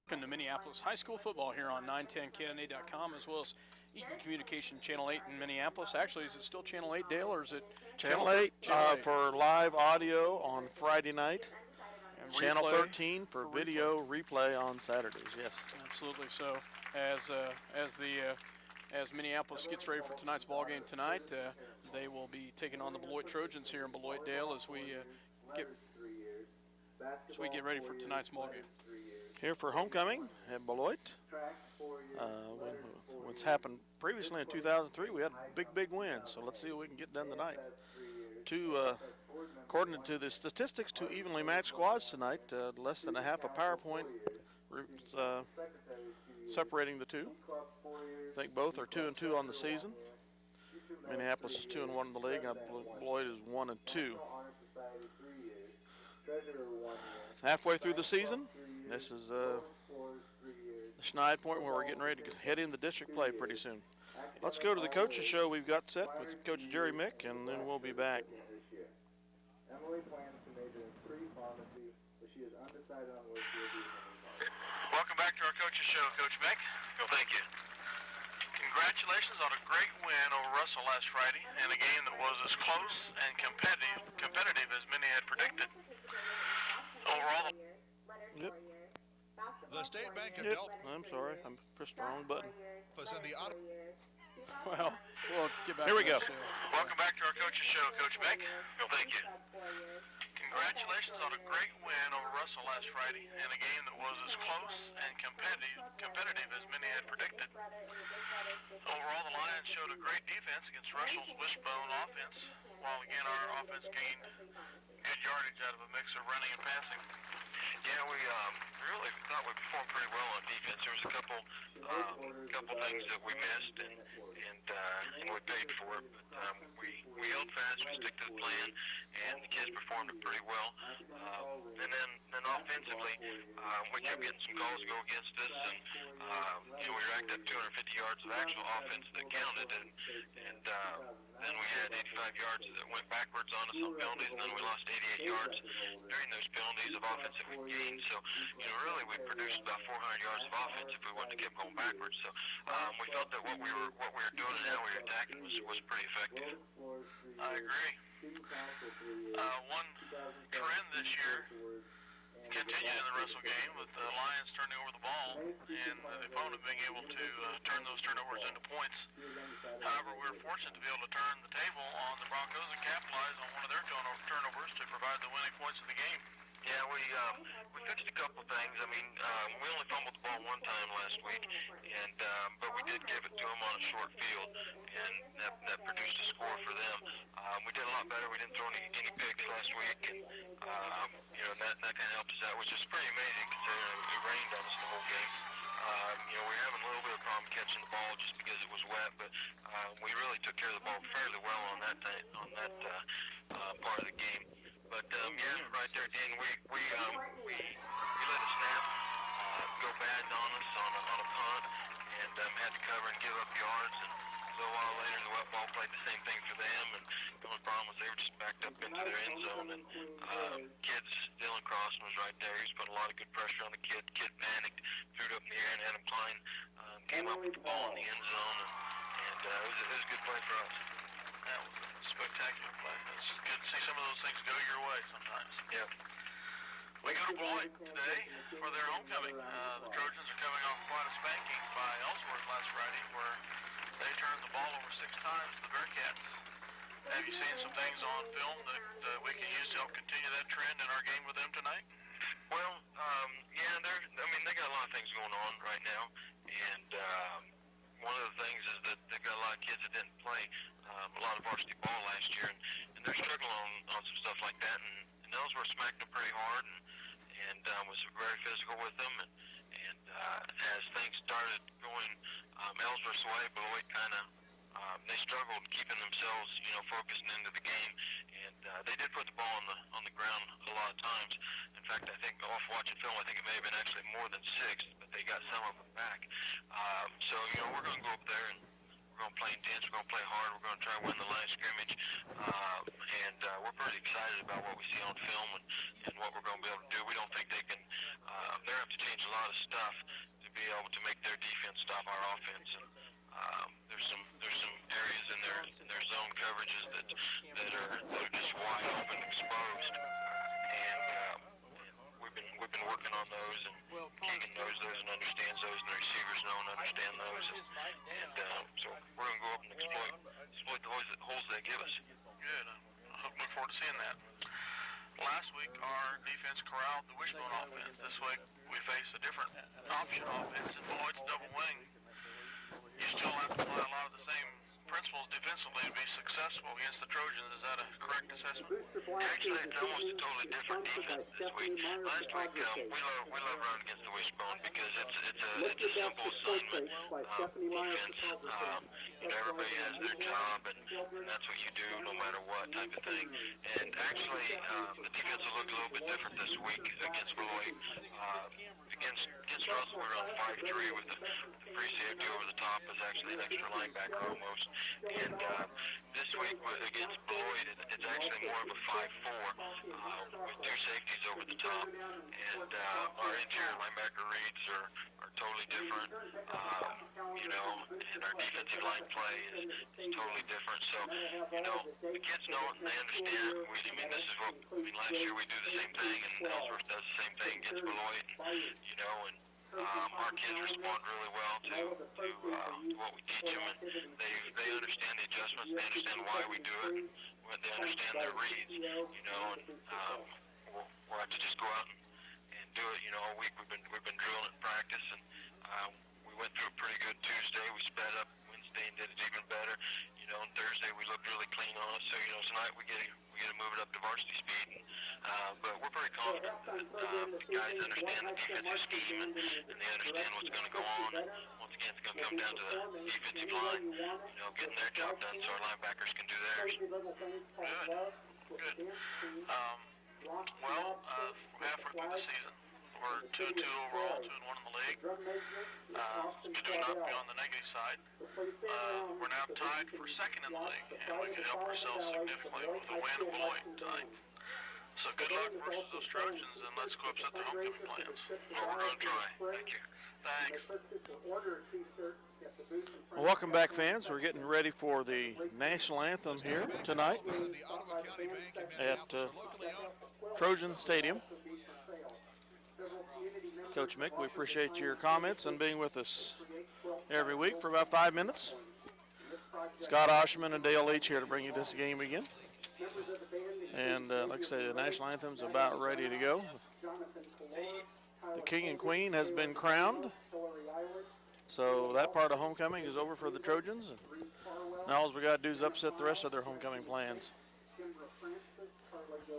Welcome to Minneapolis High School football here on 910KNA.com, as well as Eaton Communication Channel 8 in Minneapolis. Actually, is it still Channel 8, Dale, or is it Channel 8, for live audio on Friday night, and Channel replay 13 for video replay on Saturdays, yes. Absolutely. So as Minneapolis gets ready for tonight's ball game tonight, they will be taking on the Beloit Trojans here in Beloit, Dale, as we get ready for tonight's ball game. Here for homecoming at Beloit. What's happened previously in 2003, we had big wins, so let's see what we can get done tonight. According to the statistics, two evenly matched squads tonight, less than a half a PowerPoint separating the two. I think both are 2-2 on the season. Minneapolis is 2-1 in the league, and Beloit is 1-2. Halfway through the season, this is the Schneid point where we're getting ready to head into district play pretty soon. Let's go to the coaches show we've got set with Coach Jerry Mick, and then we'll be back. Emily plans to major in pre-pharmacy, but she is undecided on where she will be. Welcome back to our coaches show, Coach Mick. Well, thank you. Congratulations on a great win over Russell last Friday in a game that was as close and competitive as many had predicted. Overall, Yep. The State Bank Yep. adult I'm sorry, I pressed the wrong button. office and the auto. Well, we'll get back Here we to go. that show. welcome back to our coaches show, Coach Mick. Well, thank you. Congratulations on a great win over Russell last Friday in a game that was as close and competitive as many had predicted. Overall, the Lions showed a great defense against Russell's wishbone offense, while again our offense gained good yardage out of a mix of running and passing. Yeah, we really thought we performed pretty well on defense. There was a couple things that we missed, and we paid for it. But we held fast, we stuck to the plan, and the kids performed it pretty well. And then offensively, we kept getting some calls to go against us, and we racked up 250 yards of actual offense that counted, and then we had 85 yards that went backwards on us on penalties, and then we lost 88 yards during those penalties of offense that we gained. So, really, we produced about 400 yards of offense if we wouldn't have kept going backwards. So, we felt that what we were doing and how we were attacking was pretty effective. I agree. One trend this year continued in the Russell game with the Lions turning over the ball and the opponent being able to turn those turnovers into points. However, we were fortunate to be able to turn the table on the Broncos and capitalize on one of their turnovers to provide the winning points of the game. Yeah, we fixed a couple things. I mean, we only fumbled the ball one time last week, and but we did give it to them on a short field, and that produced a score for them. We did a lot better. We didn't throw any picks last week, and that kind of helped us out, which is pretty amazing considering it rained on us the whole game. We're having a little bit of problem catching the ball just because it was wet, but we really took care of the ball fairly well on that part of the game. But right there at the end, we let a snap go bad on us on a punt, and had to cover and give up yards. And so a while later, the wet ball played the same thing for them. And the only problem was they were just backed up into their end zone. And Dylan Crossan was right there. He was putting a lot of good pressure on the kid. Kid panicked, threw it up in the air, and Adam Klein came up with the ball in the end zone. And it was a good play for us. That was a spectacular play. It's good to see some of those things go your way sometimes. Yeah. We go to Beloit today for their homecoming. The Trojans are coming off quite a spanking by Ellsworth last Friday, where they turned the ball over 6 times to the Bearcats. Have you seen some things on film that we can use to help continue that trend in our game with them tonight? Well, they got a lot of things going on right now, and one of the things is that they've got a lot of kids that didn't play a lot of varsity ball last year, and they're struggling on some stuff like that. And Ellsworth smacked them pretty hard, and was very physical with them. And as things started going Ellsworth's way, Beloit kind of they struggled keeping themselves, focused into the game. And they did put the ball on the ground a lot of times. In fact, I think off watching film, I think it may have been actually more than 6, but they got some of them back. So we're going to go up there and we're going to play intense. We're going to play hard. We're going to try to win the line of scrimmage. And we're pretty excited about what we see on film and what we're going to be able to do. We don't think they can. They're at have to change a lot of stuff to be able to make their defense stop our offense. And there's some areas in their zone coverages that are just wide open, exposed, and we've been working on those, and Keegan knows those and understands those, and the receivers know and understand those, and so we're going to go up and exploit the holes they give us. Good. I look forward to seeing that. Last week, our defense corralled the wishbone offense. This week, we face a different option offense in Beloit's double wing. You still have to apply a lot of the same principles defensively to be successful against the Trojans. Is that a correct assessment? Actually, it's almost a totally different defense this week. Last week, we love running against the wishbone because it's a simple assignment defense. Everybody has their job, and that's what you do no matter what type of thing. And actually, the defense will look a little bit different this week against Beloit. Against Russell, we're on 5-3 with the free safety over the top is actually an extra linebacker almost. And this week against Beloit, it's actually more of a 5-4 with two safeties over the top. And our interior linebacker reads are totally different, and our defensive line play is totally different. So, the kids know it and they understand. This is what, last year we do the same thing, and Ellsworth does the same thing against Beloit, and our kids respond really well to what we teach them, and they understand the adjustments, they understand why we do it, and they understand their reads, and we'll have to just go out and do it, all week. We've been drilling at practice, and we went through a pretty good Tuesday. We sped up Wednesday and did it even better. And Thursday we looked really clean on it. So, tonight we get to move it up to varsity speed. But we're very confident that the guys understand the defensive scheme and they understand what's going to go on. And once again, it's going to come down to the defensive line, getting their job done so our linebackers can do theirs. Good. Halfway through the season, we're 2-2 overall, 2-1 in the league. It's good enough beyond the negative side. We're now tied for second in the league, and we can help ourselves significantly with a win at Beloit tonight. So good luck versus those Trojans, and let's go upset their homecoming plans. Well, we're going to try. Thank you. Thanks. Well, welcome back, fans. We're getting ready for the national anthem here tonight The Ottawa County Bank in at Minneapolis are locally owned. Trojan Stadium. Coach Mick, we appreciate your comments and being with us every week for about 5 minutes. Scott Oshman and Dale Leach here to bring you this game again. And like I say, the national anthem's about ready to go. The king and queen has been crowned. So that part of homecoming is over for the Trojans. And now all we got to do is upset the rest of their homecoming plans.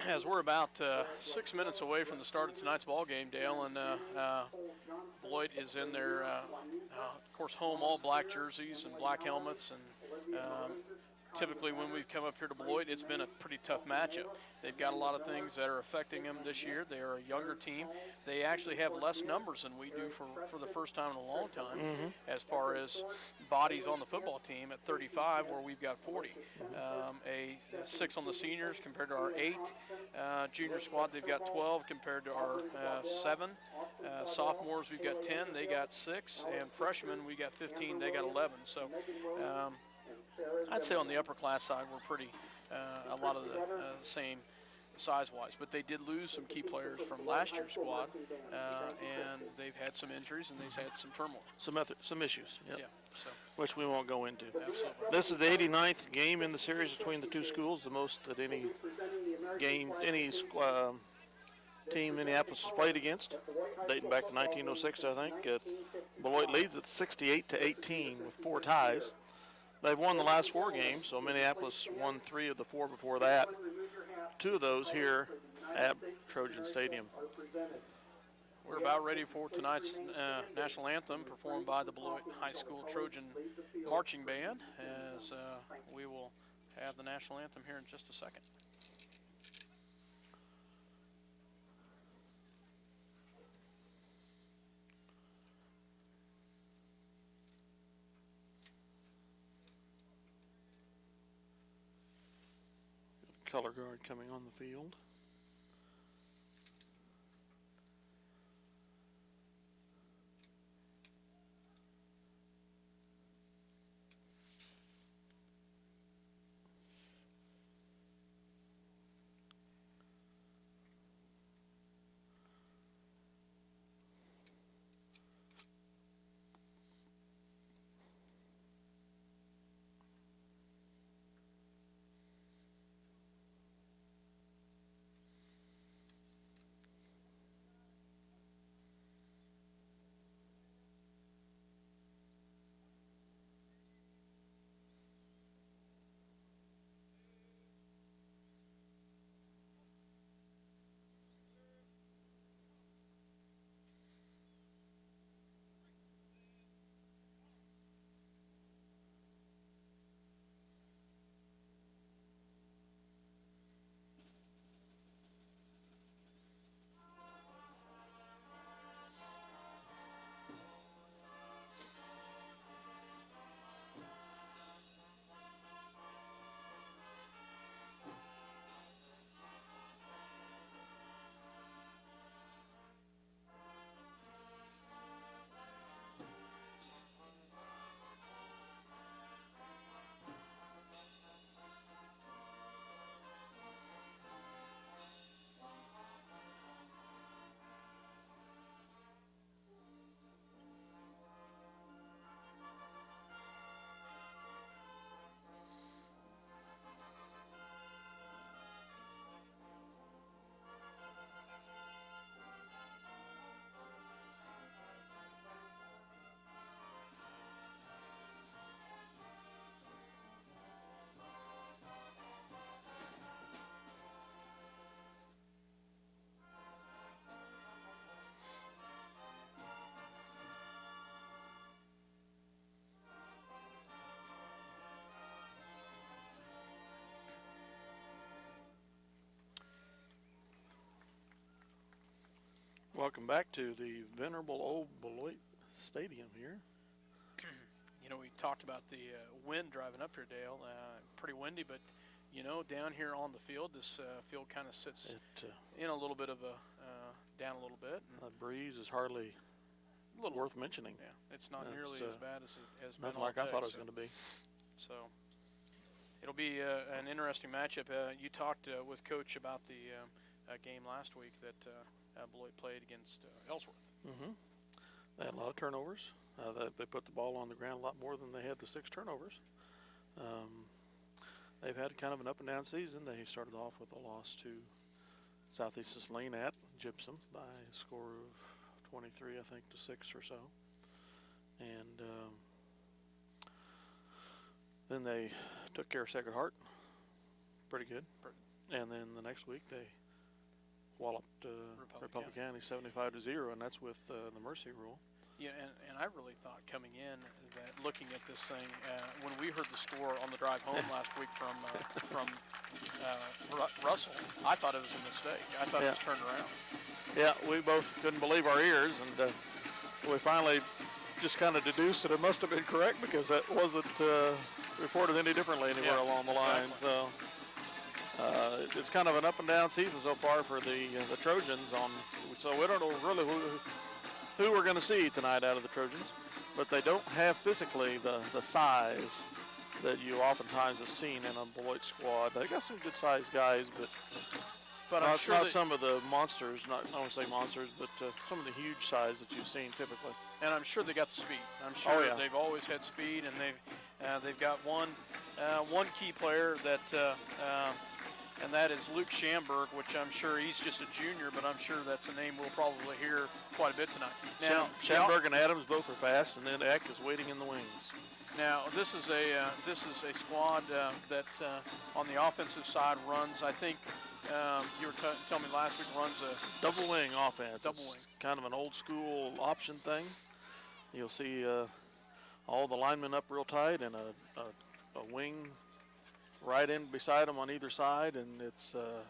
As we're about 6 minutes away from the start of tonight's ball game, Dale, and Beloit is in their, of course, home all black jerseys and black helmets, and typically when we've come up here to Beloit, it's been a pretty tough matchup. They've got a lot of things that are affecting them this year. They are a younger team. They actually have less numbers than we do for the first time in a long time, as far as bodies on the football team at 35, where we've got 40. A 6 on the seniors compared to our 8. Junior squad, they've got 12 compared to our 7. Sophomores, we've got 10. They got 6. And freshmen, we got 15. They got 11. So I'd say on the upper class side, we're pretty a lot of the same size-wise. But they did lose some key players from last year's squad, and they've had some injuries and they've had some turmoil. Some issues, yep. Yeah, so Which we won't go into. absolutely. This is the 89th game in the series between the two schools, the most that any game, any team Minneapolis has played against, dating back to 1906, I think. Beloit leads at 68-18 with 4 ties. They've won the last 4 games, so Minneapolis won 3 of the 4 before that. 2 of those here at Trojan Stadium. We're about ready for tonight's national anthem performed by the Beloit High School Trojan Marching Band, as we will have the national anthem here in just a second. Color guard coming on the field. Welcome back to the venerable old Beloit Stadium here. You know, we talked about the wind driving up here, Dale. Pretty windy, but, you know, down here on the field, this field kind of sits in a little bit of a, down a little bit. The breeze is hardly worth mentioning. Yeah, it's not nearly as bad as it has been nothing all like I day, thought it was going to be. So it'll be an interesting matchup. You talked with Coach about the game last week that Beloit played against Ellsworth. Mm-hmm. They had a lot of turnovers. They put the ball on the ground a lot more than they had the 6 turnovers. They've had kind of an up and down season. They started off with a loss to Southeast Saline at Gypsum by a score of 23, I think, to 6 or so. And then they took care of Sacred Heart, pretty good. And then the next week they walloped Republic County 75-0, and that's with the mercy rule. Yeah, and I really thought coming in that looking at this thing, when we heard the score on the drive home last week from Russell, I thought it was a mistake. I thought it was turned around. Yeah, we both couldn't believe our ears, and we finally just kind of deduced that it must have been correct because that wasn't reported any differently anywhere along the line. Exactly. So it's kind of an up and down season so far for the Trojans. So we don't know really who we're going to see tonight out of the Trojans, but they don't have physically the size that you oftentimes have seen in a Beloit squad. They got some good sized guys, but I'm sure not some of the monsters. I don't want to say monsters, but some of the huge size that you've seen typically. And I'm sure they got the speed. I'm sure they've always had speed, and they've got one key player that. And that is Luke Schamberg, which I'm sure he's just a junior, but I'm sure that's a name we'll probably hear quite a bit tonight. Now, Schamberg and Adams both are fast, and then Eck is waiting in the wings. Now, this is a squad that on the offensive side runs. I think you were telling me last week runs a double wing offense. Double wing, kind of an old school option thing. You'll see all the linemen up real tight and a wing right in beside them on either side, and it's a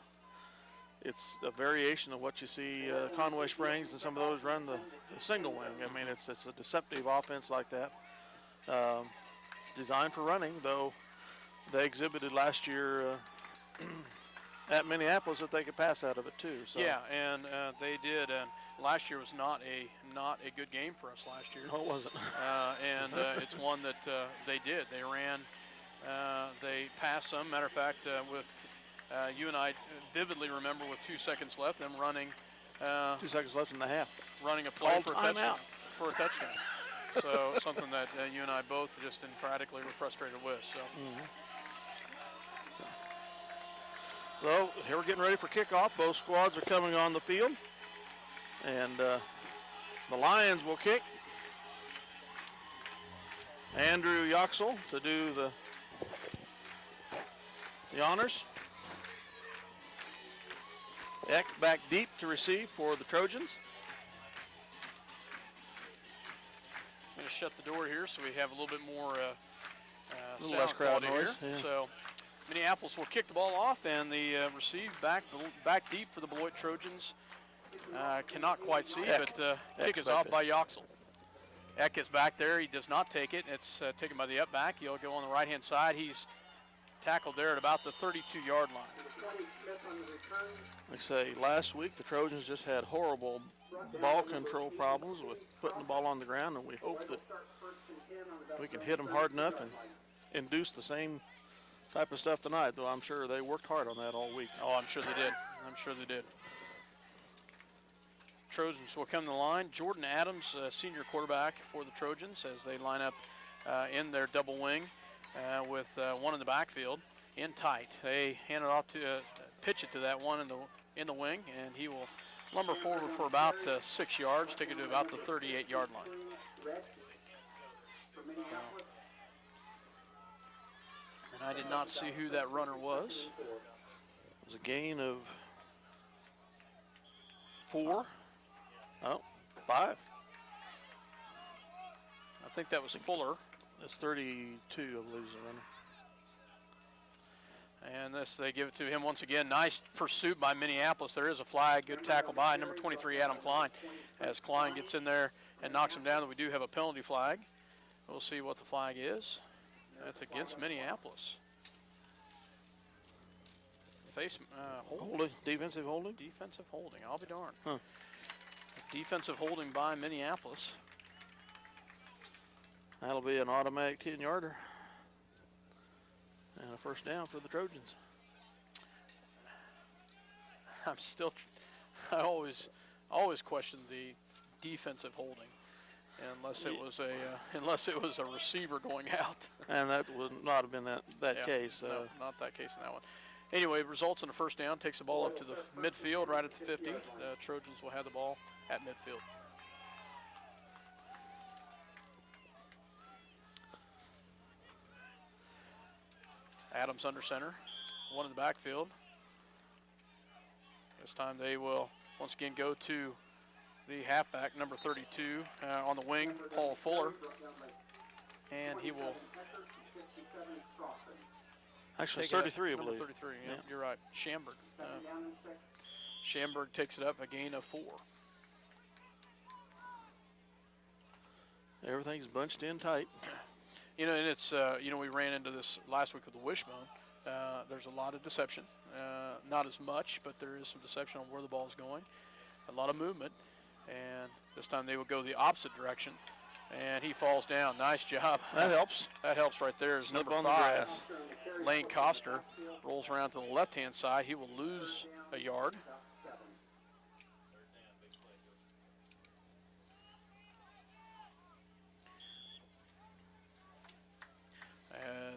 variation of what you see Conway Springs and some of those run the single wing. I mean, it's a deceptive offense like that. It's designed for running, though they exhibited last year at Minneapolis that they could pass out of it too. So. Yeah, and they did. And last year was not a good game for us last year. No, it wasn't. And it's one that they did. They ran. They passed some. Matter of fact, with you and I vividly remember with 2 seconds left, them running. 2 seconds left in the half. Running a play for a touchdown. Out. So something that you and I both just emphatically were frustrated with. So. So here we're getting ready for kickoff. Both squads are coming on the field, and the Lions will kick. Andrew Yoxel to do the honors. Eck back deep to receive for the Trojans. I'm going to shut the door here so we have a little bit more a little sound less crowd quality noise. here. Yeah. So Minneapolis will kick the ball off, and the receive back deep for the Beloit Trojans. Cannot quite see, Eck. but kick is back off there. by Yoxel. Eck is back there. He does not take it. It's taken by the up back. He'll go on the right-hand side. He's tackled there at about the 32-yard line. Like I say, last week the Trojans just had horrible ball control problems with putting the ball on the ground, and we hope that we can hit them hard enough and induce the same type of stuff tonight, though I'm sure they worked hard on that all week. Oh, I'm sure they did. I'm sure they did. Trojans will come to the line. Jordan Adams, senior quarterback for the Trojans, as they line up in their double wing with one in the backfield in tight. They hand it off to pitch it to that one in the wing, and he will lumber forward for about 6 yards, take it to about the 38-yard line. And I did not see who that runner was. It was a gain of 4. Oh, 5. I think that was Fuller. That's 32, I believe, is the runner. And this, they give it to him once again. Nice pursuit by Minneapolis. There is a flag. Good tackle by number 23, Adam Klein. As Klein gets in there and knocks him down, we do have a penalty flag. We'll see what the flag is. That's against Minneapolis. Face Holding, defensive holding. Defensive holding. I'll be darned. Huh. Defensive holding by Minneapolis. That'll be an automatic 10-yarder. And a first down for the Trojans. I always question the defensive holding, unless it was a receiver going out. And that would not have been that Yeah, case. No, not that case in that one. Anyway, results in a first down. Takes the ball up to the midfield, right at the 50. The Trojans will have the ball at midfield. Adams under center, one in the backfield. This time they will once again go to the halfback, number 32, on the wing, Paul Fuller. And he will Actually, take it up. 33, I Number believe. 33, yeah, Yeah. you're right. Schamberg. Schamberg takes it up, a gain of 4. Everything's bunched in tight. You know, and it's, we ran into this last week with the wishbone. There's a lot of deception. Not as much, but there is some deception on where the ball's going. A lot of movement. And this time they will go the opposite direction. And he falls down. Nice job. That helps. That helps right there. Is Snip number on the 5, grass. Lane Coster, rolls around to the left-hand side. He will lose a yard.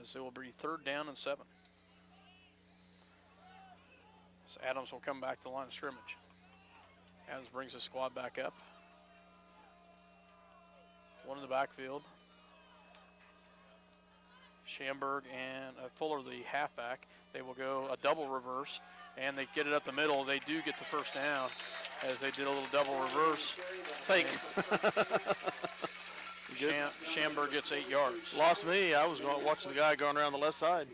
As it will be 3rd down and 7. So Adams will come back to the line of scrimmage. Adams brings his squad back up. One in the backfield. Schamberg and Fuller, the halfback. They will go a double reverse, and they get it up the middle. They do get the first down as they did a little double reverse fake. Schamberg gets 8 yards. Lost me. I was watching the guy going around the left side.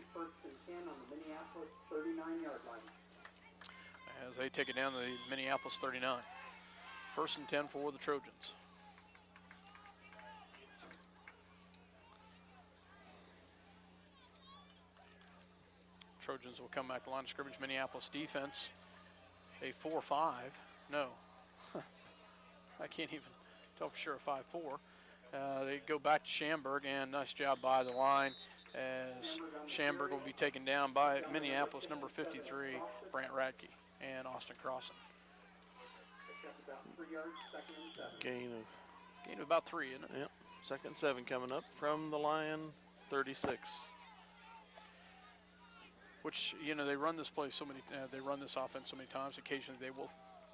As they take it down to the Minneapolis 39. 1st and 10 for the Trojans. Trojans will come back to the line of scrimmage. Minneapolis defense, a 4-5. No, I can't even tell for sure a 5-4. They go back to Schamberg, and nice job by the line as Schamberg will be taken down by Minneapolis number 53, Brant Radke, and Austin Crossan. Gain of about 3, isn't it? Yep. 2nd and 7 coming up from the Lion 36. Which, they run this play so many, they run this offense so many times. Occasionally they will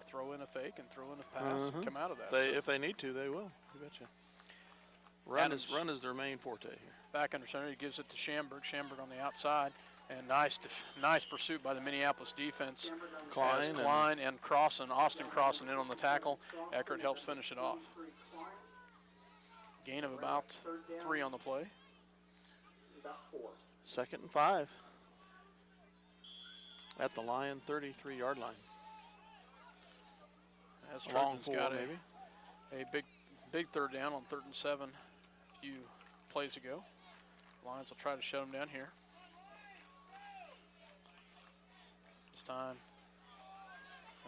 throw in a fake and throw in a pass and come out of that. If they need to, they will. You betcha. Run is their main forte here. Back under center, he gives it to Schamberg. Schamberg on the outside, and nice pursuit by the Minneapolis defense. Klein and Crossan, Austin Crossan in on the tackle. Eckert helps finish it off. Gain of about 3 on the play. 2nd and 5. At the Lion 33-yard line. As Long Trojans 4, got maybe. a big 3rd down on 3rd and 7 a few plays ago. Lions will try to shut them down here. This time.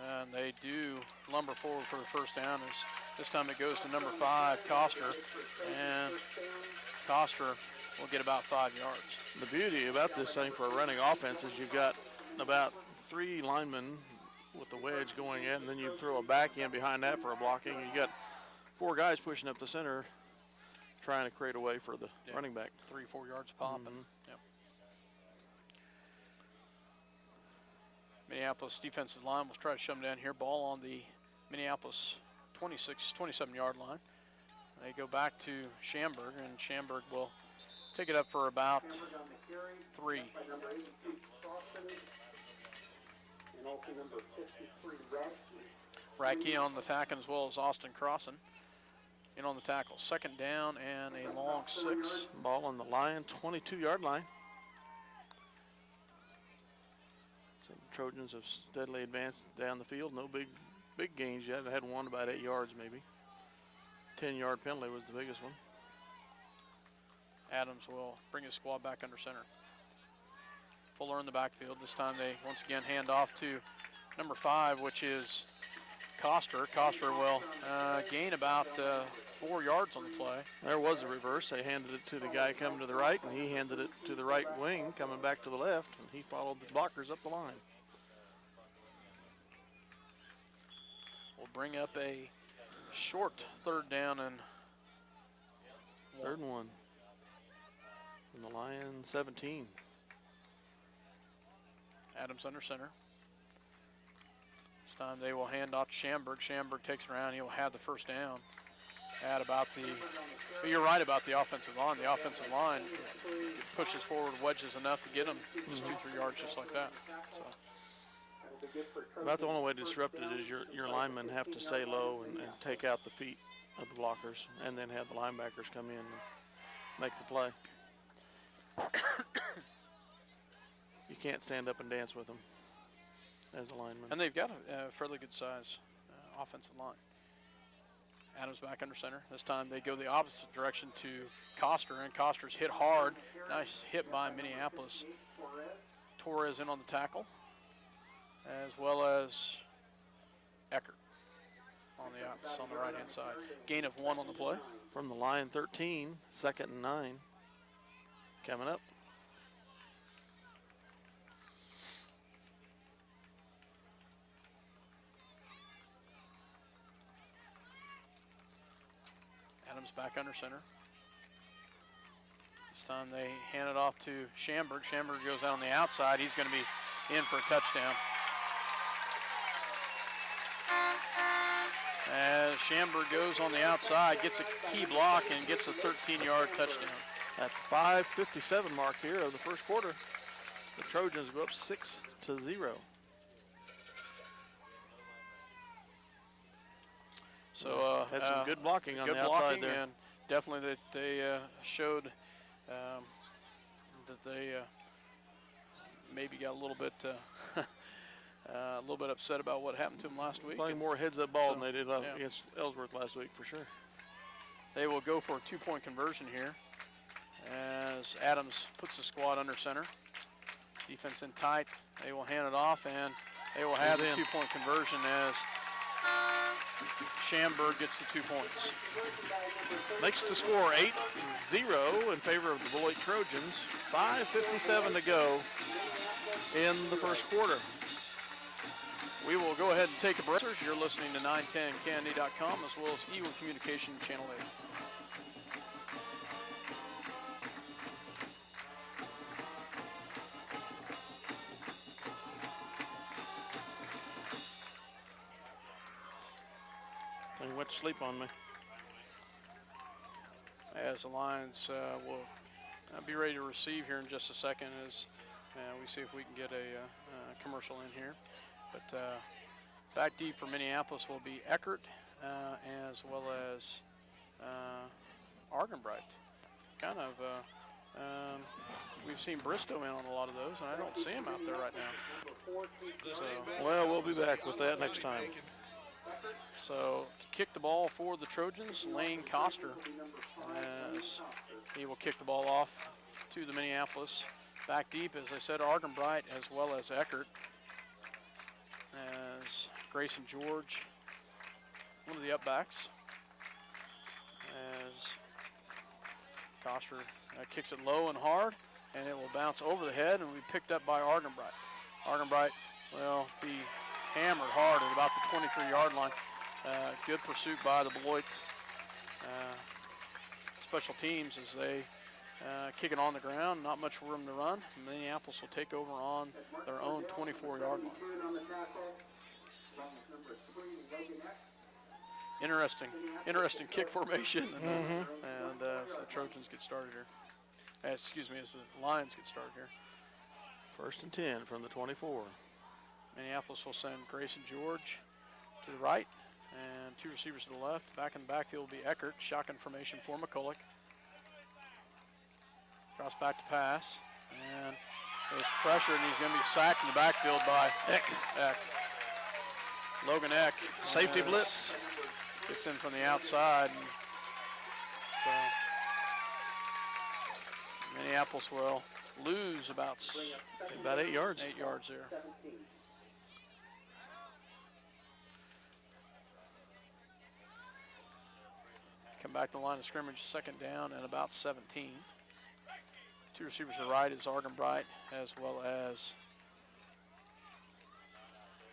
And they do lumber forward for the first down. As this time it goes to number 5, Coster. And Coster will get about 5 yards. The beauty about this thing for a running offense is you've got about 3 linemen with the wedge going in, and then you throw a back in behind that for a blocking. You got 4 guys pushing up the center trying to create a way for the running back. 3-4 yards pop. And, yep. Minneapolis defensive line will try to shut them down here. Ball on the Minneapolis 27-yard line. They go back to Schamberg, and Schamberg will take it up for about 3. Radke on the tackle, as well as Austin Crossan in on the tackle. 2nd down and a long 6. Ball on the Lion 22-yard line. Trojans have steadily advanced down the field. No big gains yet. I had one about 8 yards maybe. 10-yard penalty was the biggest one. Adams will bring his squad back under center. Fuller in the backfield. This time they once again hand off to number 5, which is Coster. Coster will gain about 4 yards on the play. There was a reverse. They handed it to the guy coming to the right, and he handed it to the right wing coming back to the left, and he followed the blockers up the line. We'll bring up a short 3rd down and 3rd and 1. From the Lion 17. Adams under center. This time they will hand off to Schamberg. Schamberg takes it around. He will have the 1st down. At about but you're right about the offensive line. The offensive line pushes forward wedges enough to get them just 2-3 yards just like that. So. About the only way to disrupt it is your linemen have to stay low and take out the feet of the blockers, and then have the linebackers come in and make the play. You can't stand up and dance with them as a lineman. And they've got a fairly good size offensive line. Adams back under center. This time they go the opposite direction to Coster, and Coster's hit hard. Nice hit by Minneapolis. Torres in on the tackle, as well as Eckert on the right-hand side. Gain of 1 on the play. From the Lion 13, 2nd and 9. Coming up. Adams back under center. This time they hand it off to Schamberg. Schamberg goes out on the outside. He's going to be in for a touchdown. As Schamberg goes on the outside, gets a key block and gets a 13-yard touchdown. At the 5:57 mark here of the 1st quarter, the Trojans go up 6-0. So had some good blocking on good the outside blocking, there. and definitely that they showed that they maybe got a little bit upset about what happened to them last week. Playing more heads-up ball so, than they did yeah. against Ellsworth last week, for sure. They will go for a 2-point conversion here as Adams puts the squad under center. Defense in tight. They will hand it off, and they will have the 2-point conversion as Schamberg gets the 2 points. Makes the score 8-0 in favor of the Beloit Trojans. 5:57 to go in the 1st quarter. We will go ahead and take a break. You're listening to 910candy.com as well as Eagle Communication Channel 8. He went to sleep on me. As the Lions will be ready to receive here in just a second as we see if we can get a commercial in here. But back deep for Minneapolis will be Eckert as well as Argenbright. Kind of, we've seen Bristow in on a lot of those, and I don't see him out there right now. So, Well, we'll be back with that next time. So to kick the ball for the Trojans, Lane Coster, as he will kick the ball off to the Minneapolis. Back deep, as I said, Argenbright as well as Eckert. As Grayson George, one of the upbacks. As Coster kicks it low and hard, and it will bounce over the head and will be picked up by Argenbright. Argenbright will be hammered hard at about the 23-yard line. Good pursuit by the Beloit special teams as they kick it on the ground. Not much room to run. Minneapolis will take over on their own 24-yard line. Interesting kick formation, and as the Trojans get started here. As the Lions get started here. 1st and 10 from the 24. Minneapolis will send Grayson George to the right and 2 receivers to the left. Back in the backfield will be Eckert. Shotgun formation for McCulloch. Cross back to pass, and There's pressure, and he's going to be sacked in the backfield by Eck. Logan Eck. Safety blitz. Gets in from the outside. And so Minneapolis will lose about 8 yards. 8 yards there. Come back to the line of scrimmage, second down and about 17. Two receivers to the right is Argenbright as well as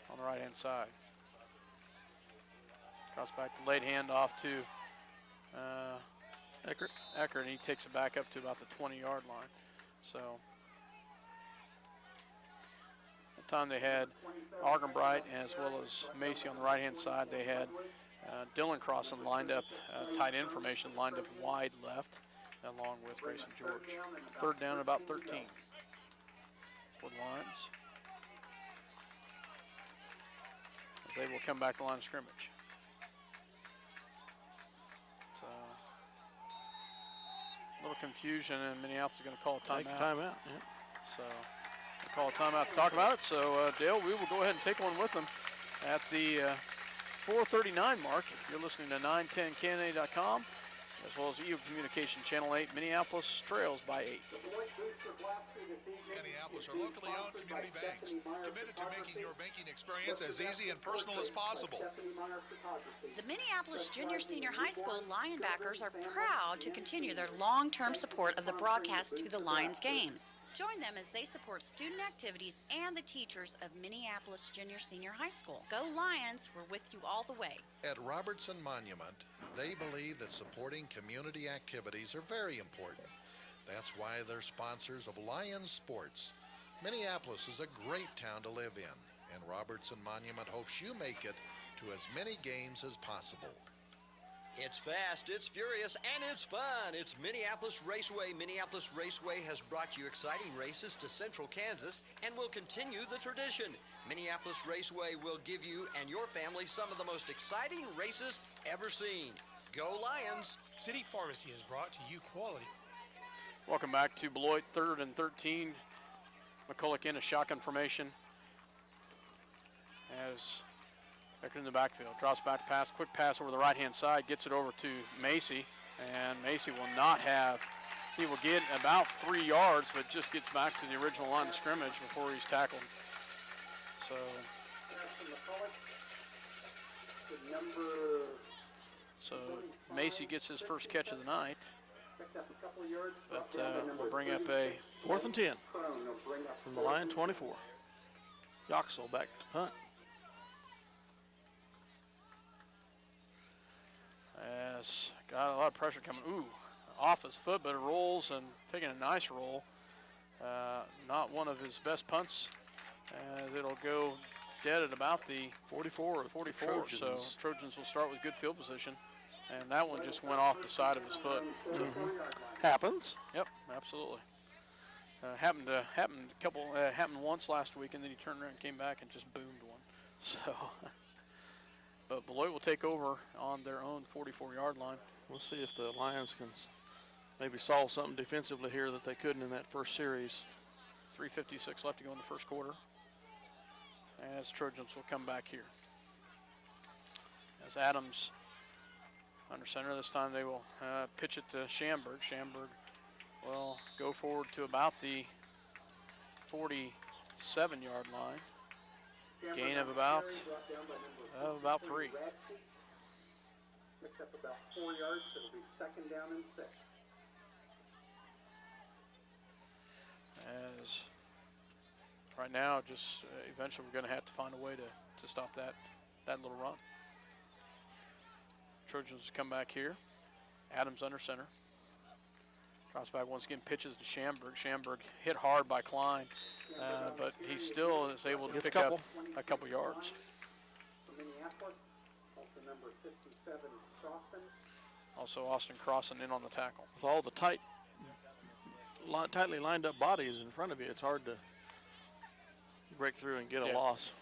on the right-hand side. Cross back, late hand off to Eckert, and he takes it back up to about the 20-yard line. So at the time they had Argenbright as well as Macy on the right-hand side. They had Dylan Crossan lined up, tight end formation lined up wide left, along with Grayson George. Third down, about 13 for the Lions. As they will come back to the line of scrimmage. So, a little confusion, and Minneapolis is going to call a timeout. Take a timeout, yeah. So, we'll call a timeout to talk about it. So, Dale, we will go ahead and take one with them at the 4:39 mark. You're listening to 910kna.com, as well as EU Communication Channel 8. Minneapolis trails by 8. Minneapolis are locally owned community banks, committed to making your banking experience as easy and personal as possible. The Minneapolis Junior Senior High School Lionbackers are proud to continue their long-term support of the broadcast to the Lions games. Join them as they support student activities and the teachers of Minneapolis Junior Senior High School. Go Lions, we're with you all the way. At Robertson Monument, they believe that supporting community activities are very important. That's why they're sponsors of Lions Sports. Minneapolis is a great town to live in, and Robertson Monument hopes you make it to as many games as possible. It's fast, it's furious, and it's fun. It's Minneapolis Raceway. Minneapolis Raceway has brought you exciting races to central Kansas and will continue the tradition. Minneapolis Raceway will give you and your family some of the most exciting races ever seen. Go Lions! City Pharmacy has brought to you quality. Welcome back to Beloit, 3rd and 13. McCulloch in a shotgun formation as Eckert in the backfield. Drops back to pass, quick pass over the right-hand side, gets it over to Macy, and Macy will not have, he will get about 3 yards, but just gets back to the original line of scrimmage before he's tackled. So Macy gets his first catch of the night, but we'll bring up a 4th and 10 from the Lion 24. Yoxel back to punt. As got a lot of pressure coming. Off his foot, but it rolls and taking a nice roll. Not one of his best punts, as it'll go dead at about the 44. So Trojans will start with good field position, and that one just went off the side of his foot. Happens. Yep, absolutely. Happened once last week, and then he turned around and came back and just boomed one. So. But Beloit will take over on their own 44-yard line. We'll see if the Lions can maybe solve something defensively here that they couldn't in that first series. 3:56 left to go in the first quarter. As Trojans will come back here. As Adams under center, this time they will pitch it to Schamberg. Schamberg will go forward to about the 47-yard line. Gain of about 3. Picks up about 4 yards, it'll be second down and 6. As right now, just eventually we're going to have to find a way to stop that little run. Trojans come back here. Adams under center. Drops back once again, pitches to Schamberg. Schamberg hit hard by Klein, but he still is able to pick up a couple yards. Also Austin Crossan in on the tackle. With all the tightly lined up bodies in front of you, it's hard to break through and get a loss.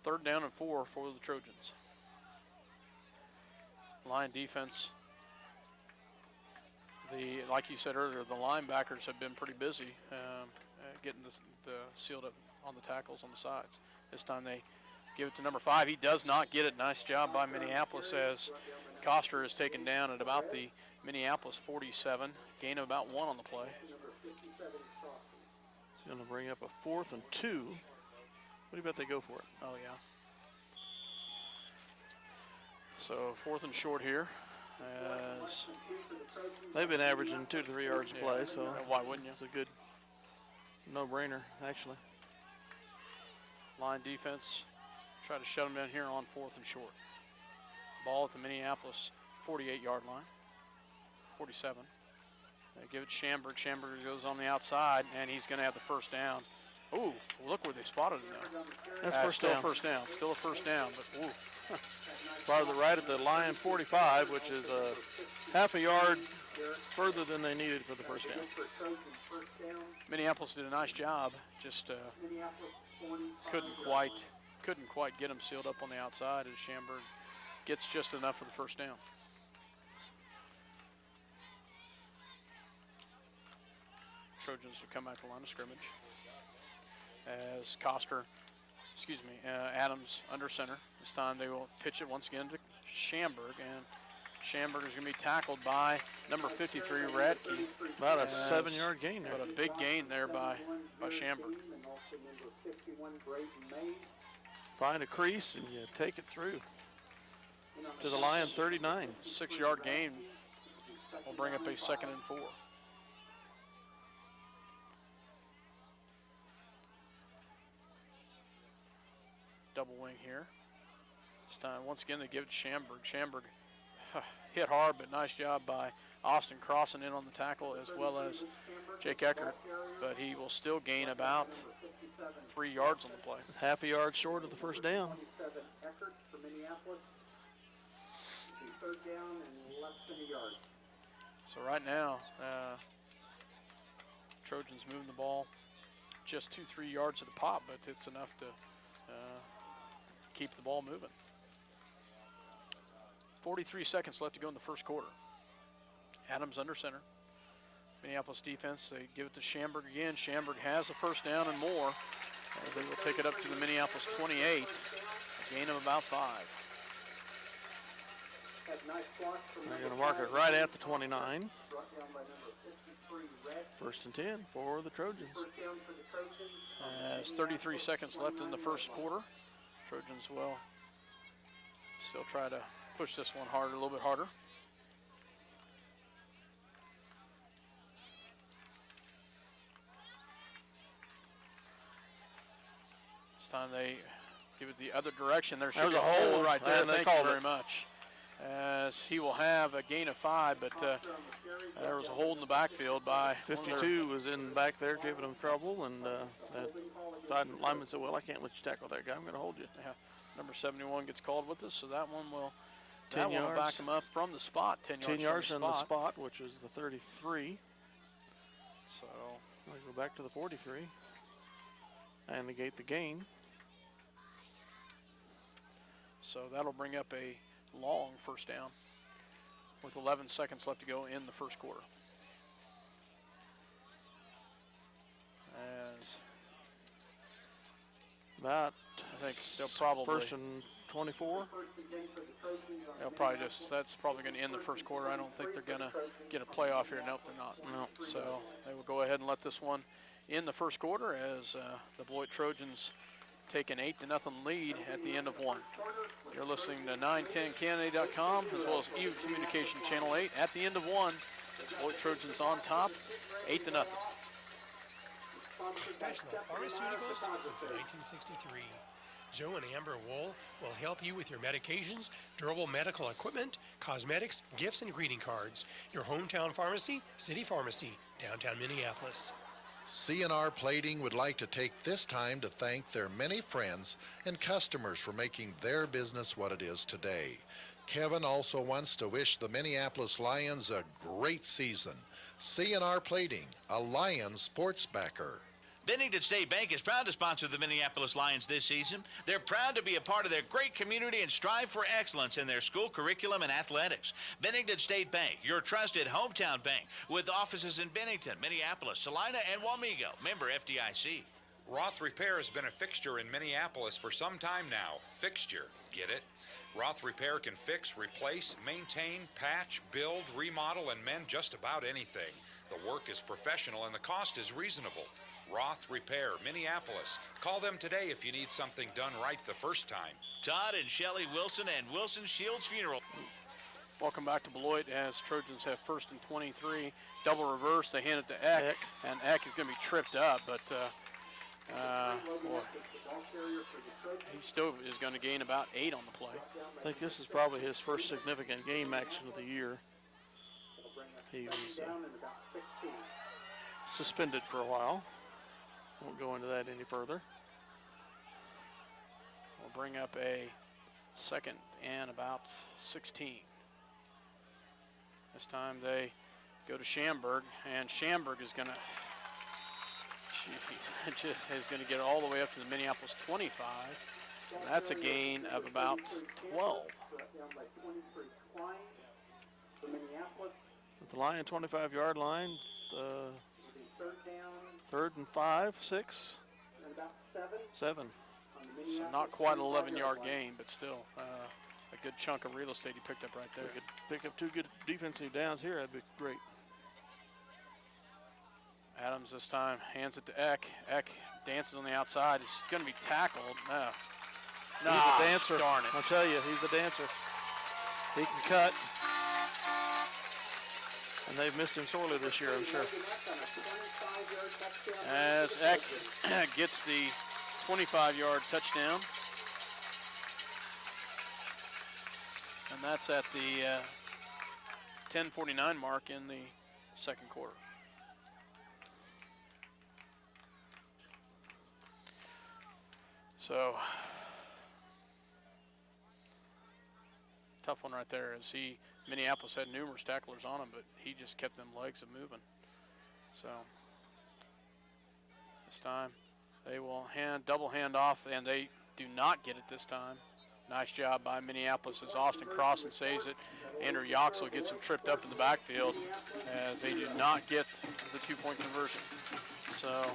3rd down and 4 for the Trojans. Lion defense like you said earlier, the linebackers have been pretty busy getting the sealed up on the tackles on the sides. This time they give it to number 5. He does not get it. Nice job by Minneapolis as Coster is taken down at about the Minneapolis 47. Gain of about 1 on the play. It's going to bring up a 4th and 2. What do you bet they go for it? Oh, yeah. So 4th and short here. As they've been averaging 2 to 3 yards a play, so why wouldn't you? It's a good no-brainer, actually. Line defense, try to shut them down here on 4th and short. Ball at the Minneapolis 48-yard line, 47. They give it to Schamberg. Schamberg goes on the outside, and he's going to have the first down. Ooh, look where they spotted him there. That's first still down. a first down. Still a first down, but ooh. Spotted it right at the Lion 45, which is a half a yard further than they needed for the first down. Minneapolis did a nice job, just couldn't quite get him sealed up on the outside as Schamberg gets just enough for the first down. Trojans will come back to the line of scrimmage as Adams under center. This time they will pitch it once again to Schamberg, and Schamberg is going to be tackled by number 53, Radke. About a 7-yard gain there. But a big gain there by Schamberg. Find a crease and you take it through to the Lion 39. 6-yard gain will bring up a 2nd and 4. Double wing here. This time, once again, they give it to Schamberg. Schamberg hit hard, but nice job by Austin crossing in on the tackle as well as Jake Eckert. But he will still gain about 3 yards on the play. Half a yard short of the first down. So right now, Trojans moving the ball just 2-3 yards to the pop, but it's enough to keep the ball moving. 43 seconds left to go in the first quarter. Adams under center. Minneapolis defense, they give it to Schamberg again. Schamberg has a first down and more. They will take it up to the Minneapolis 28, a gain of about 5. They're going to mark it right at the 29. 1st and 10 for the Trojans. As 33 seconds left in the first quarter. Trojans will still try to push this one harder, a little bit harder. This time they give it the other direction. There should be a hole right there. Thank you very much. As he will have a gain of 5, but there was a hole in the backfield by 52 was in back there giving them trouble, and that side lineman said, well, I can't let you tackle that guy. I'm going to hold you. Yeah. Number 71 gets called with us, so that one will 10 yards. Back him up from the spot. 10 yards from the spot, which is the 33. So we'll go back to the 43 and negate the gain. So that'll bring up a long first down with 11 seconds left to go in the first quarter. As about, I think they'll probably 1st and 24. They'll probably that's probably going to end the first quarter. I don't think they're going to get a playoff here. Nope, they're not. No. So they will go ahead and let this one in the first quarter as the Beloit Trojans take an 8-0 lead at the end of one. You're listening to 910canada.com as well as EU Communication Channel 8. At the end of one, Beloit Trojans on top, 8-0. Professional pharmaceuticals since 1963. Joe and Amber Wool will help you with your medications, durable medical equipment, cosmetics, gifts, and greeting cards. Your hometown pharmacy, City Pharmacy, downtown Minneapolis. C&R Plating would like to take this time to thank their many friends and customers for making their business what it is today. Kevin also wants to wish the Minneapolis Lions a great season. C&R Plating, a Lions sports backer. Bennington State Bank is proud to sponsor the Minneapolis Lions this season. They're proud to be a part of their great community and strive for excellence in their school curriculum and athletics. Bennington State Bank, your trusted hometown bank, with offices in Bennington, Minneapolis, Salina, and Wamego. Member FDIC. Roth Repair has been a fixture in Minneapolis for some time now. Fixture, get it? Roth Repair can fix, replace, maintain, patch, build, remodel, and mend just about anything. The work is professional and the cost is reasonable. Roth Repair, Minneapolis. Call them today if you need something done right the first time. Todd and Shelley Wilson and Wilson Shields Funeral. Welcome back to Beloit as Trojans have 1st and 23. Double reverse, they hand it to Eck, and Eck is going to be tripped up, but boy, he still is going to gain about 8 on the play. I think this is probably his first significant game action of the year. He was suspended for a while. Won't go into that any further. We'll bring up a 2nd and about 16. This time they go to Schamberg, and Schamberg is going to get all the way up to the Minneapolis 25. And that's a gain of about 12. At the Lion 25-yard line, 3rd and 5, 6, 7. So not quite an 11-yard gain, but still a good chunk of real estate he picked up right there. We could pick up 2 good defensive downs here. That'd be great. Adams this time hands it to Eck. Eck dances on the outside. He's going to be tackled. He's a dancer. Darn it. I'll tell you, he's a dancer. He can cut. And they've missed him sorely this year, I'm sure. As Eck gets the 25-yard touchdown. And that's at the 10:49 mark in the 2nd quarter. So, tough one right there. As Minneapolis had numerous tacklers on him, but he just kept them legs moving. So, this time they will double hand off, and they do not get it this time. Nice job by Minneapolis as Austin Crossan saves it. Andrew Yoxel gets him tripped up in the backfield as they do not get the 2-point conversion. So,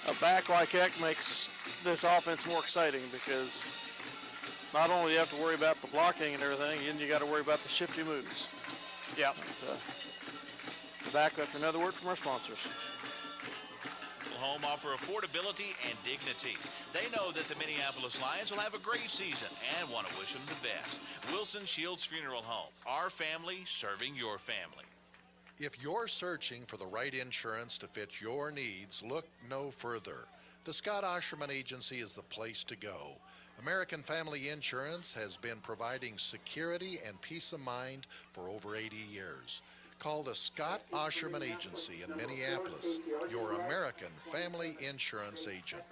a back like Eck makes this offense more exciting because not only do you have to worry about the blocking and everything, then you got to worry about the shifty moves. Yeah. Back after another word from our sponsors. Home offer affordability and dignity. They know that the Minneapolis Lions will have a great season and want to wish them the best. Wilson Shields Funeral Home. Our family serving your family. If you're searching for the right insurance to fit your needs, look no further. The Scott Osherman Agency is the place to go. American Family Insurance has been providing security and peace of mind for over 80 years. Call the Scott Osherman Agency in Minneapolis, your American Family Insurance agent.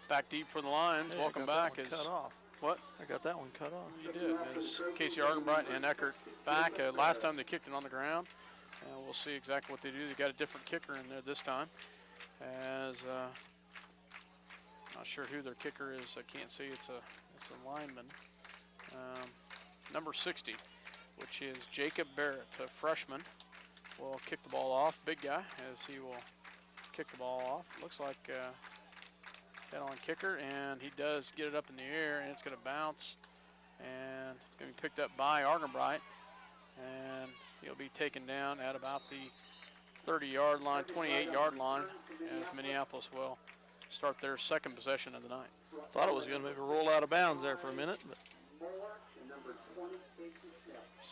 Back deep for the Lions. Welcome back. Cut off. What? I got that one cut off. You did. As Casey Argenbright and Eckert back. Last time they kicked it on the ground. We'll see exactly what they do. They got a different kicker in there this time. As not sure who their kicker is. I can't see. It's a lineman. Number 60. Which is Jacob Barrett, a freshman, will kick the ball off. Big guy, as he will kick the ball off. Looks like head-on kicker, and he does get it up in the air, and it's going to bounce, and it's going to be picked up by Argenbright, and he'll be taken down at about the 30-yard line, 28-yard line, as Minneapolis will start their 2nd possession of the night. Thought it was going to maybe roll out of bounds there for a minute, but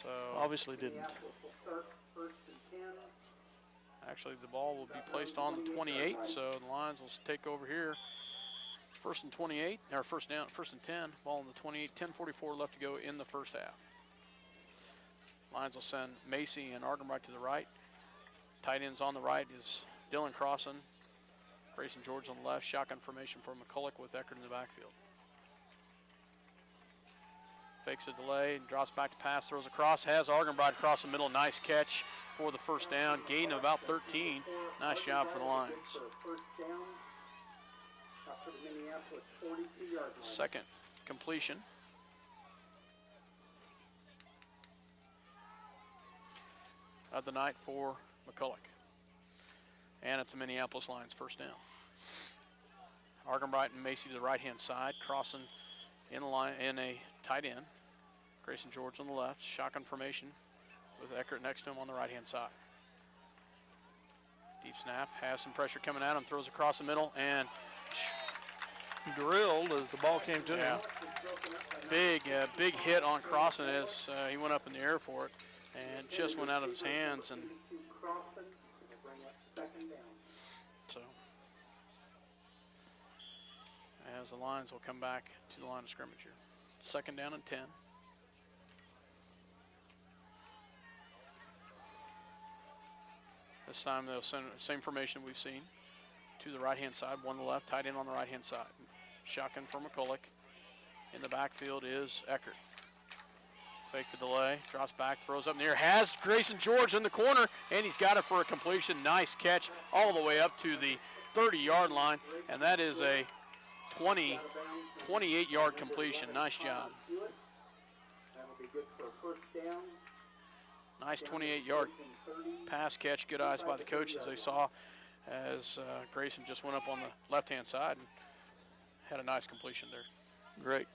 so obviously didn't. Actually, the ball will be placed on the 28, so the Lions will take over here. 1st and 28, or 1st and 10, ball on the 28, 10:44 left to go in the 1st half. Lions will send Macy and Argenbright to the right. Tight ends on the right is Dylan Crossan, Grayson George on the left. Shotgun formation for McCulloch with Eckert in the backfield. fakes a delay and drops back to pass, throws across, has Argenbright across the middle. Nice catch for the first down. Gain of about 13. Nice job for the Lions. Second completion. Of the night for McCulloch. And it's a Minneapolis Lions first down. Argenbright and Macy to the right-hand side, crossing in a tight end. Grayson George on the left, shotgun formation with Eckert next to him on the right-hand side. Deep snap, has some pressure coming at him, throws across the middle, and drilled as the ball came to him. Big hit on crossing as he went up in the air for it, and just went out of his hands. And so, as the Lions will come back to the line of scrimmage here. Second down and 10. This time they'll send the same formation we've seen to the right-hand side, one to the left, tight end on the right-hand side. Shotgun for McCulloch. In the backfield is Eckert. Fake the delay, drops back, throws up in the air, has Grayson George in the corner, and he's got it for a completion. Nice catch all the way up to the 30-yard line, and that is a 28-yard completion. Nice job. Nice 28-yard pass catch. Good eyes by the coaches. They saw as Grayson just went up on the left-hand side and had a nice completion there. Great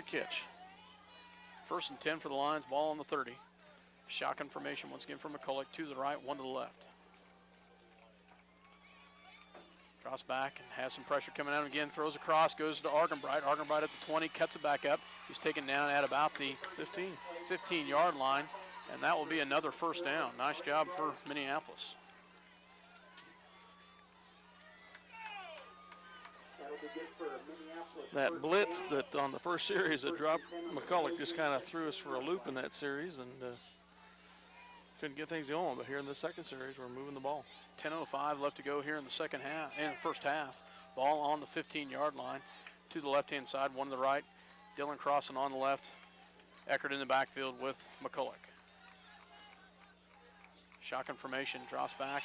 catch. First and 10 for the Lions, ball on the 30. Shotgun formation once again for McCulloch, two to the right, one to the left. Drops back and has some pressure coming out again, throws across, goes to Argenbright. Argenbright at the 20, cuts it back up. He's taken down at about the 15-yard line, and that will be another first down. Nice job for Minneapolis. That blitz that on the first series that dropped McCulloch just kind of threw us for a loop in that series and couldn't get things going. But here in the second series, we're moving the ball. 10:05 left to go here in the first half. Ball on the 15-yard line to the left-hand side, one to the right. Dylan crossing on the left. Eckert in the backfield with McCulloch. Shotgun formation, drops back.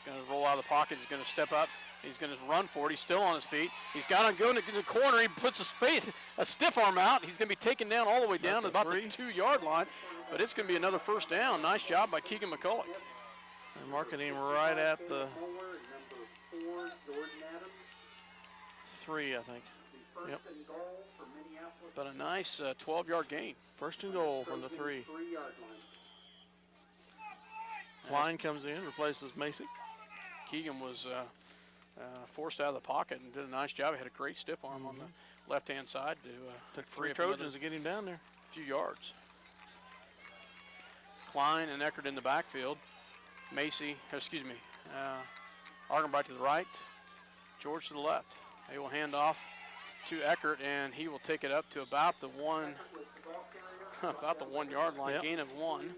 Going to roll out of the pocket. He's going to step up. He's going to run for it. He's still on his feet. He's got him going to the corner. He puts a stiff arm out. He's going to be taken down all the way down to about the 2-yard line. But it's going to be another first down. Nice job by Keegan McCulloch. And marking him right at the 3, I think. Yep. But a nice 12-yard gain. First and goal from the 3. Klein comes in, replaces Macy. Keegan was forced out of the pocket and did a nice job. He had a great stiff arm on the left-hand side to took 3 Trojans to get him down there. Few yards. Klein and Eckert in the backfield. Argenbright to the right, George to the left. They will hand off to Eckert, and he will take it up to about the 1-yard line. Yep. Gain of 1.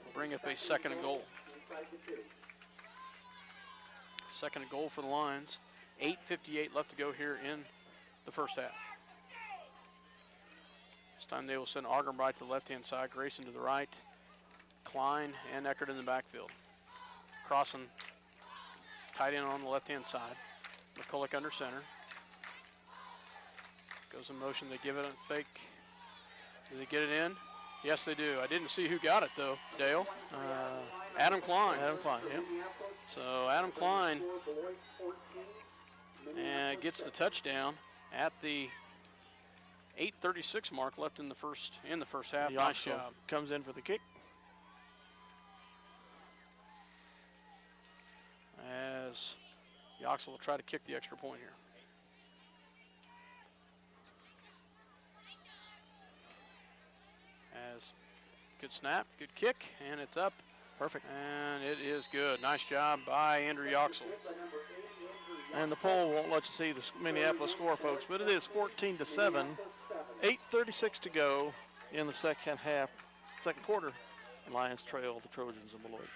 We'll bring up a second and goal. Second and goal for the Lions. 8:58 left to go here in the first half. This time they will send Argenbright to the left-hand side, Grayson to the right, Klein and Eckert in the backfield. Crossing tight end on the left-hand side. McCulloch under center. Goes in motion, they give it a fake. Do they get it in? Yes, they do. I didn't see who got it, though, Dale. Adam Klein. Yep. So Adam Klein gets the touchdown at the 8:36 mark left in the first half. Nice job. Comes in for the kick. As Yoxel will try to kick the extra point here. As good snap, good kick, and it's up. Perfect. And it is good. Nice job by Andrew Yoxel. And the poll won't let you see the Minneapolis score, folks, but it is 14-7. 8:36 to go in the second quarter. Lions trail the Trojans of Beloit.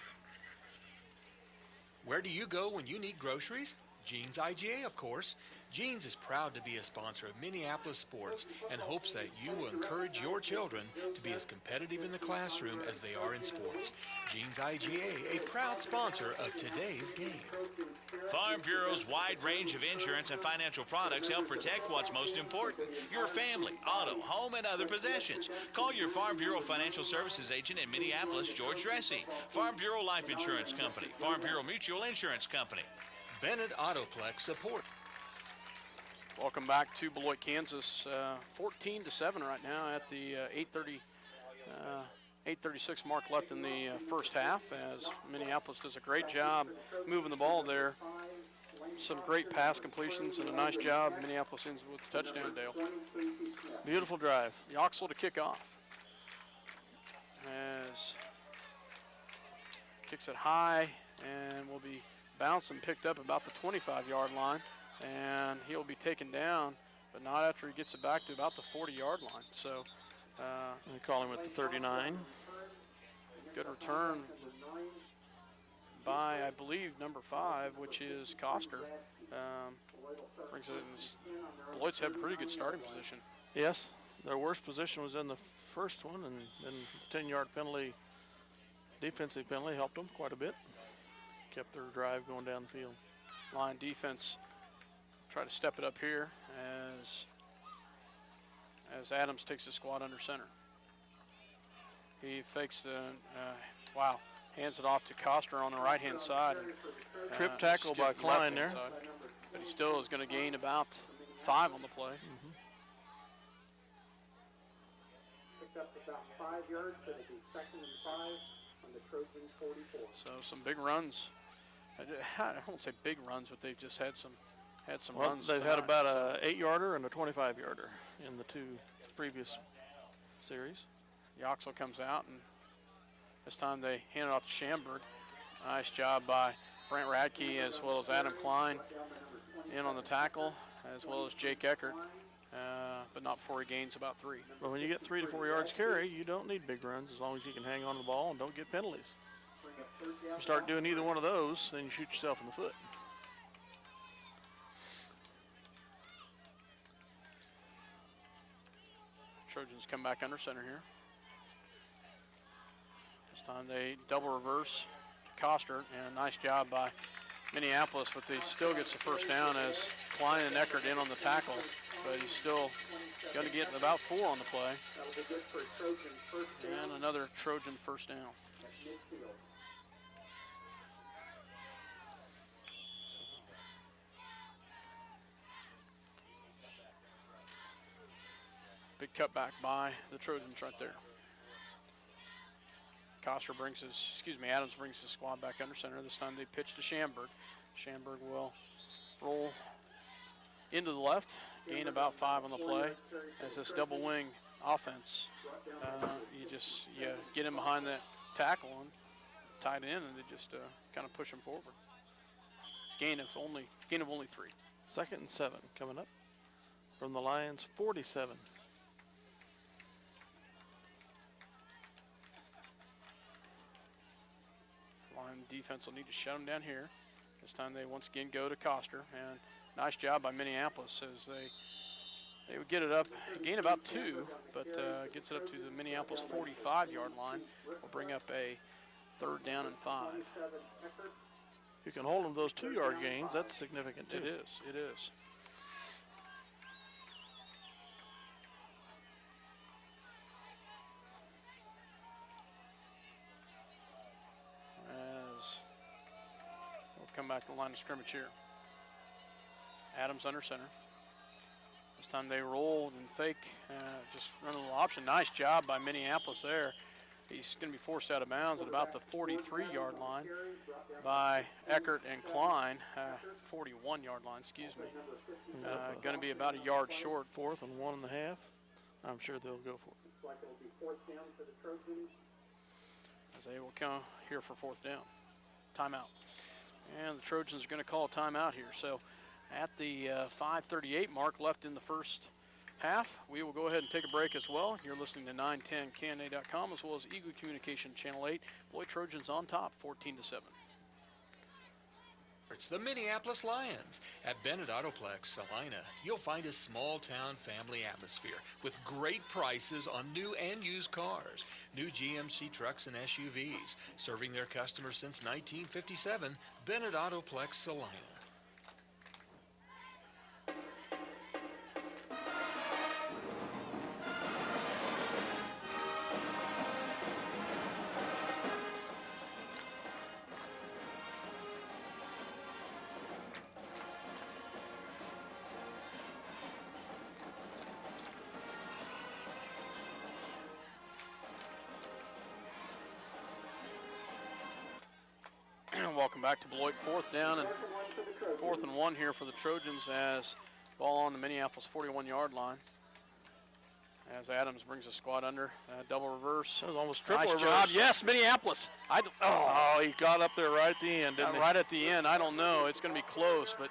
Where do you go when you need groceries? Jeans IGA, of course. Jeans is proud to be a sponsor of Minneapolis sports and hopes that you will encourage your children to be as competitive in the classroom as they are in sports. Jeans IGA, a proud sponsor of today's game. Farm Bureau's wide range of insurance and financial products help protect what's most important, your family, auto, home, and other possessions. Call your Farm Bureau Financial Services agent in Minneapolis, George Dressy. Farm Bureau Life Insurance Company, Farm Bureau Mutual Insurance Company. Bennett Autoplex support. Welcome back to Beloit, Kansas. 14-7 right now at the 8:36 mark left in the first half, as Minneapolis does a great job moving the ball there. Some great pass completions and a nice job. Minneapolis ends with a touchdown, Dale. Beautiful drive. Yoxel to kick off. As kicks it high and will be bounced and picked up about the 25-yard line. And he'll be taken down, but not after he gets it back to about the 40-yard line. So they call him at the 39. Good return by, I believe, number 5, which is Coster. Brings it in. Beloit's had a pretty good starting position. Yes, their worst position was in the first one, and then the 10-yard penalty, defensive penalty, helped them quite a bit. Kept their drive going down the field. Line defense try to step it up here as Adams takes the squad under center. He fakes the, hands it off to Coster on the right-hand side. And, trip tackle by Klein there. Side. But he still is going to gain about 5 on the play. Picked up about 5 yards, so it'll be 2nd and 5 on the Trojan 44. So some big runs. I won't say big runs, but they've just had some Well, runs. they've tonight. had about a 8-yarder and a 25-yarder in the 2 previous series. Yoxel comes out, and this time they hand it off to Schamberg. Nice job by Brent Radke as well as Adam Klein in on the tackle, as well as Jake Eckert, but not before he gains about 3. But when you get 3 to 4 yards carry, you don't need big runs as long as you can hang on to the ball and don't get penalties. If you start doing either one of those, then you shoot yourself in the foot. Trojans come back under center here. This time they double reverse to Coster, and a nice job by Minneapolis, but they still gets the first down as Klein and Eckert in on the tackle, but he's still going to get about 4 on the play. And another Trojan first down. Big cutback by the Trojans right there. Adams brings his squad back under center. This time they pitch to Schamberg. Schamberg will roll into the left, gain about 5 on the play. As this double wing offense, you get him behind that tackle and tight end, and they just kind of push him forward. Gain of only 3. 2nd and 7 coming up from the Lions 47. Line defense will need to shut them down here. This time they once again go to Coster, and nice job by Minneapolis as they would get it up, gain about 2, but gets it up to the Minneapolis 45-yard line. Will bring up a 3rd down and 5. If you can hold them those 2-yard gains, that's significant too. It is. Come back to the line of scrimmage here. Adams under center. This time they rolled and fake, just run a little option. Nice job by Minneapolis there. He's going to be forced out of bounds at about the 43-yard line by Eckert and Klein. 41-yard line, excuse me. Going to be about a yard short. 4th and 1.5. I'm sure they'll go for it. Like it'll be 4th down for the Trojans. As they will come here for 4th down. Timeout. And the Trojans are going to call a timeout here. So at the 5:38 mark left in the first half, we will go ahead and take a break as well. You're listening to 910kna.com as well as Eagle Communication Channel 8. Beloit Trojans on top, 14-7. It's the Minneapolis Lions. At Bennett Autoplex, Salina, you'll find a small-town family atmosphere with great prices on new and used cars. New GMC trucks and SUVs. Serving their customers since 1957, Bennett Autoplex, Salina. Welcome back to Beloit. Fourth down and 4th and 1 here for the Trojans as ball on the Minneapolis 41-yard line. As Adams brings the squad under, double reverse. That was almost triple nice reverse. job. Yes, Minneapolis. He got up there right at the end, didn't he? Right at the end. I don't know. It's going to be close, but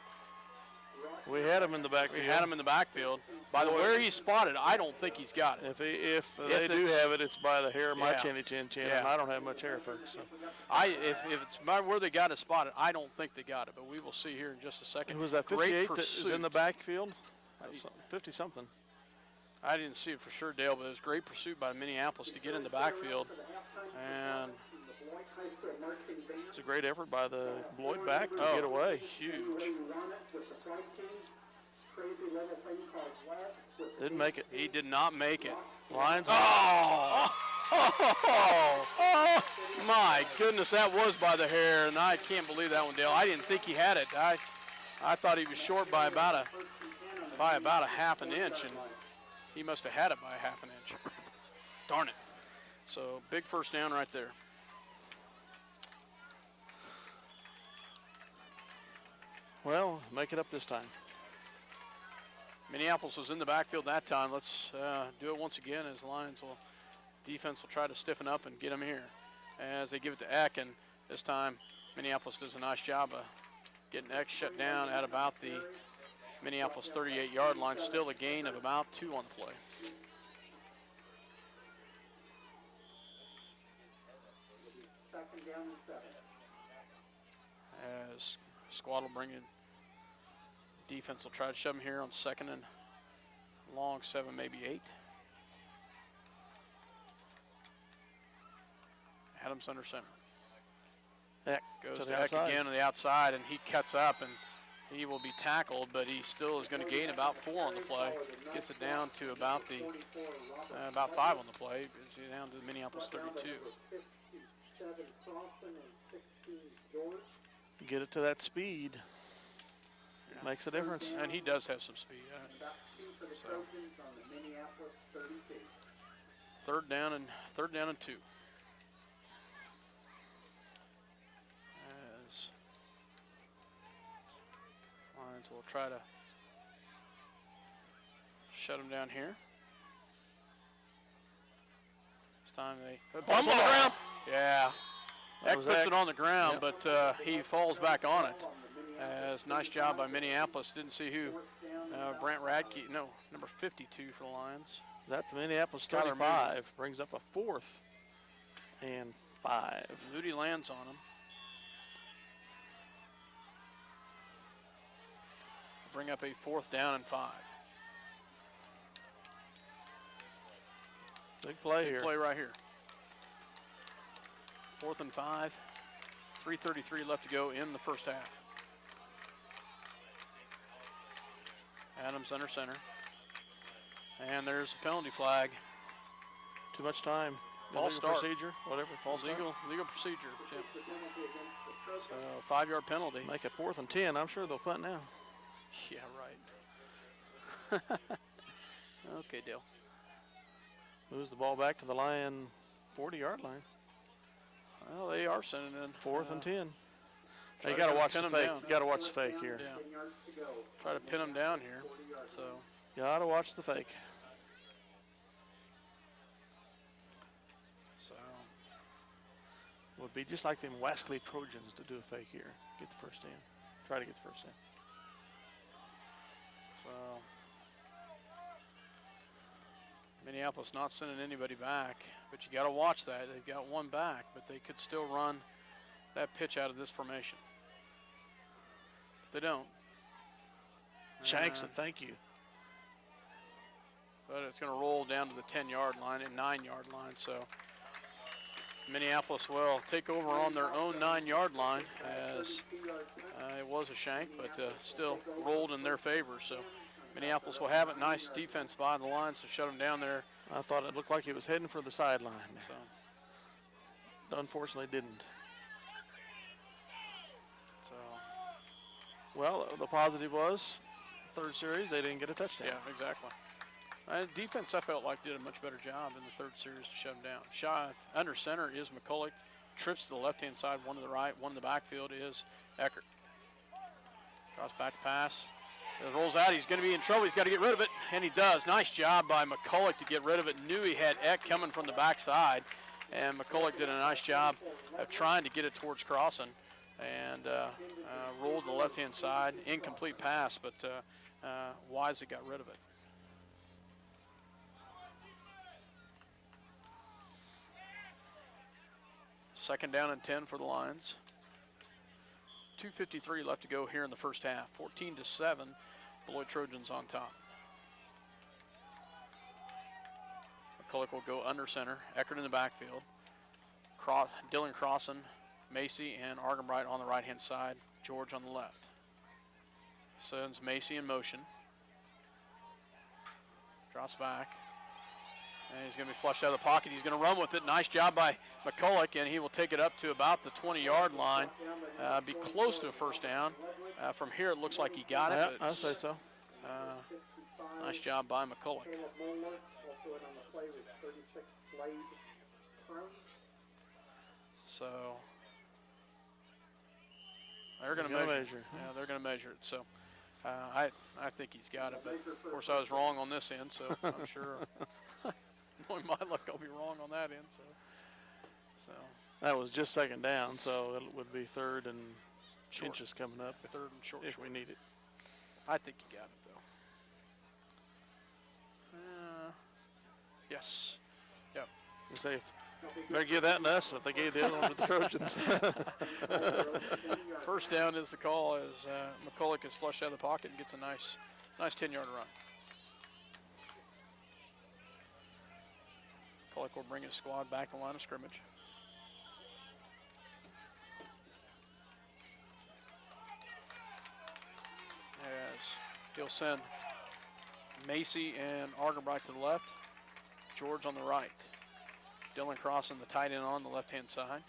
we had him in the backfield. We had him in the backfield. By the way, where he's spotted, I don't think he's got it. If they do have it, it's by the hair of my chinny chin, Yeah. and I don't have much hair, folks. So. If it's by where they got it spotted, I don't think they got it, but we will see here in just a second. Who was that, 58 that is in the backfield? 50-something. I didn't see it for sure, Dale, but it was great pursuit by Minneapolis to get in the backfield. And it's a great effort by the Beloit back to get away. Huge. Didn't make it. He did not make it. Lions. Oh, my goodness, that was by the hair, and I can't believe that one, Dale. I didn't think he had it. I thought he was short by about a half an inch, and he must have had it by a half an inch. Darn it. So big first down right there. Well, make it up this time. Minneapolis was in the backfield that time. Let's do it once again as defense will try to stiffen up and get him here. As they give it to Eck, and this time Minneapolis does a nice job of getting Eck shut down at about the Minneapolis 38-yard line. Still a gain of about 2 on the play. As squad will bring in defense will try to shove him here on 2nd and long, 7, maybe 8. Adams under center. Eck goes to Eck again on the outside, and he cuts up, and he will be tackled, but he still is going to gain about 4 on the play. Gets it down to about 5 on the play. Gets it down to the Minneapolis 32. Get it to that speed. Makes a difference. And he does have some speed. So. Third down and 2. As Lions will try to shut him down here. This time they on the ground. Yeah. Eck puts it on the ground, yep. but he falls back on it. As nice job by Minneapolis. Didn't see who. Brant Radke, no, number 52 for the Lions. Is that the Minneapolis 35? Brings up a 4th and 5. Moody lands on him. Bring up a 4th down and 5. Big play here. Big play right here. 4th and 5. 3:33 left to go in the first half. Adams under center. And there's a penalty flag. Too much time. False start. Procedure, whatever. False legal procedure. Yep. So 5-yard penalty. Make it 4th and 10. I'm sure they'll punt now. Yeah, right. Okay, Dale. Moves the ball back to the Lion 40-yard line. Well, they are sending in 4th and 10. You got to watch the fake. You got to watch the fake here. Yeah. Try to pin him down here. So. You got to watch the fake. So. Would be just like them Wascally Trojans to do a fake here. Get the first in. Try to get the first in. So. Minneapolis not sending anybody back, but you got to watch that. They've got one back, but they could still run that pitch out of this formation. They don't. Shanks it, thank you. But it's going to roll down to the 10-yard line and 9-yard line. So Minneapolis will take over on their own 9-yard line, as it was a shank, but still rolled in their favor. So Minneapolis will have it. Nice defense by the Lions to shut them down there. I thought it looked like he was heading for the sideline. So unfortunately didn't. So, well, the positive was third series they didn't get a touchdown. Yeah, exactly. Defense, I felt like, did a much better job in the third series to shut them down. Under center is McCulloch. Trips to the left-hand side, one to the right. One in the backfield is Eckert. Draws back to pass. It rolls out. He's going to be in trouble. He's got to get rid of it, and he does. Nice job by McCulloch to get rid of it. Knew he had Eck coming from the backside, and McCulloch did a nice job of trying to get it towards Crossan, and rolled to the left-hand side. Incomplete pass, but Wisely got rid of it. Second down and 10 for the Lions. 2:53 left to go here in the first half. 14-7, Beloit Trojans on top. McCulloch will go under center. Eckert in the backfield. Dylan Crossan, Macy, and Argenbright on the right-hand side. George on the left. Sends Macy in motion. Drops back. And he's going to be flushed out of the pocket. He's going to run with it. Nice job by McCulloch, and he will take it up to about the 20-yard line. Be close to a first down. From here, it looks like he got it. Yeah, I'd say so. Nice job by McCulloch. So they're going to measure. Yeah, they're going to measure it. So I think he's got it. But of course, I was wrong on this end, so I'm sure. Knowing my luck, I'll be wrong on that end. So that was just second down, so it would be third and short. Inches coming up. Third and short. If we need it. I think you got it though. Yes. Yep. You say better give that to us if they gave the other one to the Trojans. First down is the call as McCulloch is flushed out of the pocket and gets a nice 10-yard run. McCulloch will bring his squad back to the line of scrimmage. As he'll send Macy and Argenbright to the left, George on the right. Dylan Crossan, the tight end, on the left-hand side.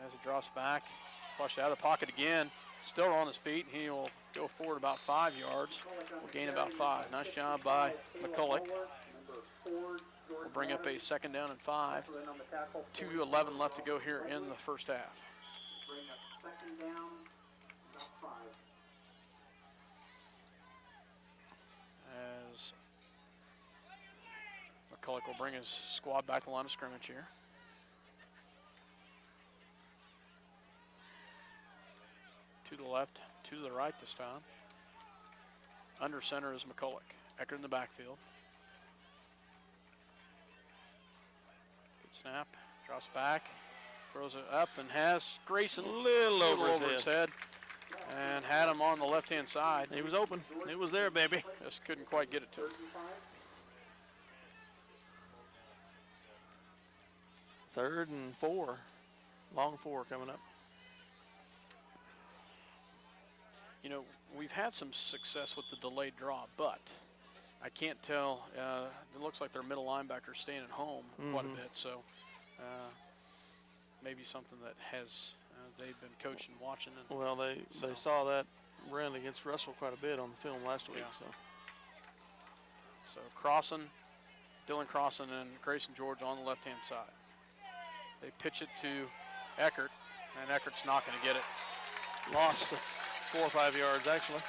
As he drops back, flushed out of the pocket again, still on his feet. He will go forward about 5 yards. Will gain about 5. Nice job by McCulloch. We'll bring up a second down and 5. 2:11 left to go here in the first half. As McCulloch will bring his squad back to the line of scrimmage here. To the left, to the right this time. Under center is McCulloch. Eckert in the backfield. Good snap. Drops back. Throws it up and has Grayson a little over his head. And had him on the left-hand side. He was open. It was there, baby. Just couldn't quite get it to him. Third and 4. Long 4 coming up. You know, we've had some success with the delayed draw, but I can't tell. It looks like their middle linebackers staying at home quite a bit, so maybe something that has they've been coaching, watching. And well, they saw that run against Russell quite a bit on the film last week. Yeah. So Crossan, Dylan Crossan, and Grayson George on the left-hand side. They pitch it to Eckert, and Eckert's not going to get it. Lost 4 or 5 yards, actually.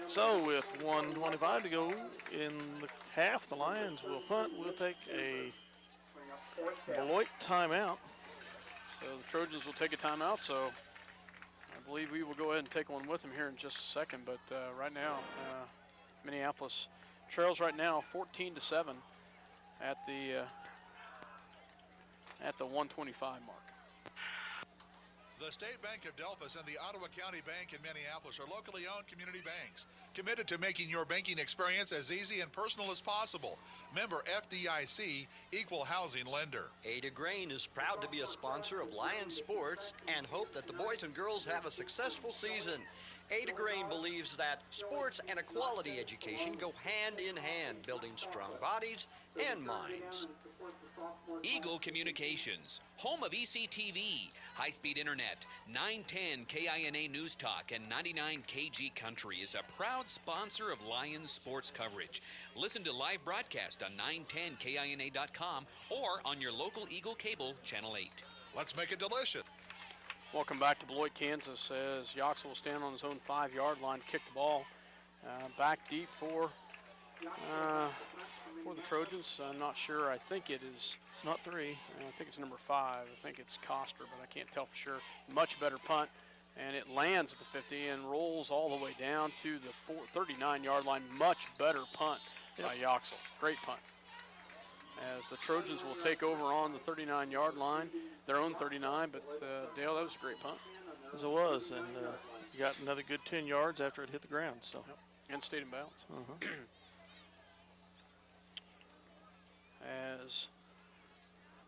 So with 1:25 to go in the half, the Lions will punt. We'll take a Beloit timeout. So the Trojans will take a timeout, so I believe we will go ahead and take one with them here in just a second. But right now, Minneapolis trails right now 14-7 at the at the 125 mark. The State Bank of Delphus and the Ottawa County Bank in Minneapolis are locally owned community banks, committed to making your banking experience as easy and personal as possible. Member FDIC, equal housing lender. Ada Grain is proud to be a sponsor of Lions Sports and hope that the boys and girls have a successful season. Ada Grain believes that sports and a quality education go hand in hand, building strong bodies and minds. Eagle Communications, home of ECTV, high-speed internet, 910 KINA News Talk, and 99 KG Country is a proud sponsor of Lions sports coverage. Listen to live broadcast on 910KINA.com or on your local Eagle Cable, Channel 8. Let's make it delicious. Welcome back to Beloit, Kansas, as Yoxel will stand on his own 5-yard line to kick the ball back deep for the Trojans. I'm not sure. I think it is. It's not 3. I think it's number 5. I think it's Koster, but I can't tell for sure. Much better punt, and it lands at the 50 and rolls all the way down to the 39-yard line. Much better punt by Yoxel. Great punt. As the Trojans will take over on the 39-yard line, their own 39, but Dale, that was a great punt. As it was, and you got another good 10 yards after it hit the ground. So. Yep. And stayed in bounds. As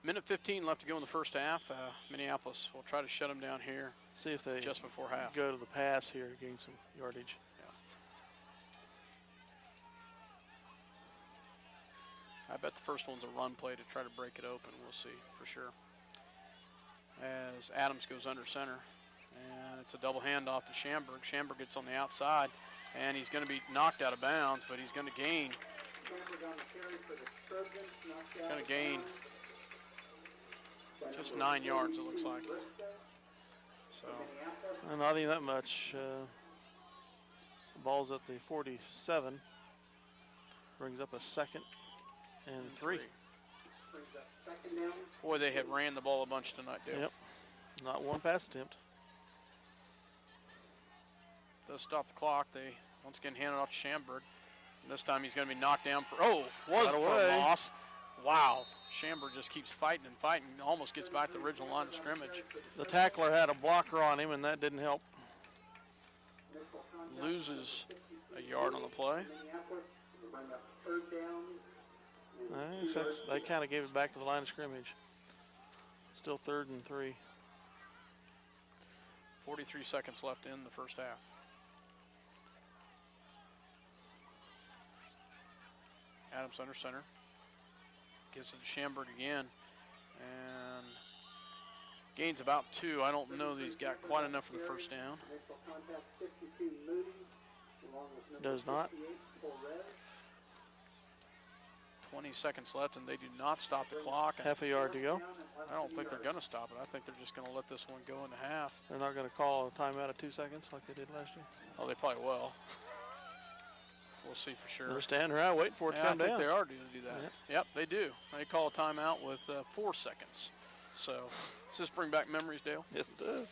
minute 15 left to go in the first half, Minneapolis will try to shut them down here. See if they just before half go to the pass here, gain some yardage. I bet the first one's a run play to try to break it open. We'll see for sure. As Adams goes under center, and it's a double handoff to Schamberg. Schamberg gets on the outside, and he's going to be knocked out of bounds, but he's going to gain. Going to gain just 9 yards, it looks like. So not even that much. The ball's at the 47. Brings up a 2nd and 3. Boy, they have ran the ball a bunch tonight, Dale. Yep. Not one pass attempt. Does stop the clock. They once again hand it off to Schamberg. And this time he's going to be knocked down for, was for a loss. Wow. Schamberg just keeps fighting and fighting, almost gets back to the original line of scrimmage. The tackler had a blocker on him, and that didn't help. Loses a yard on the play. They kind of gave it back to the line of scrimmage. Still 3rd and 3. 43 seconds left in the first half. Adams under center. Gives it to Schamberg again. And gains about 2. I don't know that he's got quite enough for the first down. Does not. 20 seconds left, and they do not stop the clock. Half a yard to go. I don't think they're going to stop it. I think they're just going to let this one go into half. They're not going to call a timeout of 2 seconds like they did last year? Oh, they probably will. We'll see for sure. They're standing around waiting for it to come down. I think they are going to do that. Yep, they do. They call a timeout with 4 seconds. So, does this bring back memories, Dale? Yes, it does.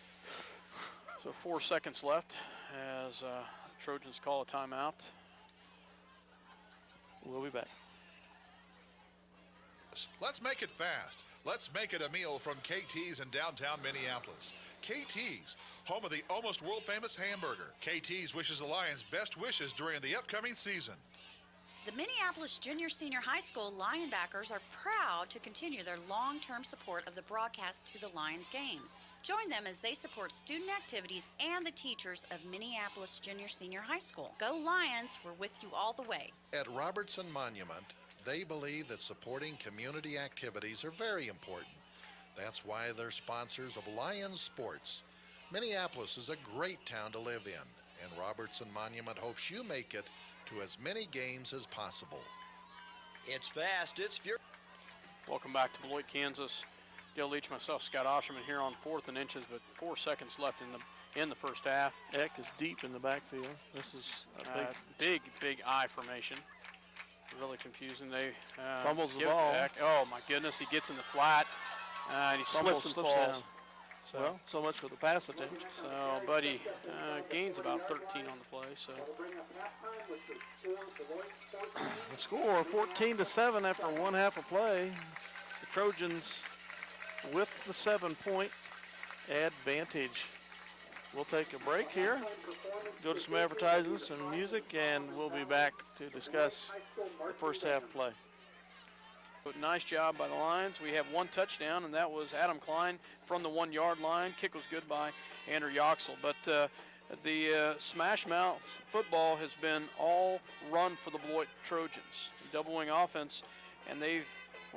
So 4 seconds left as Trojans call a timeout. We'll be back. Let's make it fast. Let's make it a meal from KT's in downtown Minneapolis. KT's, home of the almost world-famous hamburger. KT's wishes the Lions best wishes during the upcoming season. The Minneapolis Junior Senior High School Lionbackers are proud to continue their long-term support of the broadcast to the Lions games. Join them as they support student activities and the teachers of Minneapolis Junior Senior High School. Go Lions, we're with you all the way. At Robertson Monument, they believe that supporting community activities are very important. That's why they're sponsors of Lions Sports. Minneapolis is a great town to live in, and Robertson Monument hopes you make it to as many games as possible. It's fast, it's furious. Welcome back to Beloit, Kansas. Dale Leach, myself, Scott Osherman here on 4th and inches, but 4 seconds left in the first half. Eck is deep in the backfield. This is a big I formation. Really confusing. They fumbles the ball. Back. Oh my goodness, he gets in the flat and he slips and falls. Down. So, well, so much for the pass attempt. So, but he gains about 13 on the play. So, the score 14-7 after 1 half of play. The Trojans with the 7-point advantage. We'll take a break here, go to some advertisements and music, and we'll be back to discuss the first half play. But nice job by the Lions. We have one touchdown, and that was Adam Klein from the 1-yard line. Kick was good by Andrew Yoxel. But the smash mouth football has been all run for the Beloit Trojans. Double-wing offense, and they've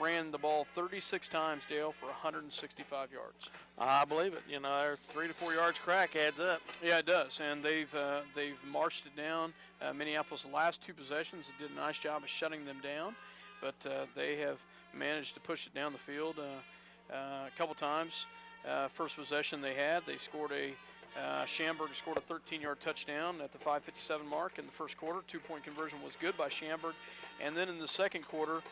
ran the ball 36 times, Dale, for 165 yards. I believe it. You know, 3 to 4 yards crack adds up. Yeah, it does, and they've marched it down. Minneapolis' last 2 possessions did a nice job of shutting them down, but they have managed to push it down the field a couple times. First possession they had, they scored Schamberg scored a 13-yard touchdown at the 5:57 mark in the first quarter. 2-point conversion was good by Schamberg, and then in the second quarter,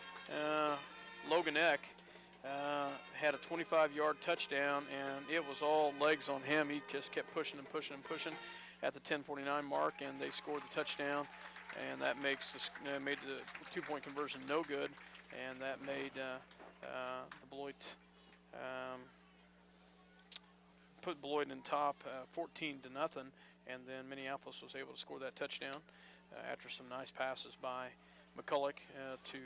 Logan Eck had a 25-yard touchdown, and it was all legs on him. He just kept pushing and pushing and pushing at the 10:49 mark, and they scored the touchdown, and that made the 2-point conversion no good, and that made the Beloit put Beloit in top 14-0, and then Minneapolis was able to score that touchdown after some nice passes by McCulloch to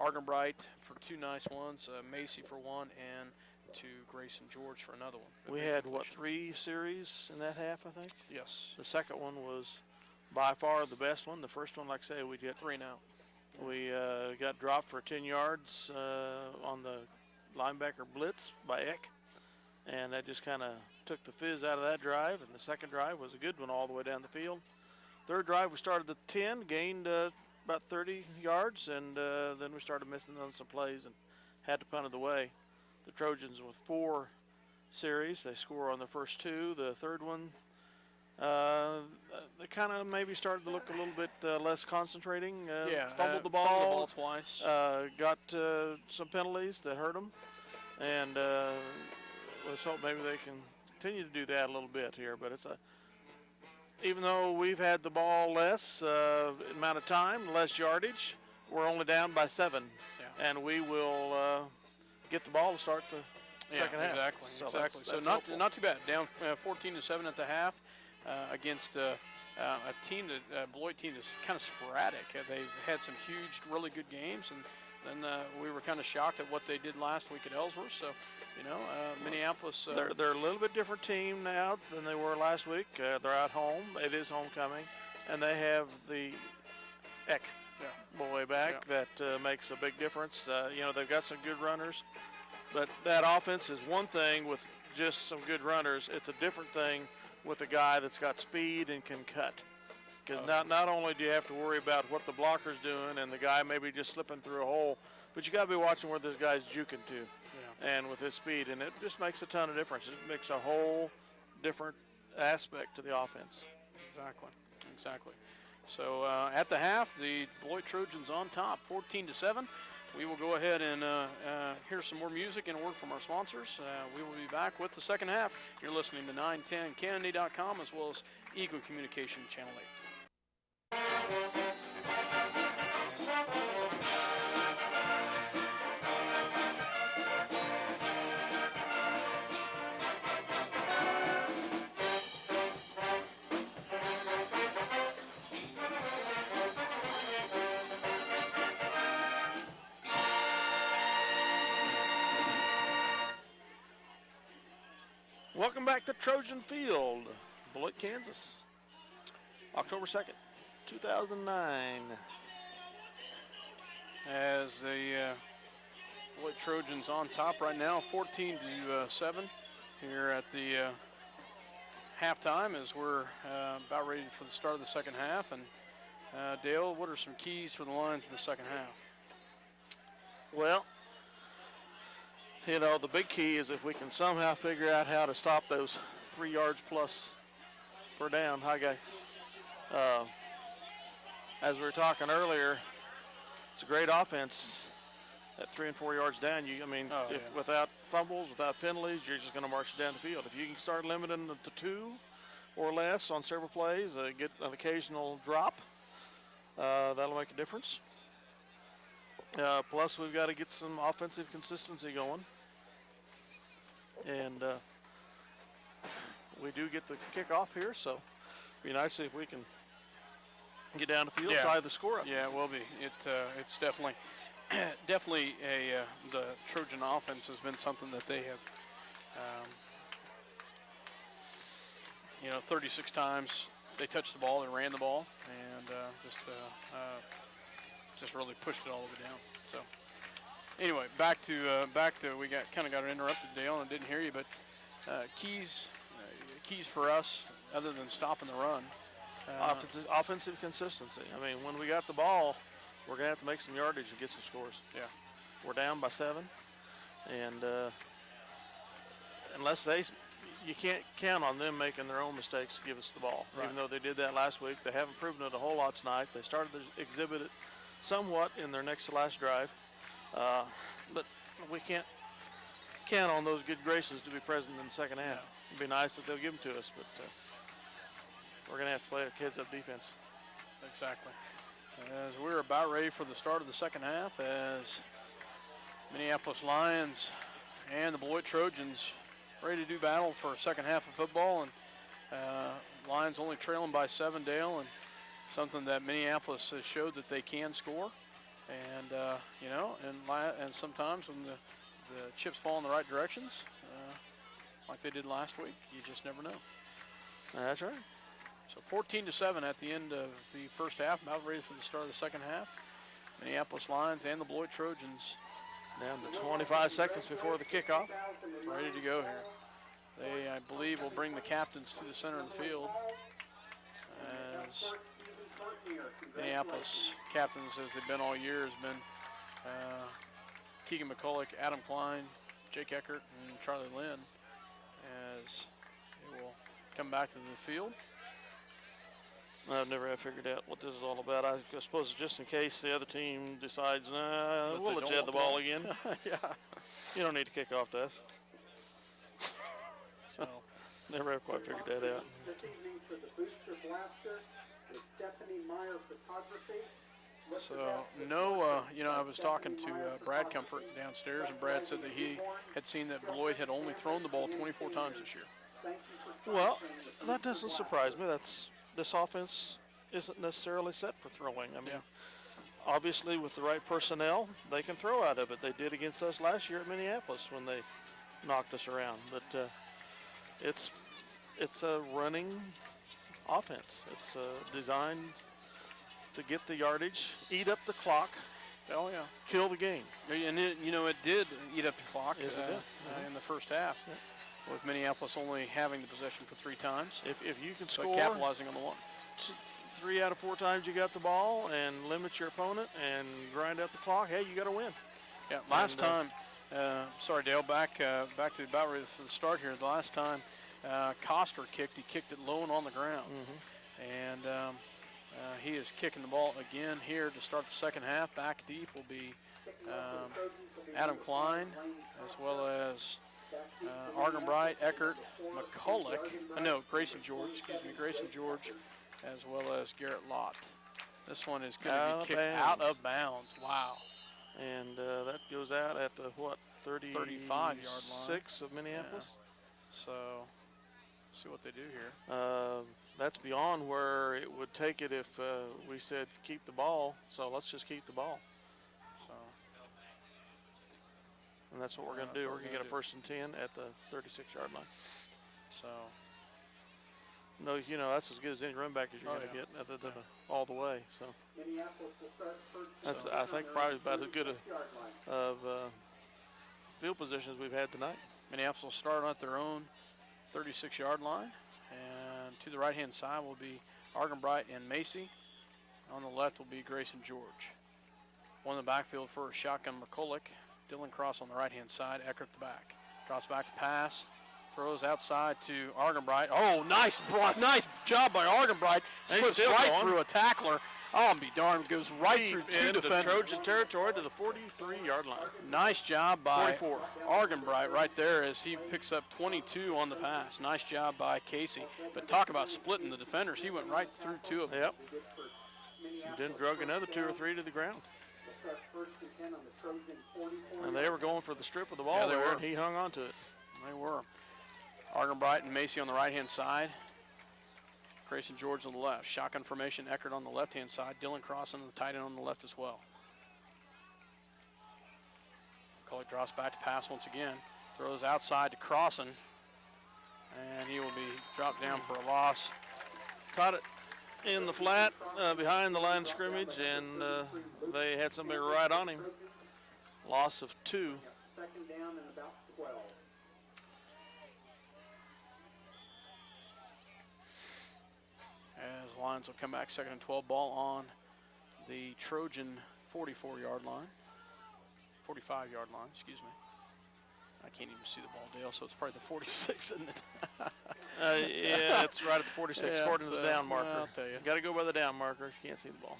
Argenbright for 2 nice ones, Macy for 1, and to Grayson George for another one. We had, 3 series in that half, I think? Yes. The second one was by far the best one. The first one, like I say, we get 3 now. We got dropped for 10 yards on the linebacker blitz by Eck, and that just kind of took the fizz out of that drive, and the second drive was a good one all the way down the field. Third drive, we started at 10, gained about 30 yards, and then we started missing on some plays and had to punt it away. The Trojans with 4 series. They score on the first 2. The third one, they kind of maybe started to look a little bit less concentrating. Fumbled the ball twice. Got some penalties that hurt them, and let's hope maybe they can continue to do that a little bit here. But even though we've had the ball less amount of time, less yardage, we're only down by 7, and we will get the ball to start the second half. Exactly. So exactly. That's so helpful. not too bad. Down 14-7 at the half against a team that Beloit team is kind of sporadic. They've had some huge, really good games, and then we were kind of shocked at what they did last week at Ellsworth. So, Minneapolis. They're a little bit different team now than they were last week. They're at home. It is homecoming, and they have the Eck boy back. That makes a big difference. They've got some good runners, but that offense is one thing with just some good runners. It's a different thing with a guy that's got speed and can cut. Because not only do you have to worry about what the blocker's doing and the guy maybe just slipping through a hole, but you got to be watching where this guy's juking to. And with his speed, and it just makes a ton of difference. It makes a whole different aspect to the offense. Exactly. So at the half, the Beloit Trojans on top, 14-7. We will go ahead and hear some more music and a word from our sponsors. We will be back with the second half. You're listening to 910kennedy.com as well as Eagle Communication Channel 8. Welcome back to Trojan Field, Beloit, Kansas. October 2nd, 2009. As the Beloit Trojans on top right now, 14-7 here at the halftime as we're about ready for the start of the second half. And Dale, what are some keys for the Lions in the second half? Well, the big key is if we can somehow figure out how to stop those 3 yards plus per down. Hi, guys. As we were talking earlier, it's a great offense at 3 and 4 yards down. Without fumbles, without penalties, you're just going to march it down the field. If you can start limiting it to 2 or less on several plays, get an occasional drop, that'll make a difference. Plus, we've got to get some offensive consistency going. And we do get the kickoff here, so it'd be nice if we can get down the field, tie the score up. Yeah, it will be. It's definitely the Trojan offense has been something that they have, 36 times they touched the ball, they ran the ball, and just really pushed it all the way down. So anyway, back to we got interrupted, Dale, and I didn't hear you, but keys for us other than stopping the run. Offensive consistency. I mean, when we got the ball, we're going to have to make some yardage and get some scores. Yeah. We're down by 7. And you can't count on them making their own mistakes to give us the ball. Right. Even though they did that last week, they haven't proven it a whole lot tonight. They started to exhibit it somewhat in their next to last drive. But we can't count on those good graces to be present in the second half. It'd be nice if they'll give them to us, but we're going to have to play a kids-up defense. Exactly. As we're about ready for the start of the second half, as Minneapolis Lions and the Beloit Trojans ready to do battle for a second half of football, and Lions only trailing by 7, Dale, and something that Minneapolis has showed that they can score. And and sometimes when the chips fall in the right directions, like they did last week, you just never know. That's right. So 14-7 at the end of the first half, about ready for the start of the second half. Minneapolis Lions and the Beloit Trojans down to 25 seconds before the kickoff. Ready to go here. They, I believe, will bring the captains to the center of the field as Minneapolis captains, as they've been all year, has been Keegan McCulloch, Adam Klein, Jake Eckert, and Charlie Lynn, as they will come back to the field. I've never have figured out what this is all about. I suppose just in case the other team decides, nah, we'll let you have the ball again. Yeah. You don't need to kick off to us. So never have quite figured that out. This evening for the Booster Blaster is Stephanie Meyer Photography. So no, I was talking to Brad Comfort downstairs, and Brad said that he had seen that Beloit had only thrown the ball 24 times this year. Well, that doesn't surprise me. This offense isn't necessarily set for throwing. I mean, obviously with the right personnel, they can throw out of it. They did against us last year at Minneapolis when they knocked us around. But it's a running offense. It's designed to get the yardage, eat up the clock. Oh yeah, kill the game. And it did eat up the clock Yes, it did. in the first half. Yeah. With Minneapolis only having the possession for 3 times. If you can but score, capitalizing on the 1. 3 out of 4 times you got the ball and limit your opponent and grind out the clock, hey, you got to win. Yeah, last time, sorry Dale, back to about ready for the start here. The last time Koster kicked, he kicked it low and on the ground. And he is kicking the ball again here to start the second half. Back deep will be Adam Klein, as well as Argenbright, Eckert, McCulloch, Grayson George, as well as Garrett Lott. This one is going to be kicked out of bounds. Wow. And that goes out at the, 35-yard line. Of Minneapolis? Yeah. So, see what they do here. That's beyond where it would take it if we said keep the ball. So let's just keep the ball. And that's what we're going to do. We're going to get a 1st and 10 at the 36-yard line. So, no, that's as good as any run back as you're going to get, other than all the way. So, that's I think probably about as good of field position as we've had tonight. Minneapolis will start at their own 36-yard line, and to the right-hand side will be Argenbright and Macy. On the left will be Grayson George. One in the backfield for a shotgun McCulloch. Dylan Cross on the right-hand side, Eckert the back. Drops back to pass, throws outside to Argenbright. Oh, nice job by Argenbright. Slips right through a tackler. Oh, I'm be darned, goes right through 2 defenders. Trojan territory to the 43-yard line. Nice job by 44. Argenbright right there as he picks up 22 on the pass. Nice job by Casey. But talk about splitting the defenders. He went right through 2 of them. Yep. Then drug another 2 or 3 to the ground. And they were going for the strip of the ball Yeah, they there, were. and he hung on to it. They were. Argenbright and Macy on the right-hand side. Grayson George on the left. Shotgun formation, Eckert on the left-hand side. Dylan Crossan, the tight end, on the left as well. McCulloch drops back to pass once again. Throws outside to Crossan. And he will be dropped down for a loss. Caught it in the flat behind the line of scrimmage, and they had somebody right on him. Loss of 2. Second down and about 12. As Lions will come back, 2nd and 12, ball on the Trojan 44-yard line. 45-yard line, excuse me. I can't even see the ball, Dale, so it's probably the 46, isn't it? Yeah, it's right at the 46, Yeah, according to the down marker. I'll tell you. Got to go by the down marker if you can't see the ball.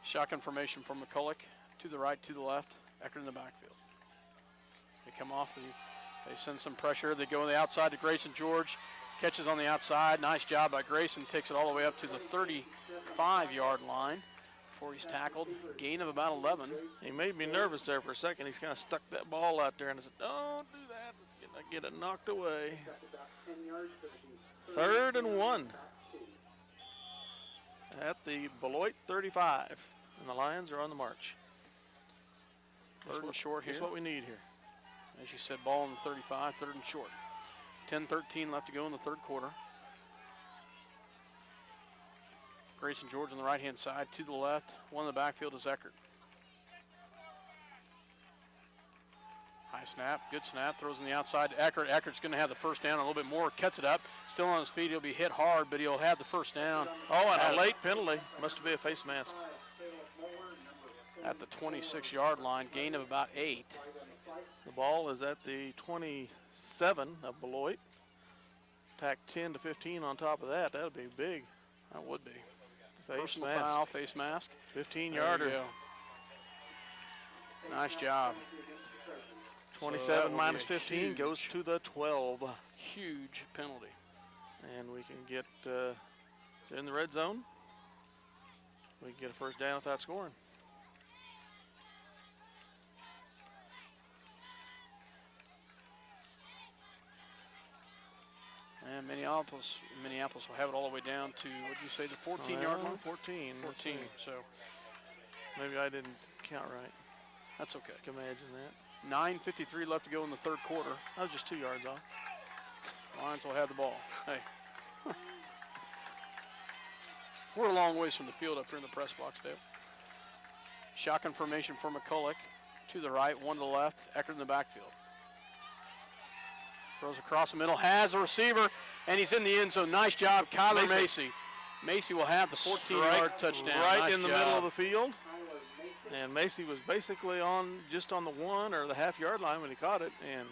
Shotgun formation from McCulloch. To the right, to the left. Eckert in the backfield. They come off they send some pressure. They go on the outside to Grayson George. Catches on the outside. Nice job by Grayson. Takes it all the way up to the 35-yard line before he's tackled. Gain of about 11. He made me nervous there for a second. He's kind of stuck that ball out there, and I said, don't do that. It's gonna get it knocked away. 3rd and 1 at the Beloit 35, and the Lions are on the march. 3rd and short here. Here's what we need here. As you said, ball in the 35, 3rd and short. 10-13 left to go in the 3rd quarter. Grayson George on the right-hand side, to the left. One in the backfield is Eckert. High snap, good snap, throws on the outside to Eckert. Eckert's going to have the first down a little bit more, cuts it up. Still on his feet, he'll be hit hard, but he'll have the first down. Oh, and a late penalty. Must be a face mask. At the 26-yard line, gain of about 8. The ball is at the 27 of Beloit. Tack 10 to 15 on top of that. That would be big. That would be. Face Personal mask. foul, face mask. 15-yarder. Nice job. 27 So minus 15 goes to the 12. Huge penalty. And we can get in the red zone. We can get a first down without scoring. And Minneapolis will have it all the way down to, what did you say, the 14-yard line? 14. 14, so maybe I didn't count right. that's okay. Can imagine that. 9:53 left to go in the 3rd quarter. I was just 2 yards off. Lions will have the ball. Hey. We're a long ways from the field up here in the press box, Dale. Shotgun formation for McCulloch. To the right, one to the left. Eckert in the backfield. Throws across the middle, has a receiver, and he's in the end zone. Nice job, Kyler Macy. Macy will have the 14-yard touchdown. Right nice in the job. middle of the field. And Macy was basically just on the 1 or the half-yard line when he caught it. And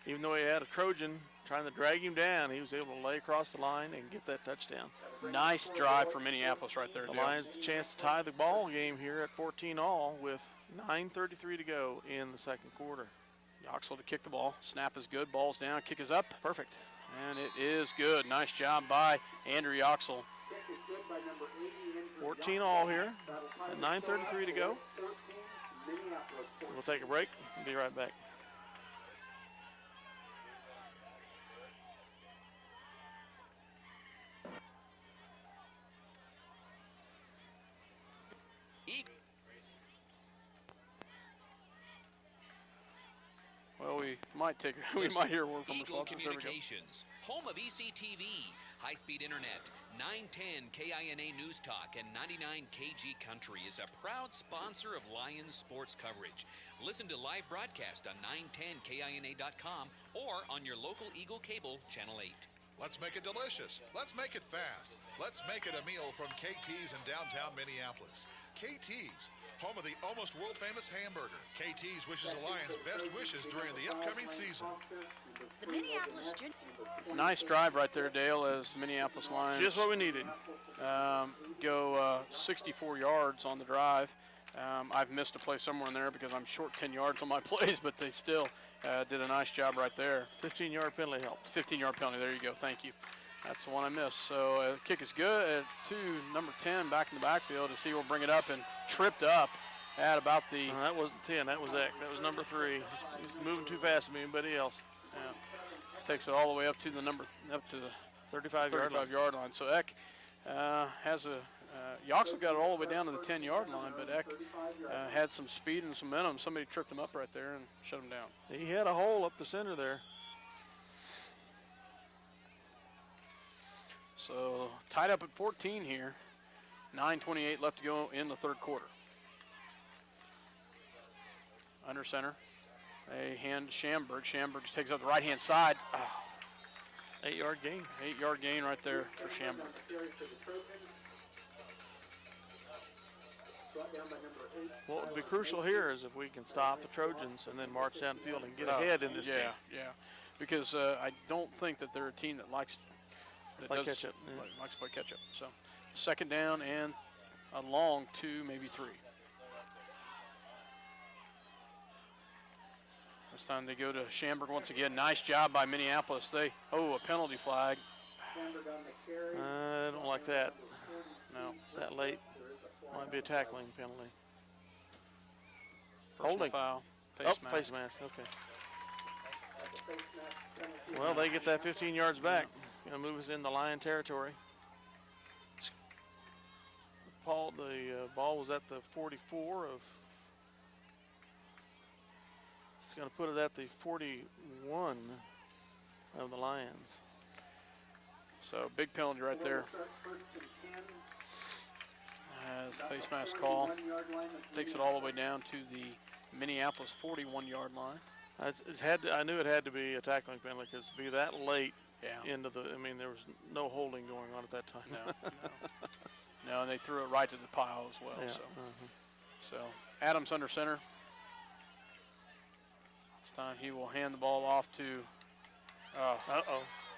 even though he had a Trojan trying to drag him down, he was able to lay across the line and get that touchdown. Nice drive for Minneapolis right there. The Dale. Lions have a chance to tie the ball game here at 14-all with 9:33 to go in the 2nd quarter. Yoxel to kick the ball. Snap is good. Ball's down. Kick is up. Perfect. And it is good. Nice job by Andrew Yoxel. 14-all here at 9:33 to go. We'll take a break and be right back. Well, we might hear a word from Eagle responses. There we go. Communications, home of ECTV, high-speed internet, 910 KINA News Talk, and 99 KG Country is a proud sponsor of Lions sports coverage. Listen to live broadcast on 910KINA.com or on your local Eagle Cable, Channel 8. Let's make it delicious. Let's make it fast. Let's make it a meal from KT's in downtown Minneapolis. KT's, home of the almost world-famous hamburger. KT's wishes the Lions best wishes during the upcoming season. The Minneapolis Nice drive right there, Dale, as the Minneapolis Lions Just what we needed. go 64 yards on the drive. I've missed a play somewhere in there because I'm short 10 yards on my plays, but they still did a nice job right there. 15-yard penalty helped. 15-yard penalty. There you go. Thank you. That's the one I missed. So kick is good to number 10 back in the backfield as he will bring it up and tripped up at about the. No, that wasn't 10. That was Eck. That was number 3. He's moving too fast to be anybody else. Yeah, takes it all the way up to the 35-yard line. So Eck has a. Yoxel got it all the way down to the 10-yard line, but Eck had some speed and some momentum. Somebody tripped him up right there and shut him down. He had a hole up the center there. So tied up at 14 here. 9:28 left to go in the third quarter. Under center. A hand to Schamberg. Schamberg just takes up the right-hand side. 8-yard gain. 8-yard gain right there for Schamberg. What would be crucial here is if we can stop the Trojans and then march down the field and get ahead in this game. Yeah, because I don't think that they're a team that likes play catch-up. Likes to play catch-up. So second down and a long 2, maybe 3. This time they go to Schamberg once again. Nice job by Minneapolis. A penalty flag. I don't like that. No. That late. Might be a tackling penalty. Personal Holding. Foul. Face mask. Okay. Well, they get that 15 yards back. Going to move us into Lion territory. The ball was at the 44 of. It's going to put it at the 41 of the Lions. So big penalty right there. As the face mask call takes it all the way down to the Minneapolis 41-yard line. I knew it had to be a tackling penalty because to be that late into the, there was no holding going on at that time. No, and they threw it right to the pile as well. Yeah. So Adams under center. This time he will hand the ball off to.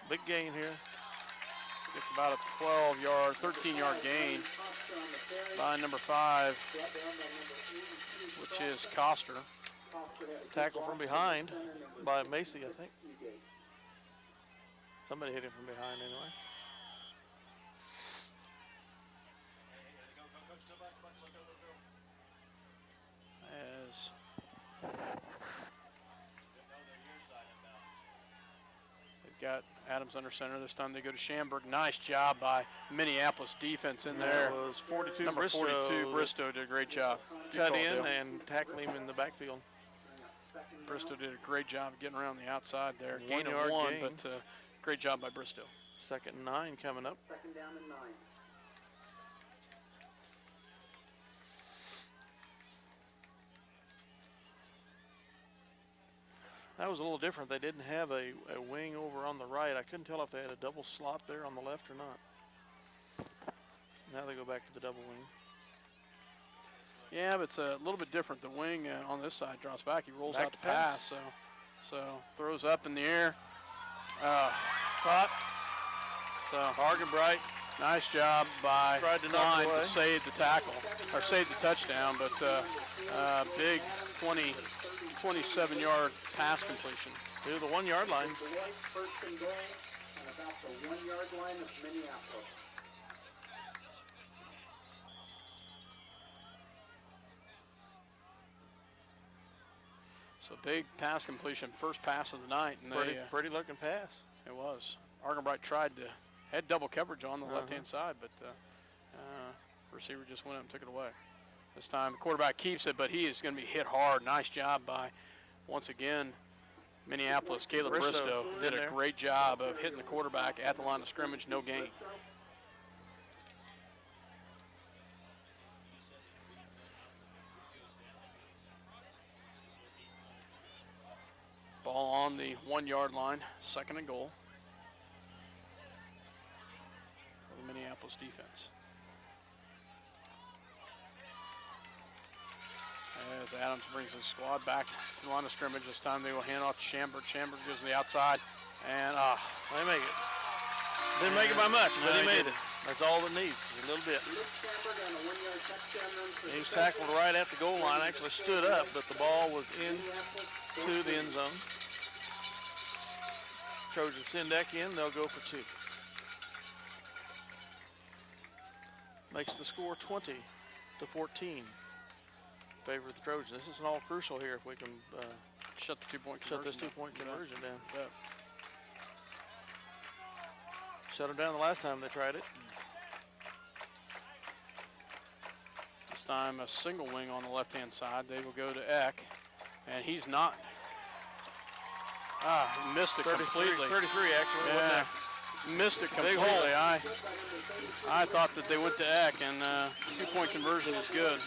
Big gain here. It's about a 12-yard, 13-yard gain by number 5, which is Coster. Tackle from behind by Macy, I think. Somebody hit him from behind anyway. As they've got Adams under center. This time they go to Schamberg. Nice job by Minneapolis defense in there. It was 42 Number Bristow. 42, Bristow did a great job. Cut in and tackled him in the backfield. Bristow did a great job getting around the outside there. 1 Gain of yard 1, gain. but great job by Bristow. Second and 9 coming up. Second down and 9. That was a little different. They didn't have a wing over on the right. I couldn't tell if they had a double slot there on the left or not. Now they go back to the double wing. Yeah, but it's a little bit different. The wing on this side drops back. He rolls Back out to to pass. So throws up in the air. Caught. So Argenbright. Nice job by Tried to knock Klein it away. to save the tackle, or save the touchdown, but big 27-yard pass completion. To the 1 yard line. Beloit first and goal, and about the 1 yard line of Minneapolis. So big pass completion, first pass of the night. And Pretty looking pass. It was. Argenbright had double coverage on the left-hand side, but receiver just went up and took it away. This time the quarterback keeps it, but he is going to be hit hard. Nice job by, once again, Minneapolis. Caleb Bristow did a great job of hitting the quarterback at the line of scrimmage, no gain. Ball on the 1 yard line, second and goal for the Minneapolis defense. As Adams brings his squad back to the line of scrimmage, this time they will hand off to Schamberg. Schamberg goes to the outside, and they make it. Didn't make it by much, but he made it. That's all it needs, a little bit. He was tackled right at the goal line, actually stood up, but the ball was into the end zone. Trojans send Eck in, they'll go for 2. Makes the score 20-14. favor the Trojans. This is all crucial here if we can shut the two-point shut this conversion two-point down. conversion down. Yeah. Shut them down the last time they tried it. This time a single wing on the left-hand side. They will go to Eck, and he's not. He missed it 33, completely. 33 actually. Yeah, missed it Big completely. I thought that they went to Eck, and two-point conversion is good.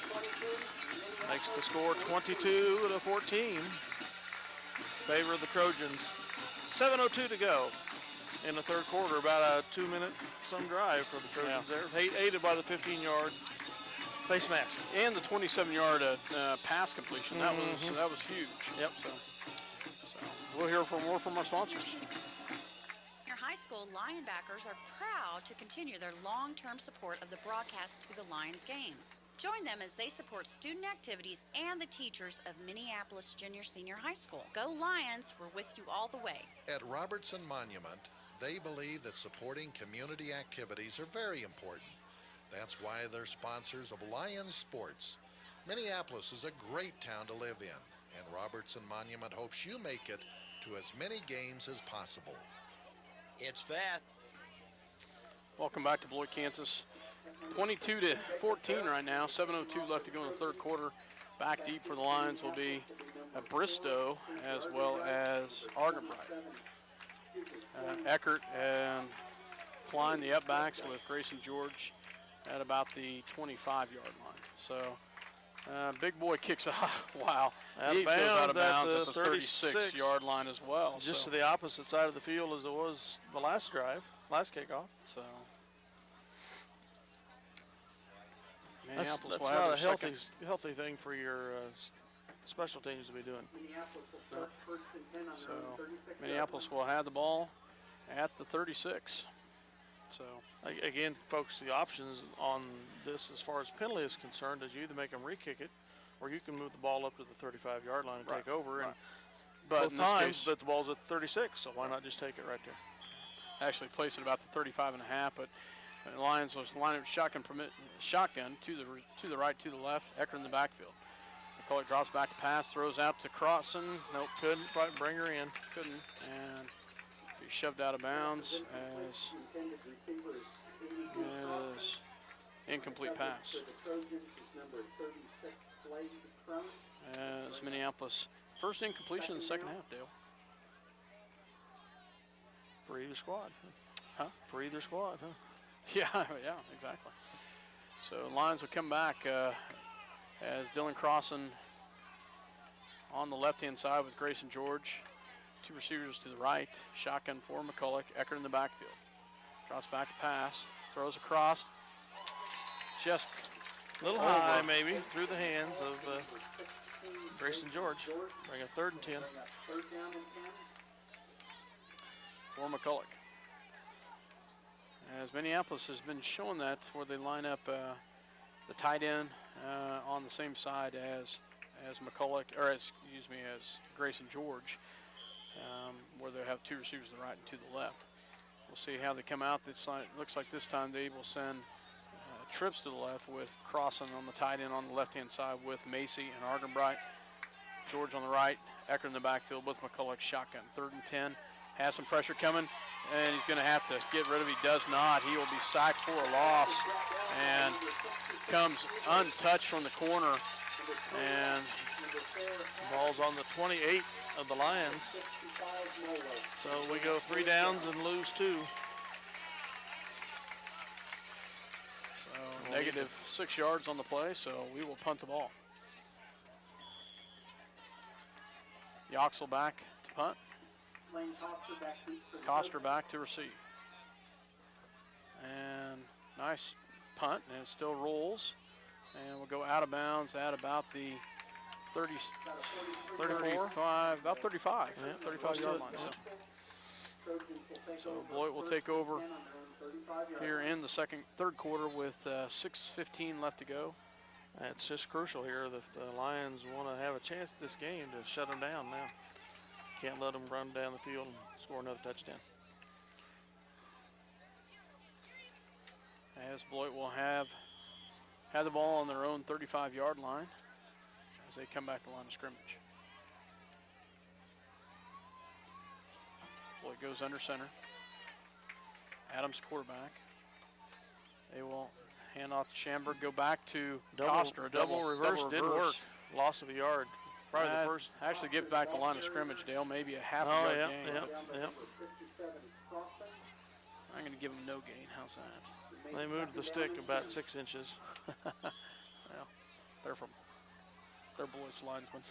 Makes the score 22-14. Favor of the Trojans. 7:02 to go in the third quarter. About a 2-minute some drive for the Trojans there. Aided by the 15-yard face mask and the 27-yard pass completion. That was huge. Yep. So we'll hear more from our sponsors. Your high school Lionbackers are proud to continue their long-term support of the broadcast to the Lions games. Join them as they support student activities and the teachers of Minneapolis Junior Senior High School. Go Lions, we're with you all the way. At Robertson Monument, they believe that supporting community activities are very important. That's why they're sponsors of Lions Sports. Minneapolis is a great town to live in, and Robertson Monument hopes you make it to as many games as possible. It's fast. Welcome back to Beloit, Kansas. 22-14 right now. 7:02 left to go in the third quarter. Back deep for the Lions will be Bristow as well as Argenbright. Eckert and Klein, the upbacks, with Grayson George at about the 25-yard line. So big boy kicks out. Wow. Out He of goes out of bounds bounds at at the 36-yard line as well. Just so. to the opposite side of the field as it was the last drive, last kickoff. So that's will not have a their second. healthy thing for your special teams to be doing. So Minneapolis will have the ball at the 36. So again, folks, the options on this as far as penalty is concerned is you either make them re-kick it, or you can move the ball up to the 35-yard line and take over. And but both in this times, case, but the ball's at the 36, so why not just take it right there? Actually placed it about the 35.5, but the Lions was lining up shotgun to the right, to the left. Eckert in the backfield. McCulloch drops back to pass, throws out to Crossan. Nope, couldn't quite bring her in. Couldn't, and be shoved out of bounds as incomplete pass. As Minneapolis first incompletion in the second half, Dale. For either squad. Huh? For either squad, huh? Yeah, exactly. So Lions will come back as Dylan Crossan on the left-hand side with Grayson George. Two receivers to the right. Shotgun for McCulloch. Eckert in the backfield. Drops back to pass. Throws across. Just a little high, maybe, through the hands of Grayson George. Bring a 3rd and 10. For McCulloch. As Minneapolis has been showing that where they line up the tight end on the same side as McCulloch, or as Grayson George, where they have two receivers to the right and to the left. We'll see how they come out. This looks like this time they will send trips to the left with Crossan on the tight end on the left-hand side with Macy and Argenbright. George on the right, Eckert in the backfield with McCulloch shotgun. 3rd and 10. Has some pressure coming, and he's going to have to get rid of it. He does not. He will be sacked for a loss and comes untouched from the corner. And ball's on the 28 of the Lions. So we go 3 downs and lose 2. So negative 6 yards on the play, so we will punt the ball. Yoxel back to punt. Coster back to receive. And nice punt, and it still rolls. And we'll go out of bounds at about the 35, about 35. Yeah, 35-yard line. So Beloit will take over here in the third quarter with 6:15 left to go. It's just crucial here that the Lions want to have a chance at this game to shut them down now. Can't let them run down the field and score another touchdown. As Beloit will have the ball on their own 35-yard line. as they come back to the line of scrimmage. Beloit goes under center. Adams quarterback. They will hand off to Schamberg, go back to Koster. Double reverse didn't work. Loss of a yard. Probably the first. Actually get back to the line of scrimmage, Dale. Maybe a half a yard gain. Yep. I'm going to give them no gain. How's that? They moved the stick about 6 inches. Well, they're Beloit's linesmen.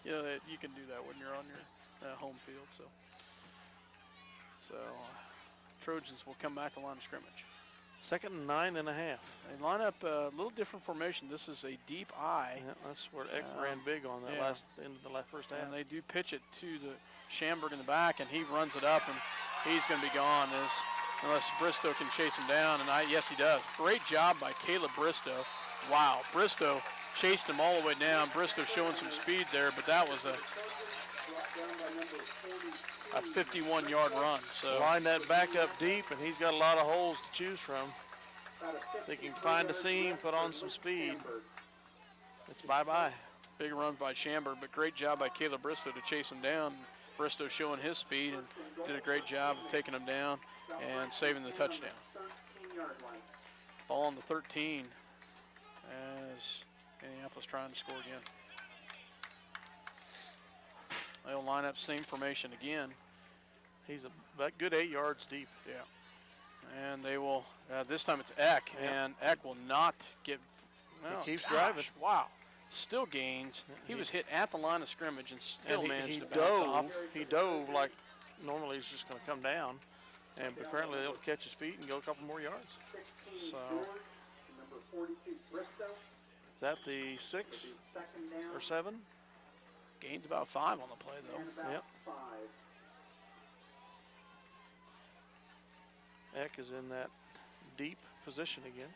You know, you can do that when you're on your home field. So Trojans will come back to the line of scrimmage. 2nd and 9.5. They line up a little different formation. This is a deep I. Yeah, that's where Eck ran big on that end of the first half. And they do pitch it to the Schamberg in the back, and he runs it up, and he's going to be gone unless Bristow can chase him down. And yes, he does. Great job by Caleb Bristow. Wow, Bristow chased him all the way down. Bristow showing some speed there, but that was a 51-yard run. So line that back up deep, and he's got a lot of holes to choose from. They can find a seam, put on some speed. It's bye-bye. Big run by Schamberg, but great job by Caleb Bristow to chase him down. Bristow showing his speed and did a great job of taking him down and saving the touchdown. Ball on the 13 as Minneapolis trying to score again. They'll line up same formation again. He's about good 8 yards deep. Yeah. And they will, this time it's Eck, and Eck will not get, he keeps driving. Wow. Still gains. He was hit at the line of scrimmage and still managed to bounce off. He dove like normally he's just going to come down, and apparently able to catch his feet and go a couple more yards. So, is that the 6 or 7? Gains about 5 on the play, though. Yep. Eck is in that deep position again.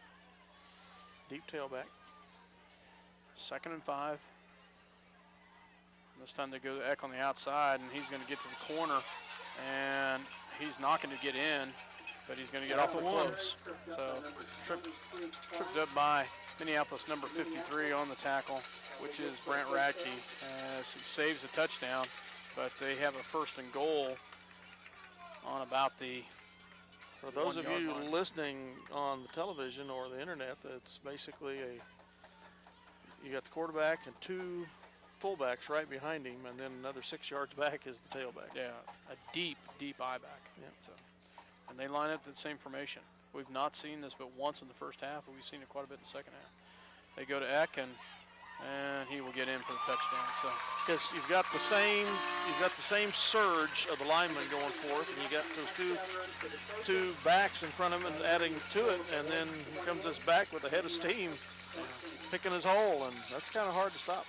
Deep tailback. 2nd and 5. This time they go to Eck on the outside, and he's going to get to the corner, and he's not going to get in, but he's going to get off the close. So tripped up by Minneapolis number 53 on the tackle, which is Brant Radke, as he saves a touchdown, but they have a 1st and goal on about the For those of 1 you yard line. listening on the television or the internet, that's basically you got the quarterback and 2 fullbacks right behind him, and then another 6 yards back is the tailback. Yeah, a deep I back. Yeah. So, and they line up the same formation. We've not seen this but once in the first half, but we've seen it quite a bit in the second half. They go to Eck, and he will get in for the touchdown. So, because you've got the same surge of the linemen going forth, and you got those two backs in front of him and adding to it, and then here comes this back with a head of steam, picking his hole, and that's kind of hard to stop.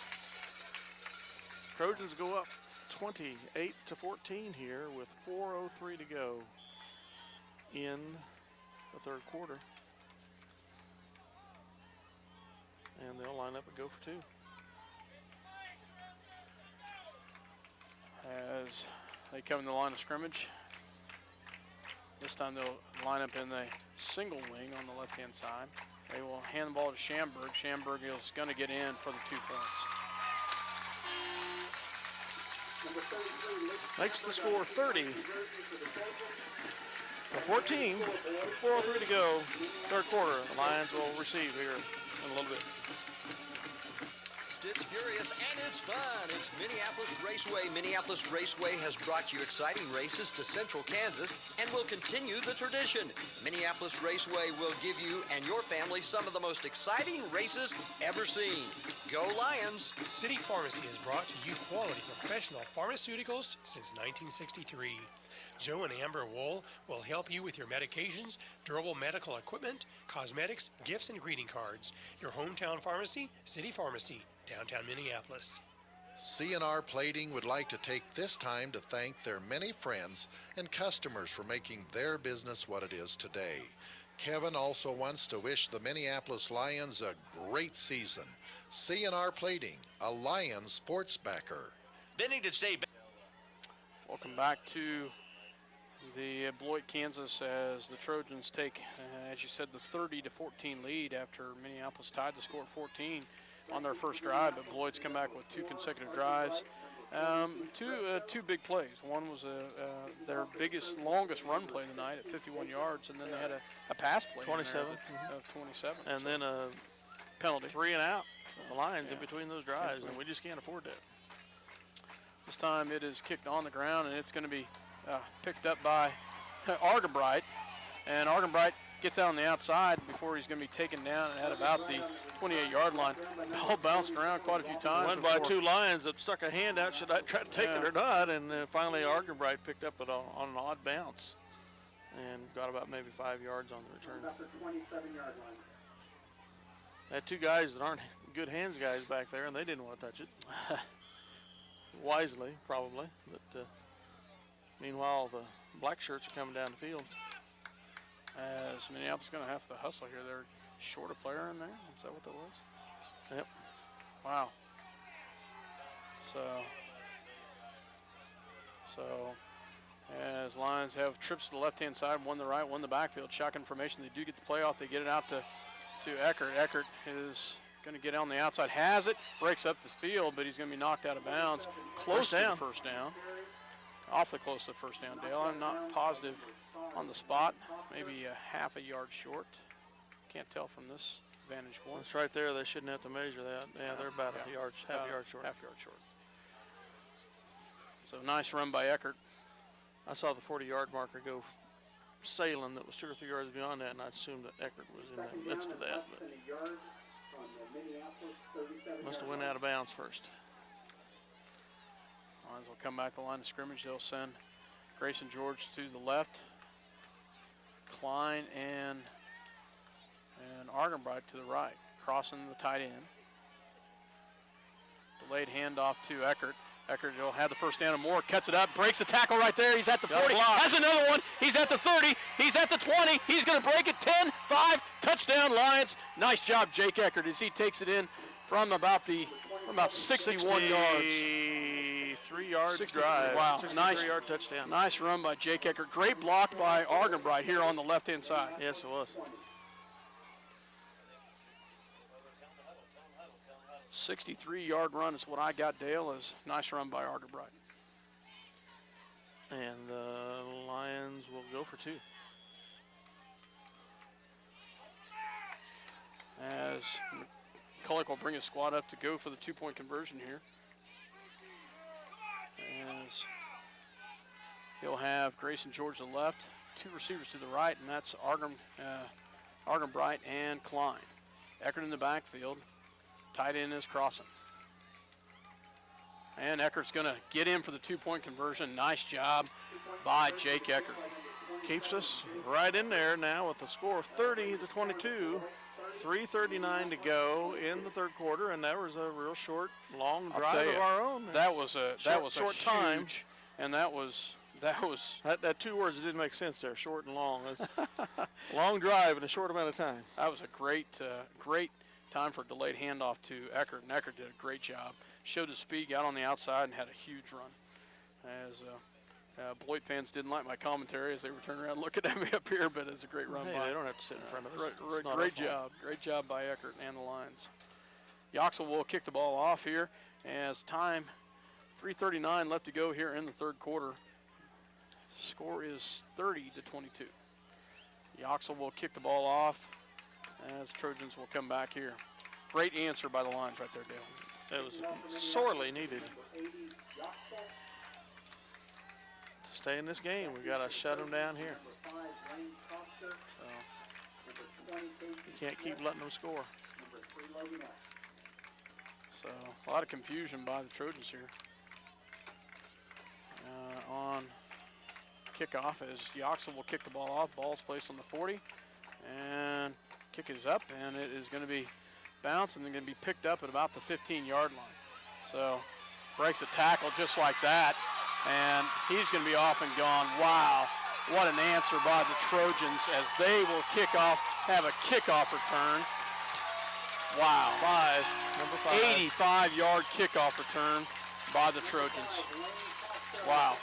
Trojans go up 28-14 here with 4:03 to go in the 3rd quarter. And they'll line up and go for 2. as they come in the line of scrimmage, this time they'll line up in the single wing on the left-hand side. They will hand the ball to Schamberg. Schamberg is going to get in for the 2 points. Makes the score 30. 14, 4:03 to go, 3rd quarter. The Lions will receive here in a little bit. It's furious and it's fun. It's Minneapolis Raceway. Minneapolis Raceway has brought you exciting races to Central Kansas and will continue the tradition. Minneapolis Raceway will give you and your family some of the most exciting races ever seen. Go Lions! City Pharmacy has brought to you quality professional pharmaceuticals since 1963. Joe and Amber Wool will help you with your medications, durable medical equipment, cosmetics, gifts, and greeting cards. Your hometown pharmacy, City Pharmacy, downtown Minneapolis. C&R Plating would like to take this time to thank their many friends and customers for making their business what it is today. Kevin also wants to wish the Minneapolis Lions a great season. C&R Plating, a Lions sports backer. Bennington State. Welcome back to the Beloit, Kansas, as the Trojans take, as you said, the 30-14 lead after Minneapolis tied the score at 14. on their first drive, but Beloit's come back with 2 consecutive drives. Two big plays. One was their longest run play of the night at 51 yards, and then they had a pass play 27 of 27, and then a penalty, 3 and out. The Lions in between those drives, and we just can't afford that. This time it is kicked on the ground, and it's going to be picked up by Argenbright, and Argenbright gets out on the outside before he's going to be taken down at about the 28-yard line. Ball bounced around quite a few times. Went by 2 Lions that stuck a hand out. Should I try to take it or not? And then finally Argenbright picked up it on an odd bounce and got about maybe 5 yards on the return. They had 2 guys that aren't good hands guys back there, and they didn't want to touch it. Wisely, probably. But meanwhile, the black shirts are coming down the field. As Minneapolis is going to have to hustle here. They're short a player in there. Is that what that was? Yep. Wow. So as Lions have trips to the left-hand side, one the right, one the backfield. Shotgun formation. They do get the play off. They get it out to Eckert. Eckert is going to get on the outside. Has it. Breaks up the field, but he's going to be knocked out of bounds. Close to the first down. Awfully close to the first down, Dale. I'm not positive on the spot. Maybe a half a yard short. Can't tell from this vantage point. It's right there. They shouldn't have to measure that. Yeah, they're about half a yard short. Half yard short. So nice run by Eckert. I saw the 40-yard marker go sailing that was 2 or 3 yards beyond that, and I assumed that Eckert was in the midst of that. But must have went out of bounds first. Lions will come back to the line of scrimmage. They'll send Grayson George to the left. Klein and Argenbright to the right, crossing the tight end. Delayed handoff to Eckert. Eckert will have the first down and more, cuts it up, breaks the tackle right there. He's at the 40, has another one. He's at the 30, he's at the 20. He's going to break it, 10, 5, touchdown Lions. Nice job, Jake Eckert, as he takes it in from about 61 yards. 63-yard drive. Wow, 63-yard touchdown. Nice run by Jake Eckert. Great block by Argenbright here on the left-hand side. Yes, it was. 63-yard run is what I got, Dale. Is nice run by Argenbright. And the Lions will go for 2. As McCulloch will bring his squad up to go for the 2-point conversion here. As he'll have Grayson George to the left, 2 receivers to the right, and that's Argenbright and Klein. Eckert in the backfield. Tight end is crossing. And Eckert's going to get in for the 2-point conversion. Nice job by Jake Eckert. Keeps us right in there now with a score of 30-22. 3:39 to go in the third quarter, and that was a real short, long drive of our own. That was a short time, and that was that 2 words that didn't make sense there, short and long. Long drive in a short amount of time. That was a great time for delayed handoff to Eckert, and Eckert did a great job. Showed his speed, got on the outside, and had a huge run. As Beloit fans didn't like my commentary as they were turning around looking at me up here, but it's a great run by. They don't have to sit in front of us. Great job by Eckert and the Lions. Yoxel will kick the ball off here as time, 3:39 left to go here in the third quarter. Score is 30-22. Yoxel will kick the ball off as Trojans will come back here. Great answer by the Lions right there, Dale. It was sorely needed. To stay in this game, we've got to shut them down here. So you can't keep letting them score. So a lot of confusion by the Trojans here. On kickoff as Yoxel will kick the ball off. Ball's placed on the 40, and kick is up, and it is going to be bounced and going to be picked up at about the 15-yard line. So breaks a tackle just like that, and he's going to be off and gone. Wow, what an answer by the Trojans as they will have a kickoff return. Wow, number 5. 85-yard kickoff return by the Trojans. Wow.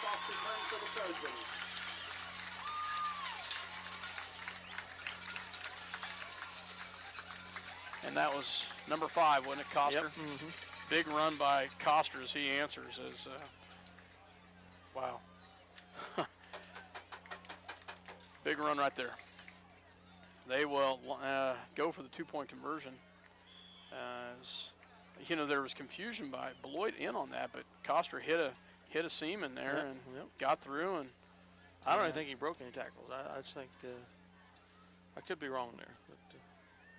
And that was number 5, wasn't it, Coster? Yep. Mm-hmm. Big run by Coster as he answers. Wow. Big run right there. They will go for the 2-point conversion. There was confusion by Beloit in on that, but Coster hit a seam in there and got through. And I don't even think he broke any tackles. I just think I could be wrong there, but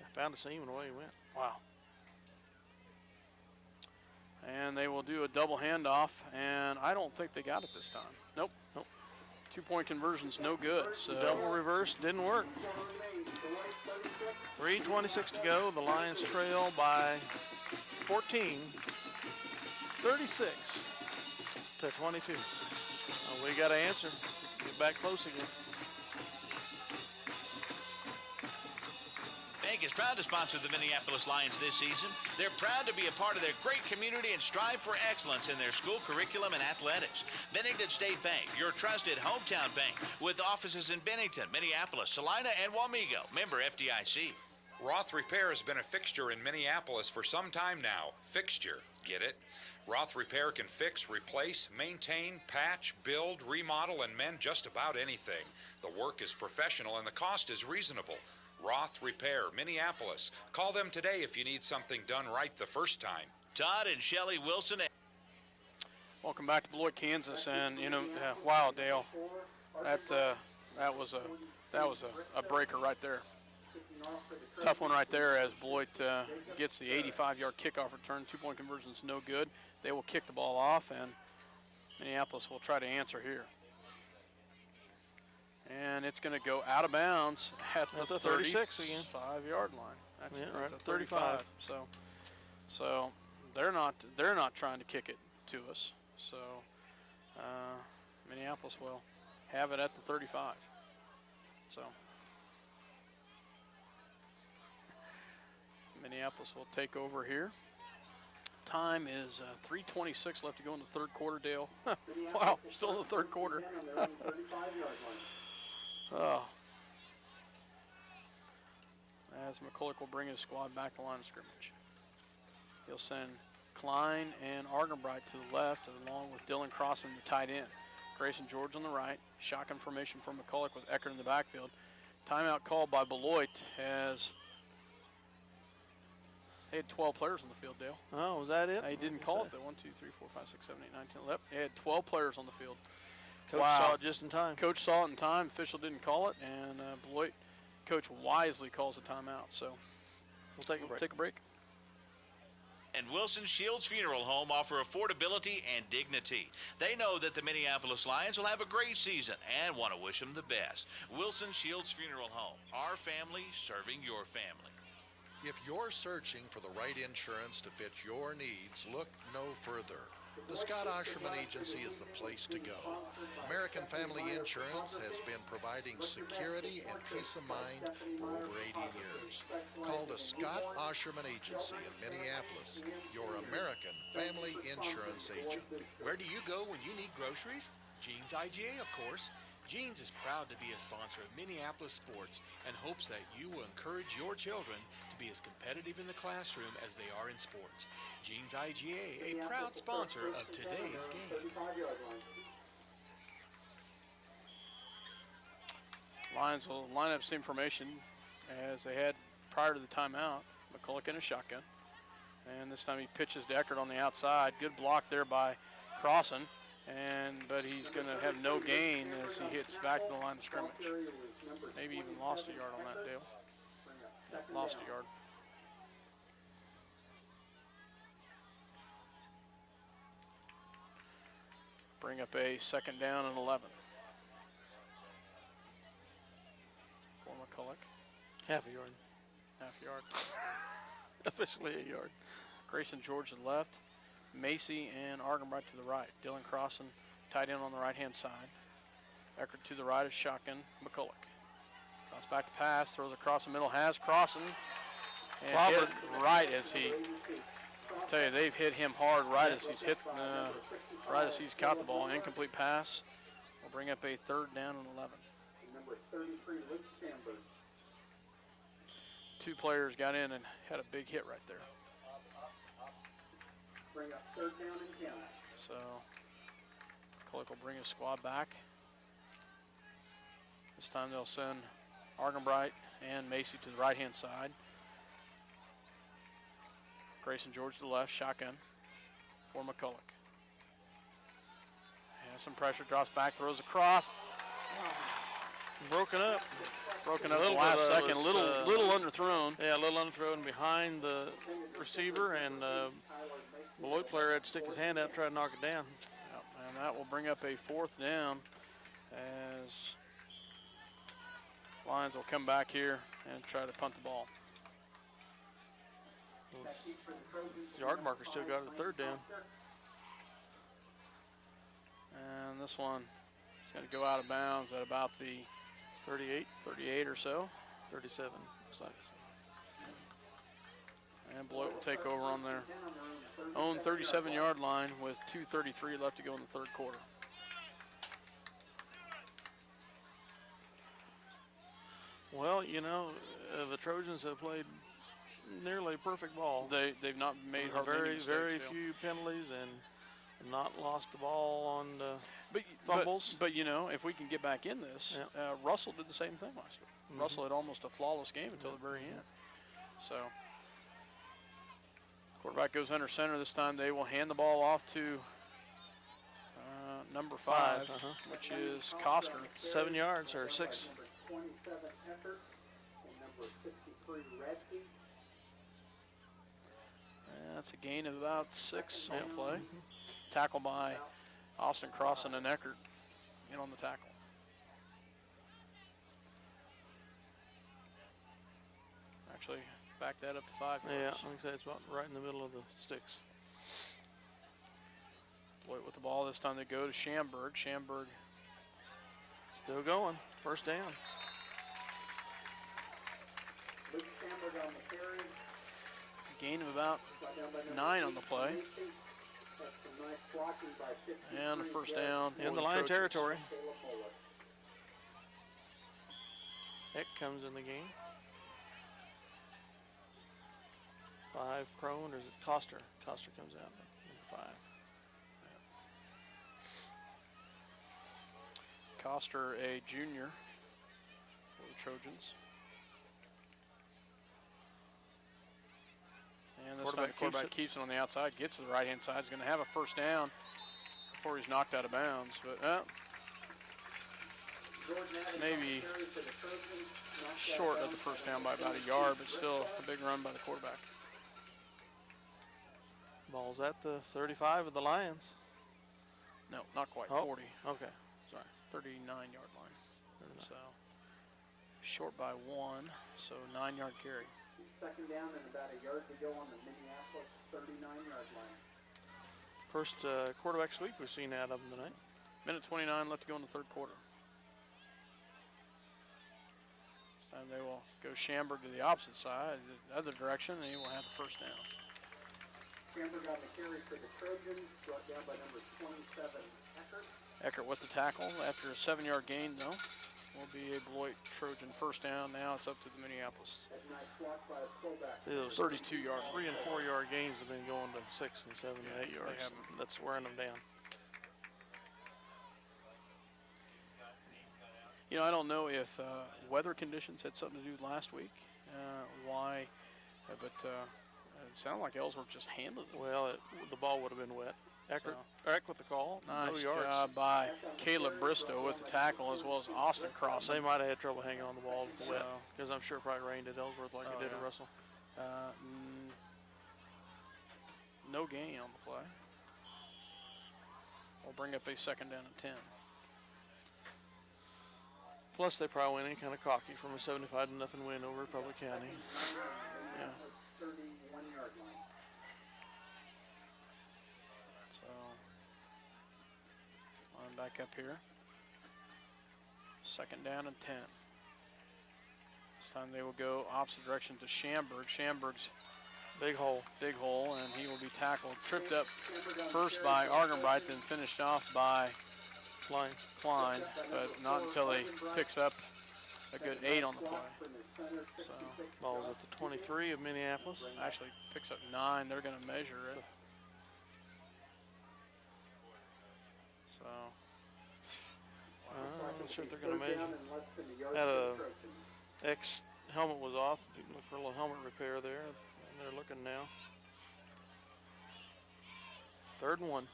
I found a seam and away he went. Wow. And they will do a double handoff, and I don't think they got it this time. Nope. 2-point conversion's no good. So double reverse didn't work. 3:26 to go. The Lions trail by 14, 36 to 22. We got to answer. Get back close again. Bank is proud to sponsor the Minneapolis Lions this season. They're proud to be a part of their great community and strive for excellence in their school curriculum and athletics. Bennington State Bank, your trusted hometown bank, with offices in Bennington, Minneapolis, Salina, and Wamego. Member FDIC. Roth Repair has been a fixture in Minneapolis for some time now. Fixture, get it? Roth Repair can fix, replace, maintain, patch, build, remodel, and mend just about anything. The work is professional and the cost is reasonable. Roth Repair, Minneapolis. Call them today if you need something done right the first time. Todd and Shelley Wilson. Welcome back to Beloit, Kansas, and wow, Dale, that was a breaker right there. Tough one right there as Beloit gets the 85-yard kickoff return. 2-point conversion's no good. They will kick the ball off, and Minneapolis will try to answer here. And it's going to go out of bounds at the 36 again. 5-yard line. That's right at 35. So they're not trying to kick it to us. So Minneapolis will have it at the 35. So Minneapolis will take over here. Time is 3:26 left to go in the third quarter, Dale. Wow, still in the third quarter. Oh. As McCulloch will bring his squad back to the line of scrimmage. He'll send Klein and Argenbright to the left, along with Dylan Crossan, the tight end. Grayson George on the right. Shotgun formation for McCulloch with Eckert in the backfield. Timeout called by Beloit as they had 12 players on the field, Dale. Oh, was that it? They didn't call it, though. 1, 2, 3, 4, 5, 6, 7, 8, 9, 10, 11. They had 12 players on the field. Coach saw it just in time. Coach saw it in time. Official didn't call it, and Beloit coach wisely calls a timeout. So we'll take a break. And Wilson Shields Funeral Home offer affordability and dignity. They know that the Minneapolis Lions will have a great season and want to wish them the best. Wilson Shields Funeral Home, our family serving your family. If you're searching for the right insurance to fit your needs, look no further. The Scott Osherman Agency is the place to go. American Family Insurance has been providing security and peace of mind for over 80 years. Call the Scott Osherman Agency in Minneapolis, your American Family Insurance agent. Where do you go when you need groceries? Jeans IGA, of course. Jeans is proud to be a sponsor of Minneapolis sports and hopes that you will encourage your children to be as competitive in the classroom as they are in sports. Jeans IGA, a proud sponsor of today's game. Lions will line up same formation as they had prior to the timeout. McCulloch in a shotgun. And this time he pitches to Eckert on the outside. Good block there by Crossan. But he's going to have no gain as he hits back to the line of scrimmage. Maybe even lost a yard on that, Dale. Lost a yard. Bring up a 2nd down and 11. For McCulloch. Half a yard. Half yard. Officially a yard. Grayson George to the left. Macy and Argenbright to the right. Dylan Crossan tight end on the right-hand side. Eckert to the right is shotgun. McCulloch. Cross back to pass. Throws across the middle. Has Crossan. And hit right as he. I tell you, they've hit him hard right as he's hit. Right as he's caught the ball. Incomplete pass. We'll bring up a 3rd down and 11. Number 33, Luke Sandberg. two players got in and had a big hit right there. Bring up 3rd down and 10. So Beloit will bring his squad back. This time they'll send Argenbright and Macy to the right-hand side. Grayson George to the left, shotgun for McCulloch. Has some pressure, drops back, throws across. Broken up. Broken up the last second, was, little underthrown. Yeah, a little underthrown behind the receiver, and Beloit player had to stick his hand up, try to knock it down. Yep, and that will bring up a 4th down as Lions will come back here and try to punt the ball. The yard marker still got it 3rd down. And this one is going to go out of bounds at about the 38 or so. 37, looks like. And Beloit will take over on their own 37-yard line with 2:33 left to go in the 3rd quarter. Well, you know, the Trojans have played nearly perfect ball. They've not made hardly any mistakes, very Dale. few penalties and not lost the ball on fumbles. But you know, if we can get back in this, Russell did the same thing last week. Russell had almost a flawless game until the very end. So quarterback goes under center. This time they will hand the ball off to number 5, which is Coster. 7 yards or 6. Number 27 Eckert and number 63 Redkey. That's a gain of about 6 on the play. Tackle by Austin Crossan and Eckert in on the tackle. Actually, back that up to 5 yards. Yeah, like I say, it's about right in the middle of the sticks. Beloit with the ball. This time they go to Schamberg. Schamberg still going. 1st down. Luke Schamberg on the carry. Gain of about 9 on the play. And a 1st down. In the Lion territory. Heck comes in the game. 5 Crone, or is it Coster? Coster comes out. Number 5. Coster, a junior for the Trojans. And this time the quarterback keeps it on the outside, gets to the right-hand side. He's going to have a 1st down before he's knocked out of bounds. But maybe short of the 1st down by about a yard, but still a big run by the quarterback. Ball's at the 35 of the Lions. No, not quite. Oh, 40. Okay. Sorry, 39-yard line. So short by 1, so 9-yard carry. 2nd down and about a yard to go on the Minneapolis 39-yard line. First quarterback sweep we've seen out of them tonight. Minute 29 left to go in the 3rd quarter. This time they will go Schamberg to the opposite side, the other direction, and he will have the 1st down. Schamberg on the carry for the Trojans, brought down by number 27 Eckert. Eckert with the tackle after a 7-yard gain, though. Will be a Beloit Trojan 1st down. Now it's up to the Minneapolis. See, those 32-yard 3 and 4 yard gains have been going to 6 and 7 and 8 yards. That's wearing them down. You know, I don't know if weather conditions had something to do with last week. Why? But it sounded like Ellsworth just handled it. Well, the ball would have been wet. Eckert with the call. Nice no yards. job by Caleb Bristow with the tackle, as well as Austin Cross. They might have had trouble hanging on the ball with the wet, because I'm sure it probably rained at Ellsworth like it did at Russell. No gain on the play. We'll bring up a 2nd down and 10. Plus, they probably went in kind of cocky from a 75-0 win over Republic County. Yeah. 31-yard line. So, line back up here. 2nd down and 10. This time they will go opposite direction to Schamberg. Schamberg's big hole, and he will be tackled, tripped up first by Argenbright, then finished off by Klein, but not until he picks up a good 8 on the play. So ball's at the 23 of Minneapolis. Actually picks up 9. They're going to measure it. So I'm not sure if they're going to measure. Had a X helmet was off. You can look for a little helmet repair there. And they're looking now. 3rd and 1.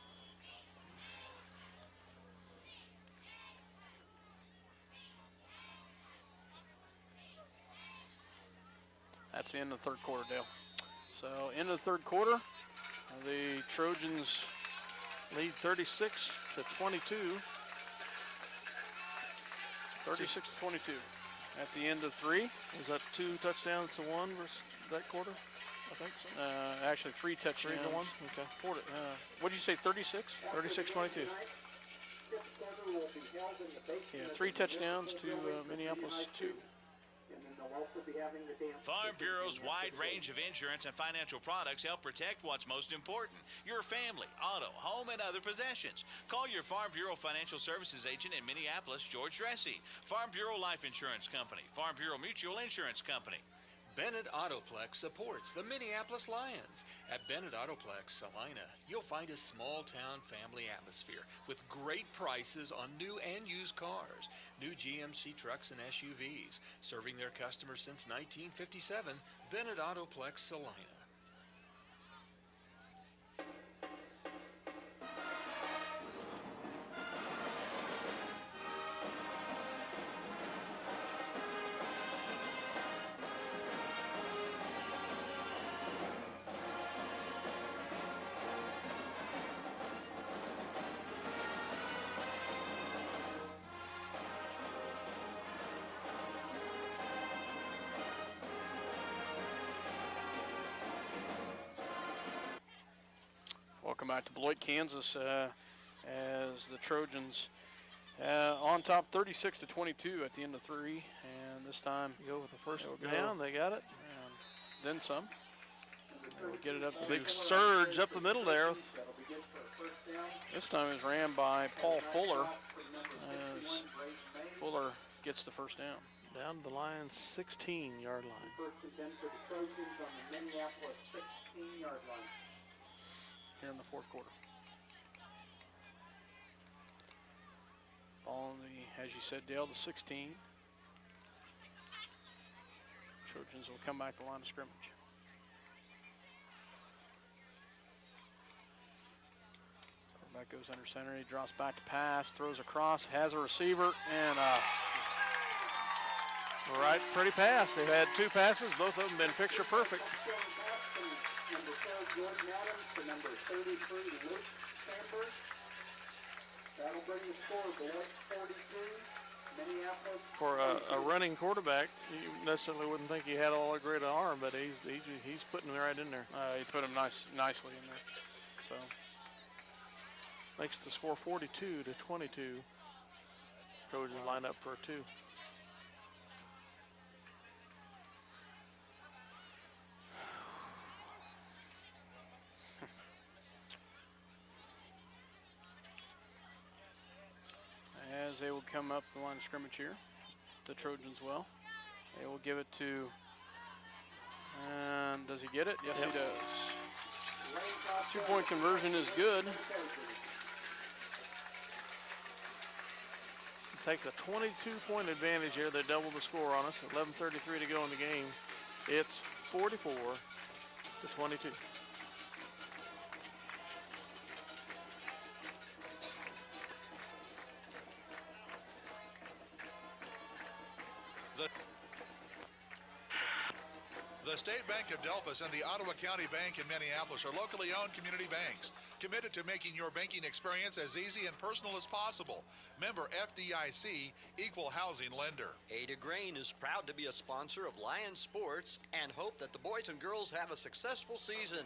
That's the end of the 3rd quarter, Dale. So end of the 3rd quarter, the Trojans lead 36 to 22. 36 to 22. At the end of 3. Was that 2 touchdowns to 1 versus that quarter? I think so. Actually 3 touchdowns. 3 to 1? Okay. What did you say, 36? 36-22. Yeah, 3 touchdowns to Minneapolis 2. Farm Bureau's wide range of insurance and financial products help protect what's most important, your family, auto, home, and other possessions. Call your Farm Bureau Financial Services agent in Minneapolis, George Dressy. Farm Bureau Life Insurance Company, Farm Bureau Mutual Insurance Company. Bennett Autoplex supports the Minneapolis Lions. At Bennett Autoplex, Salina, you'll find a small-town family atmosphere with great prices on new and used cars, new GMC trucks and SUVs. Serving their customers since 1957, Bennett Autoplex, Salina. Welcome back to Beloit, Kansas, as the Trojans on top 36 to 22 at the end of 3, and this time go with the first down. They got it, and then some. We'll get it up to big surge up the middle there. This time is ran by Paul Fuller, as Fuller gets the first down. Down to the Lions' 16-yard line. First and 10 for the Trojans on the Minneapolis 16-yard line. Here in the 4th quarter. Ball on the, as you said, Dale, the 16. Trojans will come back to the line of scrimmage. Quarterback goes under center. He drops back to pass, throws across, has a receiver, and right, pretty pass. They've had 2 passes, both of them been picture perfect. Number 4, Jordan Adams, to number 33, Luke Chambers. That'll bring the score, Beloit 42, Minneapolis. For a running quarterback, you necessarily wouldn't think he had all a great arm, but he's putting him right in there. He put him nicely in there. So makes the score 42 to 22. Trojans line up for a 2. As they will come up the line of scrimmage here, the Trojans will. They will give it to, and does he get it? Yes, he does. 2-point conversion is good. Take a 22-point advantage here. They double the score on us. 11:33 to go in the game. It's 44 to 22. The State Bank of Delphus and the Ottawa County Bank in Minneapolis are locally owned community banks, committed to making your banking experience as easy and personal as possible. Member FDIC, equal housing lender. Ada Grain is proud to be a sponsor of Lions Sports and hope that the boys and girls have a successful season.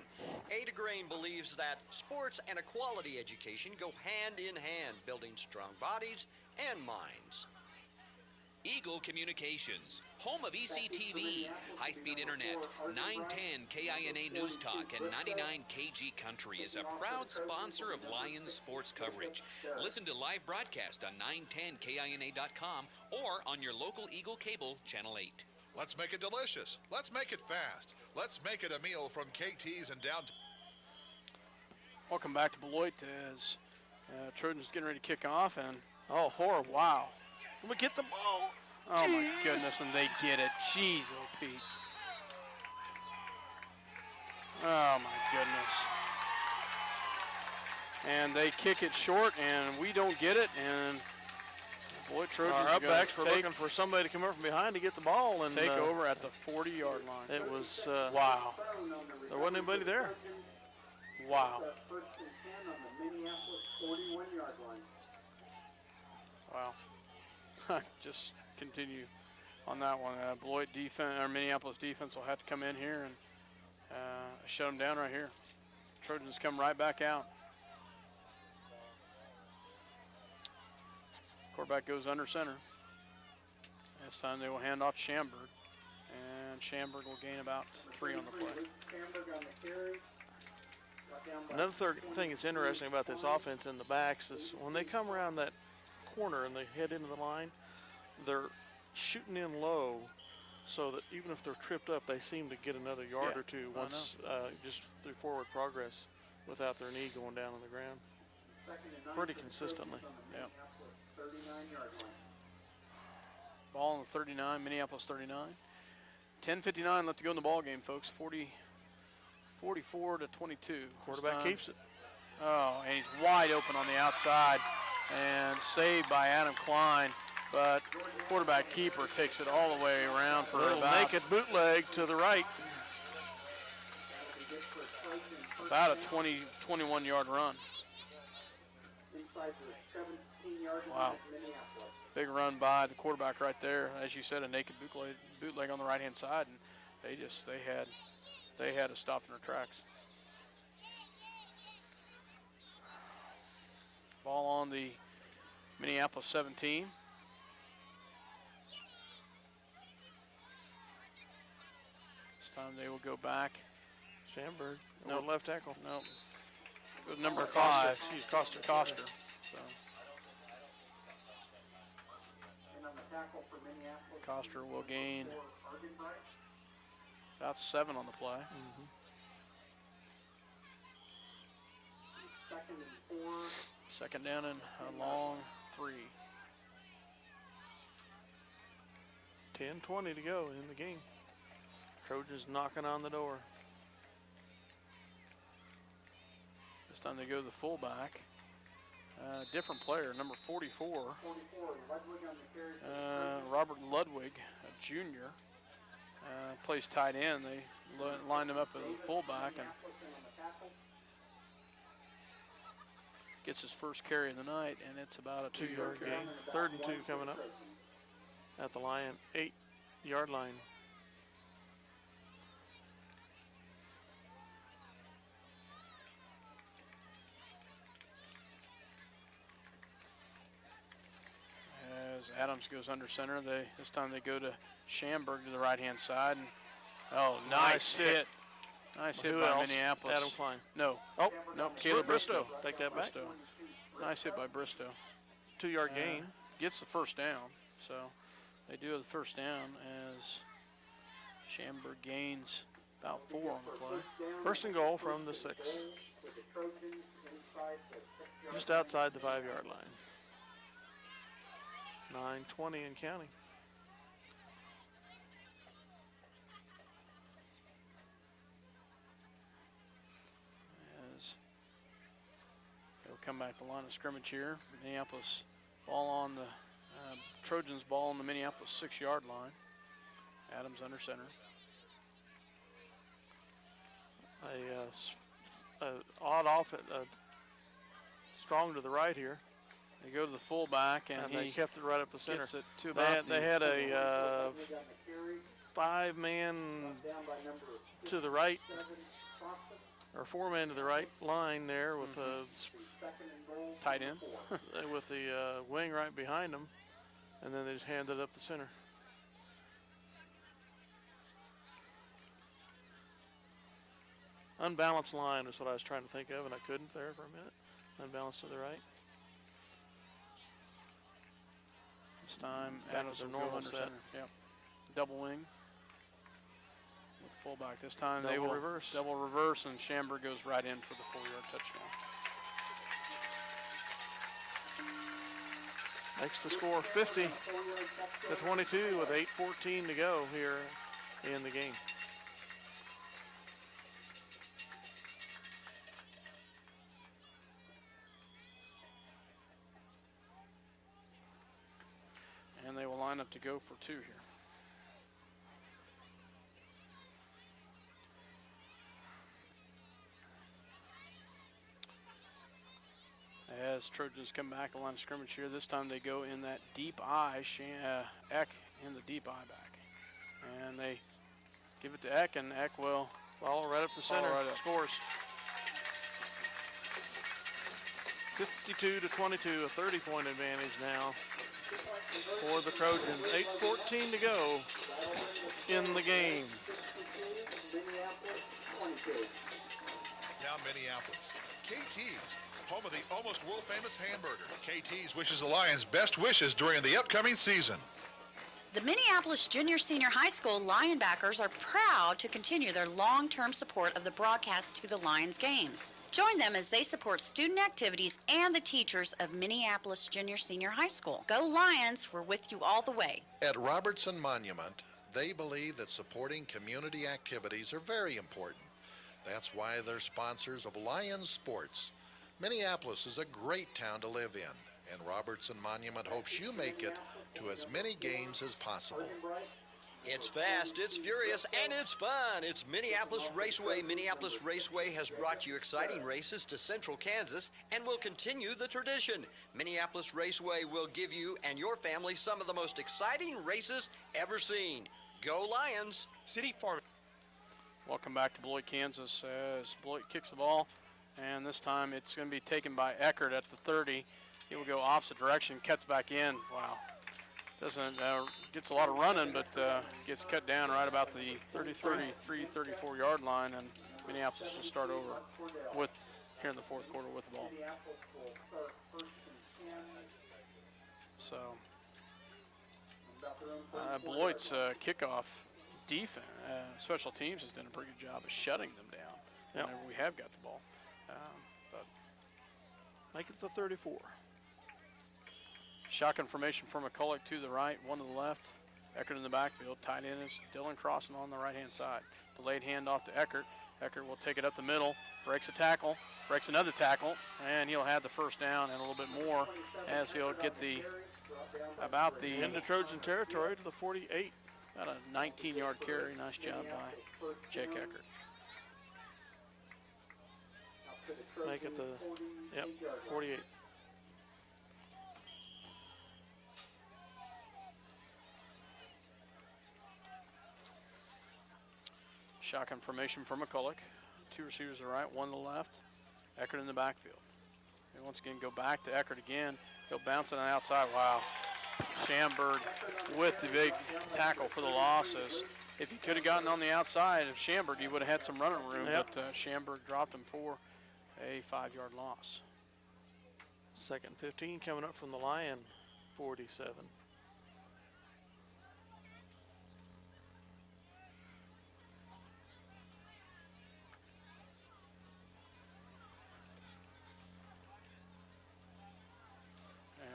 Ada Grain believes that sports and a quality education go hand in hand, building strong bodies and minds. Eagle Communications, home of ECTV, high-speed internet, 910 KINA News Talk, and 99 KG Country is a proud sponsor of Lions sports coverage. Listen to live broadcast on 910KINA.com or on your local Eagle Cable, Channel 8. Let's make it delicious. Let's make it fast. Let's make it a meal from KT's in downtown. Welcome back to Beloit as Trojans getting ready to kick off, and oh, horrible. Wow. We get the ball. Oh, Jeez. my goodness, and they get it. Jeez, oh, Pete. Oh, my goodness. And they kick it short, and we don't get it, and boy, Trojans our upbacks were looking for somebody to come up from behind to get the ball and take over at the 40-yard line. It was wow. There wasn't anybody there. Wow. First and 10 on the Minneapolis 41-yard line. Wow. Just continue on that one. Beloit defense, or Minneapolis defense will have to come in here and shut them down right here. Trojans come right back out. Quarterback goes under center. This time they will hand off Schamberg, and Schamberg will gain about 3 on the play. Another thing that's interesting about this offense in the backs is when they come around that corner and they head into the line, they're shooting in low so that even if they're tripped up, they seem to get another yard or two once just through forward progress without their knee going down on the ground pretty consistently. Yeah. Ball on the 39, Minneapolis 39. 10:59 left to go in the ball game, folks. 44 to 22. Quarterback keeps it. Oh, and he's wide open on the outside and saved by Adam Klein, but quarterback keeper takes it all the way around for a naked bootleg to the right. About a 21-yard run. Wow. Big run by the quarterback right there. As you said, a naked bootleg on the right-hand side, and they had to stop in their tracks. Ball on the Minneapolis 17. This time they will go back. Schamberg, no left tackle. No. Number 5. Coster. So. Coster will gain about 7 on the play. Second down and a long 3. 10:20 to go in the game. Trojans knocking on the door. This time they go to the fullback. Different player, number 44. Robert Ludwig, a junior, plays tight end. They lined him up as a fullback and gets his first carry of the night, and it's about a 2-yard gain. 3rd and 2 coming up at the Lion 8-yard line. As Adams goes under center, this time they go to Schamberg to the right-hand side. And, nice hit. Nice hit by Minneapolis. Adam Klein. No. Oh, no. Caleb Bristow. Take that back. Nice hit by Bristow. 2-yard gain. Gets the first down. So they do have the first down as Schamberg gains about 4 on the play. First and goal from the 6. Just outside the 5-yard line. 9:20 and counting. As they'll come back to the line of scrimmage here. Minneapolis ball on the Trojans ball on the Minneapolis 6-yard line. Adams under center. A odd off it, strong to the right here. They go to the fullback, and they kept it right up the center. Gets it to about they had a 5-man to the right, or 4-man to the right line there with a tight end, with the wing right behind them. And then they just hand it up the center. Unbalanced line is what I was trying to think of, and I couldn't there for a minute. Unbalanced to the right. This time, Back Adams to will their go normal under set. center. Yep. Double wing with fullback. This time they Double will reverse. double reverse, and Schamberg goes right in for the 4-yard touchdown. Makes the score 50-22 with 8:14 to go here in the game. And they will line up to go for 2 here. As Trojans come back, the line of scrimmage here. This time they go in that deep eye. Eck in the deep eye back. And they give it to Eck, and Eck will follow right up the center. Right up. Scores 52-22, a 30-point advantage now for the Trojans. 8:14 to go in the game. Now Minneapolis. KT's, home of the almost world-famous hamburger. KT's wishes the Lions best wishes during the upcoming season. The Minneapolis Junior Senior High School Lionbackers are proud to continue their long-term support of the broadcast to the Lions games. Join them as they support student activities and the teachers of Minneapolis Junior Senior High School. Go Lions, we're with you all the way. At Robertson Monument, they believe that supporting community activities are very important. That's why they're sponsors of Lions Sports. Minneapolis is a great town to live in, and Robertson Monument hopes you make it to as many games as possible. It's fast, it's furious, and it's fun. It's Minneapolis Raceway. Minneapolis Raceway has brought you exciting races to Central Kansas and will continue the tradition. Minneapolis Raceway will give you and your family some of the most exciting races ever seen. Go Lions! City Farm. Welcome back to Beloit, Kansas, as Beloit kicks the ball, and this time it's going to be taken by Eckert at the 30. He will go opposite direction, cuts back in. Wow. Doesn't gets a lot of running, but gets cut down right about the 34-yard line, and Minneapolis will start over with here in the fourth quarter with the ball. So Beloit's kickoff defense, special teams has done a pretty good job of shutting them down whenever we have got the ball. But make it the 34. Shotgun formation for McCulloch to the right, one to the left. Eckert in the backfield. Tight end is Dylan Crossan on the right-hand side. Delayed handoff to Eckert. Eckert will take it up the middle, breaks a tackle, breaks another tackle, and he'll have the first down and a little bit more as he'll get about the into Trojan territory to the 48. About a 19-yard carry. Nice job by Jake Eckert. Make it the 48. Shotgun formation for McCulloch. 2 receivers to the right, 1 to the left. Eckert in the backfield. And once again, go back to Eckert again. He'll bounce it on the outside. Wow. Schamberg with the big tackle for the losses. If he could have gotten on the outside of Schamberg, he would have had some running room, but Schamberg dropped him for a 5-yard loss. 2nd and 15 coming up from the Lion 47.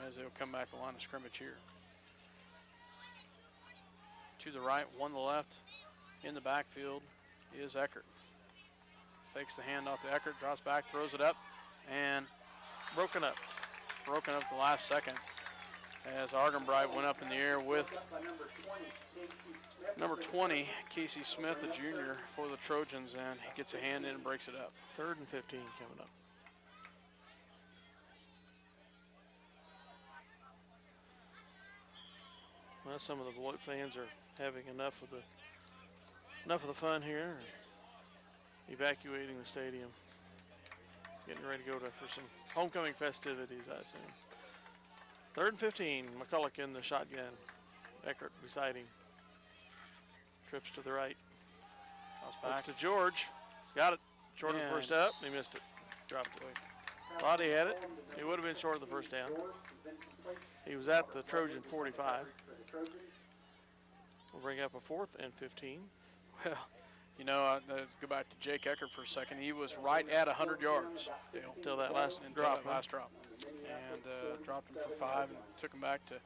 As they'll come back the line of scrimmage here. To the right, 1 to the left. In the backfield is Eckert. Fakes the handoff to Eckert, drops back, throws it up, and broken up. Broken up the last second as Argenbright went up in the air with number 20, Casey Smith, a junior for the Trojans, and he gets a hand in and breaks it up. 3rd and 15 coming up. Well, some of the Beloit fans are having enough of the fun here, evacuating the stadium, getting ready to go for some homecoming festivities, I assume. 3rd and 15. McCulloch in the shotgun. Eckert beside him. Trips to the right. Back to George. He's got it. Short of the first up. He missed it. Dropped it. Thought he had it. He would have been short of the first down. He was at the Trojan 45. We'll bring up a 4th and 15. Well, you know, go back to Jake Eckert for a second. He was right at 100 yards. Until that last drop. And dropped him for 5 and took him back to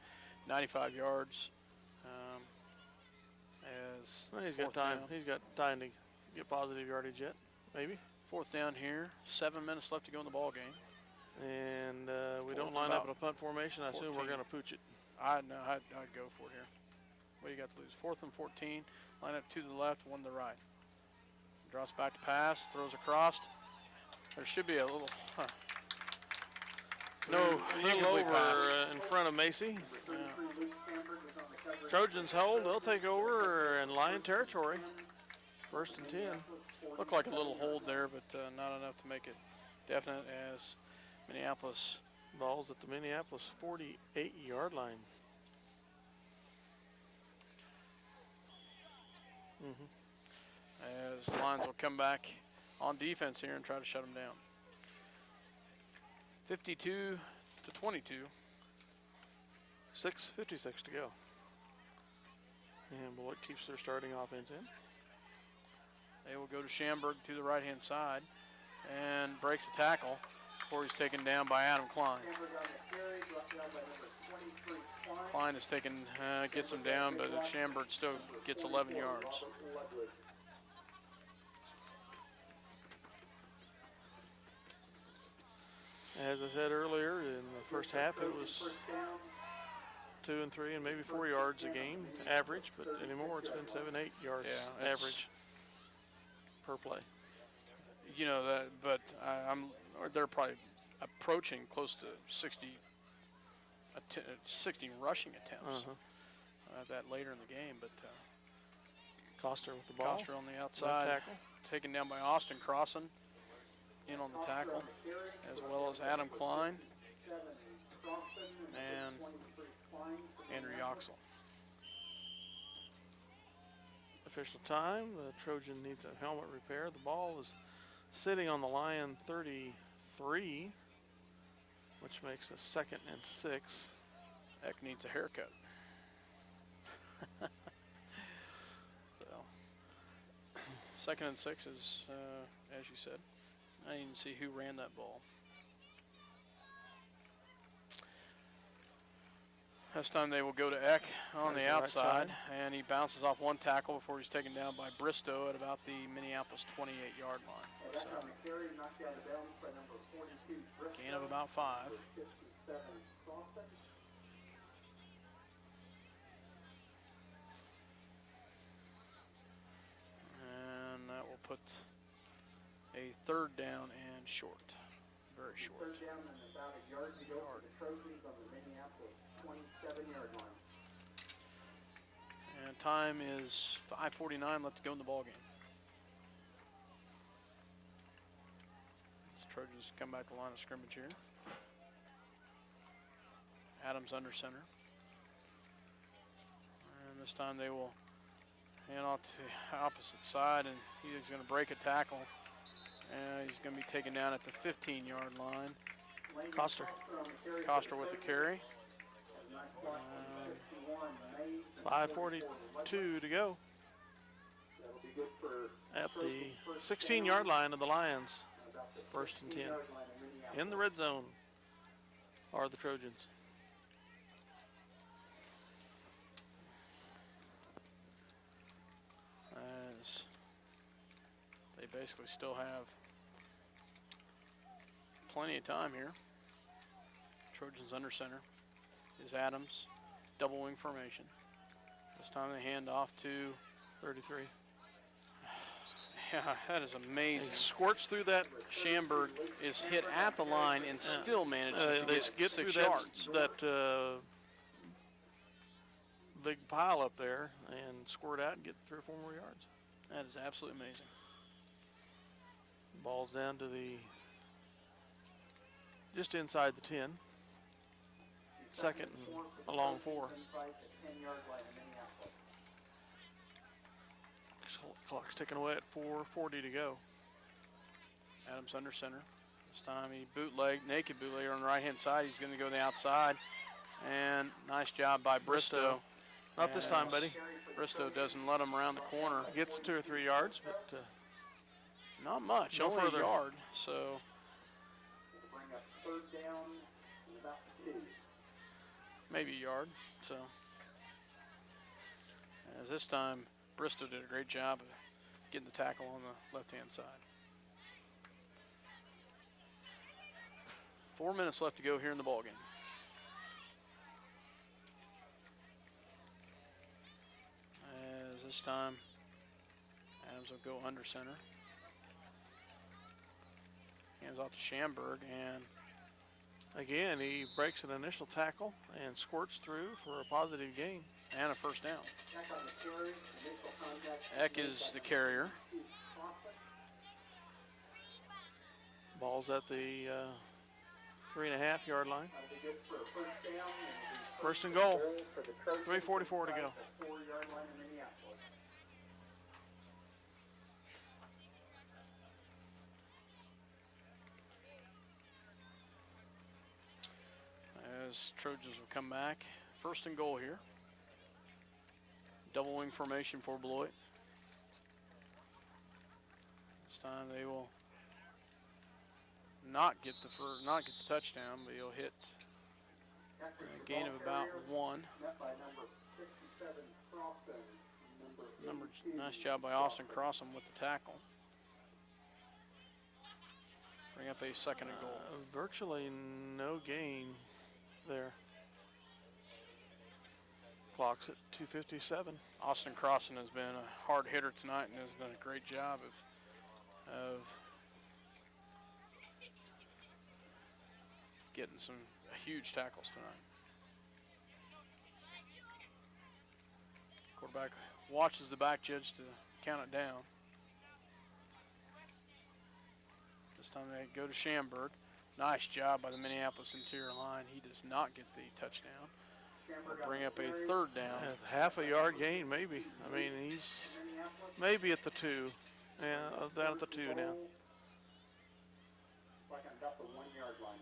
95 yards. Well, he's got time. He's got time to get positive yardage yet, maybe. 4th down here. 7 minutes left to go in the ball game. And we don't line up in a punt formation. I assume we're going to pooch it. I'd go for it here. What do you got to lose? 4th and 14. Line up 2 to the left, 1 to the right. Drops back to pass, throws across. There should be a little, over in front of Macy. Yeah. Trojans hold. They'll take over in Lion territory. 1st and 10. Looked like a little hold there, but not enough to make it definite as Minneapolis. Ball's at the Minneapolis 48-yard line. As the Lions will come back on defense here and try to shut them down. 52 to 22. 6:56 to go. And Beloit keeps their starting offense in. They will go to Schamberg to the right-hand side and breaks the tackle before he's taken down by Adam Klein. Klein is taken, gets him down, but Schamberg still gets 11 yards. As I said earlier, in the first half, it was 2 and 3 and maybe 4 yards a game average, but anymore it's been 7-8 yards average per play. You know that, but they're probably approaching close to 60 rushing attempts. That later in the game, but Coster with the ball. Coster on the outside, tackle. Taken down by Austin Crossan in on the tackle, as well as Adam Klein and Andrew Yoxel. Official time, the Trojan needs a helmet repair. The ball is sitting on the Lion 33, which makes a 2nd and 6. Eck needs a haircut. So, 2nd and 6 is, as you said. I didn't even see who ran that ball. This time they will go to Eck on the outside, and he bounces off 1 tackle before he's taken down by Bristow at about the Minneapolis 28-yard line. So, gain of about 5. And that will put a 3rd down and short. Very short. 3rd down and about a yard to go for the Trojans on the Minneapolis 27-yard line. And time is 5:49 left to go in the ball game. As Trojans come back to the line of scrimmage here. Adams under center. And this time they will hand off to the opposite side, and he's going to break a tackle. And he's going to be taken down at the 15-yard line. Coster with the carry. 5:42 to go. At the 16-yard line of the Lions. 1st and 10. In the red zone are the Trojans. As they basically still have plenty of time here. Trojans under center is Adams, double wing formation. This time they hand off to 33. Yeah, that is amazing. He squirts through that. Schamberg is hit at the line and still manages to get 6 yards. that big pile up there and squirt out and get 3 or 4 more yards. That is absolutely amazing. Ball's down to the just inside the 10. second and a long 4. Clock's ticking away at 4:40 to go. Adams under center. This time he naked bootleg on the right-hand side. He's going to go to the outside. And nice job by Bristow. Not this time, buddy. Bristow doesn't let him around the corner. Gets 2 or 3 yards, but not much. No only further. A yard. So Bring up third down and about 2. maybe a yard. So as this time, Bristow did a great job of getting the tackle on the left-hand side. 4 minutes left to go here in the ballgame. As this time, Adams will go under center. Hands off to Schamberg, and again, he breaks an initial tackle and squirts through for a positive gain. And a first down. Back on the carry, initial contact. Eck is the carrier. Ball's at the 3.5 yard line. First and goal. 3:44 to go. 4-yard line in Minneapolis. As Trojans will come back. First and goal here. Double wing formation for Beloit. This time they will not get the touchdown, but he'll hit a gain of about 1. Nice job by Austin Crossan with the tackle. Bring up a second and goal. Virtually no gain there. Clock's at 2:57. Austin Crossan has been a hard hitter tonight and has done a great job of getting some huge tackles tonight. Quarterback watches the back judge to count it down. This time they go to Schamberg. Nice job by the Minneapolis interior line. He does not get the touchdown. We'll bring up a third down. That's half a yard gain, maybe. I mean, he's maybe at the 2. Yeah, down at the 2 now. Like on about the 1-yard line.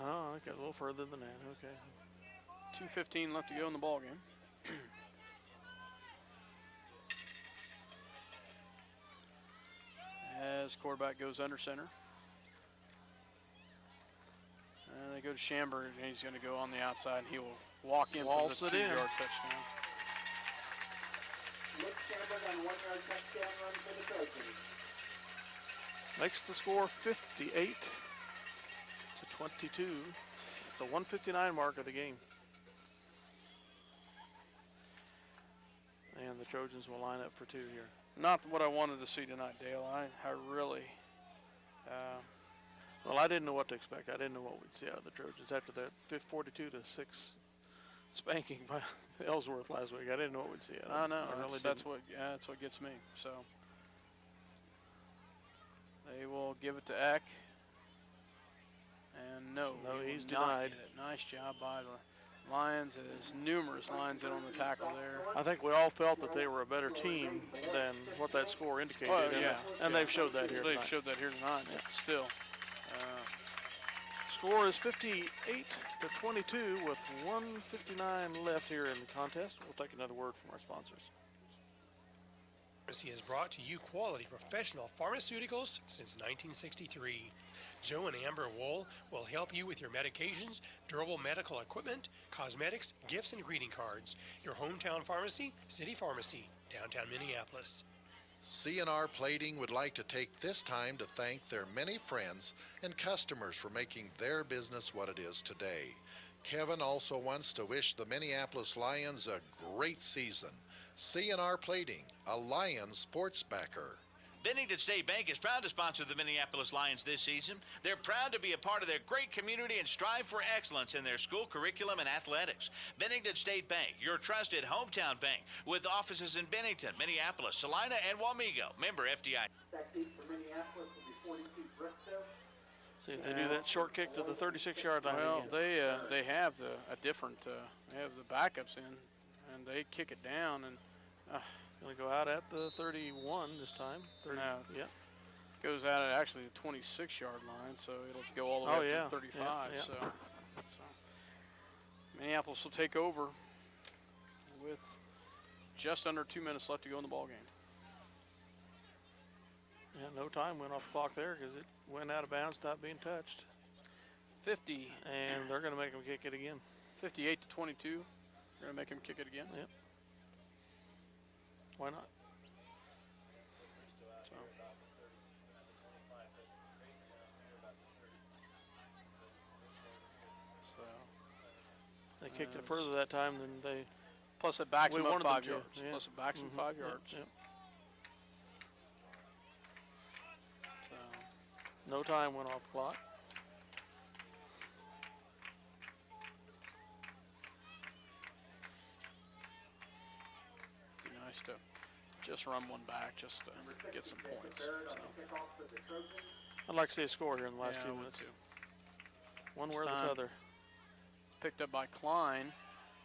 Oh, okay, a little further than that. Okay. 2:15 left to go in the ball game. As quarterback goes under center. And they go to Schamberg, and he's going to go on the outside, and he will walk in for the 2-yard touchdown. Luke Schamberg on 1-yard touchdown run for the Trojans. Makes the score 58 to 22. The 1:59 mark of the game. And the Trojans will line up for 2 here. Not what I wanted to see tonight, Dale. I really... well, I didn't know what to expect. I didn't know what we'd see out of the Trojans after that 42-6 spanking by Ellsworth last week. I didn't know what we'd see out of them. I know. That's what gets me. So they will give it to Eck. And no, he's denied. Nice job by the Lions. There's numerous lines in on the tackle there. I think we all felt that they were a better team than what that score indicated. Oh, yeah. And they've showed that here tonight. They've showed that here tonight. Yeah. Still. Score is 58 to 22 with 1:59 left here in the contest. We'll take another word from our sponsors. Pharmacy has brought to you quality professional pharmaceuticals since 1963. Joe and Amber Wool will help you with your medications, durable medical equipment, cosmetics, gifts, and greeting cards. Your hometown pharmacy, City Pharmacy, downtown Minneapolis. C&R Plating would like to take this time to thank their many friends and customers for making their business what it is today. Kevin also wants to wish the Minneapolis Lions a great season. C&R Plating, a Lions sports backer. Bennington State Bank is proud to sponsor the Minneapolis Lions this season. They're proud to be a part of their great community and strive for excellence in their school curriculum and athletics. Bennington State Bank, your trusted hometown bank, with offices in Bennington, Minneapolis, Salina, and Wamego. Member FDIC. That deep for Minneapolis will be 42 Bristow. See if they do that short kick to the 36-yard line Well, again. they have a different, they have the backups in, and they kick it down, and Going to go out at the 31 this time. 30, no, yeah. goes out at actually the 26-yard line, so it'll go all the way up to the 35. Yeah. So Minneapolis will take over with just under 2 minutes left to go in the ball game. Yeah, no time went off the clock there because it went out of bounds, stopped being touched. 50. And they're going to make them kick it again. 58 to 22. They're going to make him kick it again. Yep. Why not? So. They kicked it further that time than they. Plus it backs we him up wanted 5 them yards. to, yeah. Plus it backs him 5 yards. Yep. So. No time went off the clock. Be nice to just run one back just to get some points. So. I'd like to see a score here in the last 2 I would minutes. too. One This way or the time other. Picked up by Klein,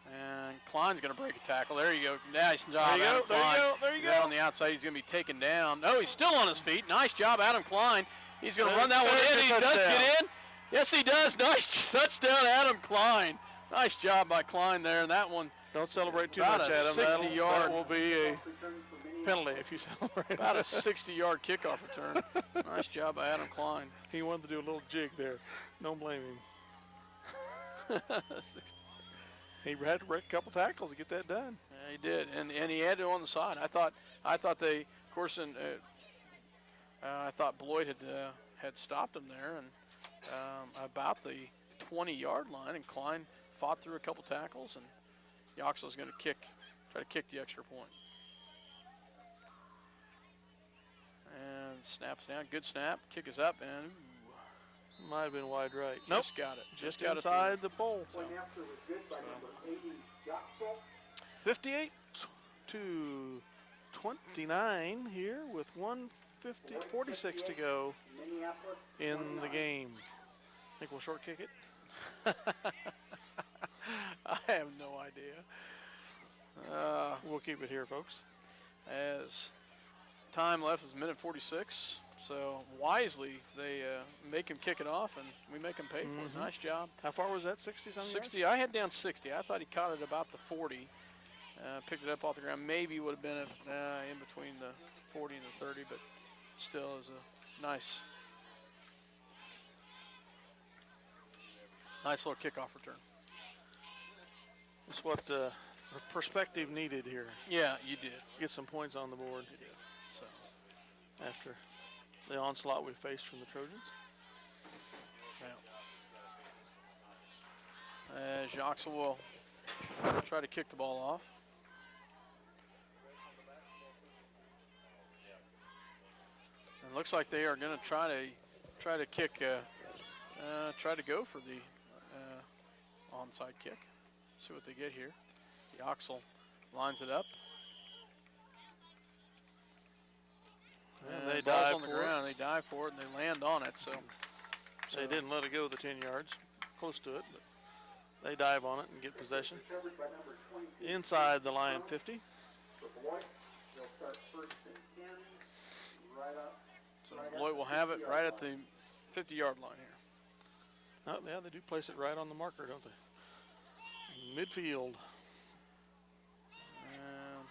and Klein's going to break a tackle. There you go. Nice job, There you Adam go. There Klein. you go. There you Right go. on the outside, he's going to be taken down. No, he's still on his feet. Nice job, Adam Klein. He's going to run that one in. He does get in. Yes, he does. Nice touchdown, Adam Klein. Nice job by Klein there, and that one. Don't celebrate too about much, a Adam. 60-yard. That will be a penalty if you celebrate. About a 60-yard kickoff return. Nice job by Adam Klein. He wanted to do a little jig there. Don't blame him. He had to break a couple tackles to get that done. Yeah, he did, and he had it on the side. I thought they, of course, I thought Beloit had stopped him there, and about the 20-yard line, and Klein fought through a couple tackles, and Yoxel's going to try to kick the extra point. And snaps down, good snap, kick is up, and Might have been wide right. just got it. Just got inside it the pole. Point after was good by number 80, Yoxel. 58 to 29 here with 1:46 to go Minneapolis, in the game. Think we'll short kick it? I have no idea. We'll keep it here, folks. As time left is a minute 46. So wisely, they make him kick it off, and we make him pay for it. Nice job. How far was that? 60-something 60. I had down 60. I thought he caught it about the 40. Picked it up off the ground. Maybe would have been in between the 40 and the 30, but still is a nice little kickoff return. That's what the perspective needed here. Yeah, you did. Get some points on the board. You did. So after the onslaught we faced from the Trojans. Yeah. Yoxel will try to kick the ball off. It looks like they are going to try to kick, try to go for the onside kick. See what they get here. Yoxel lines it up. And they ball's dive on the for ground. They dive for it, and they land on it. So they didn't let it go the 10 yards, close to it, but they dive on it and get possession. Inside the line 50. So Beloit will have it right at the 50-yard line here. Oh, yeah, they do place it right on the marker, don't they? Midfield. And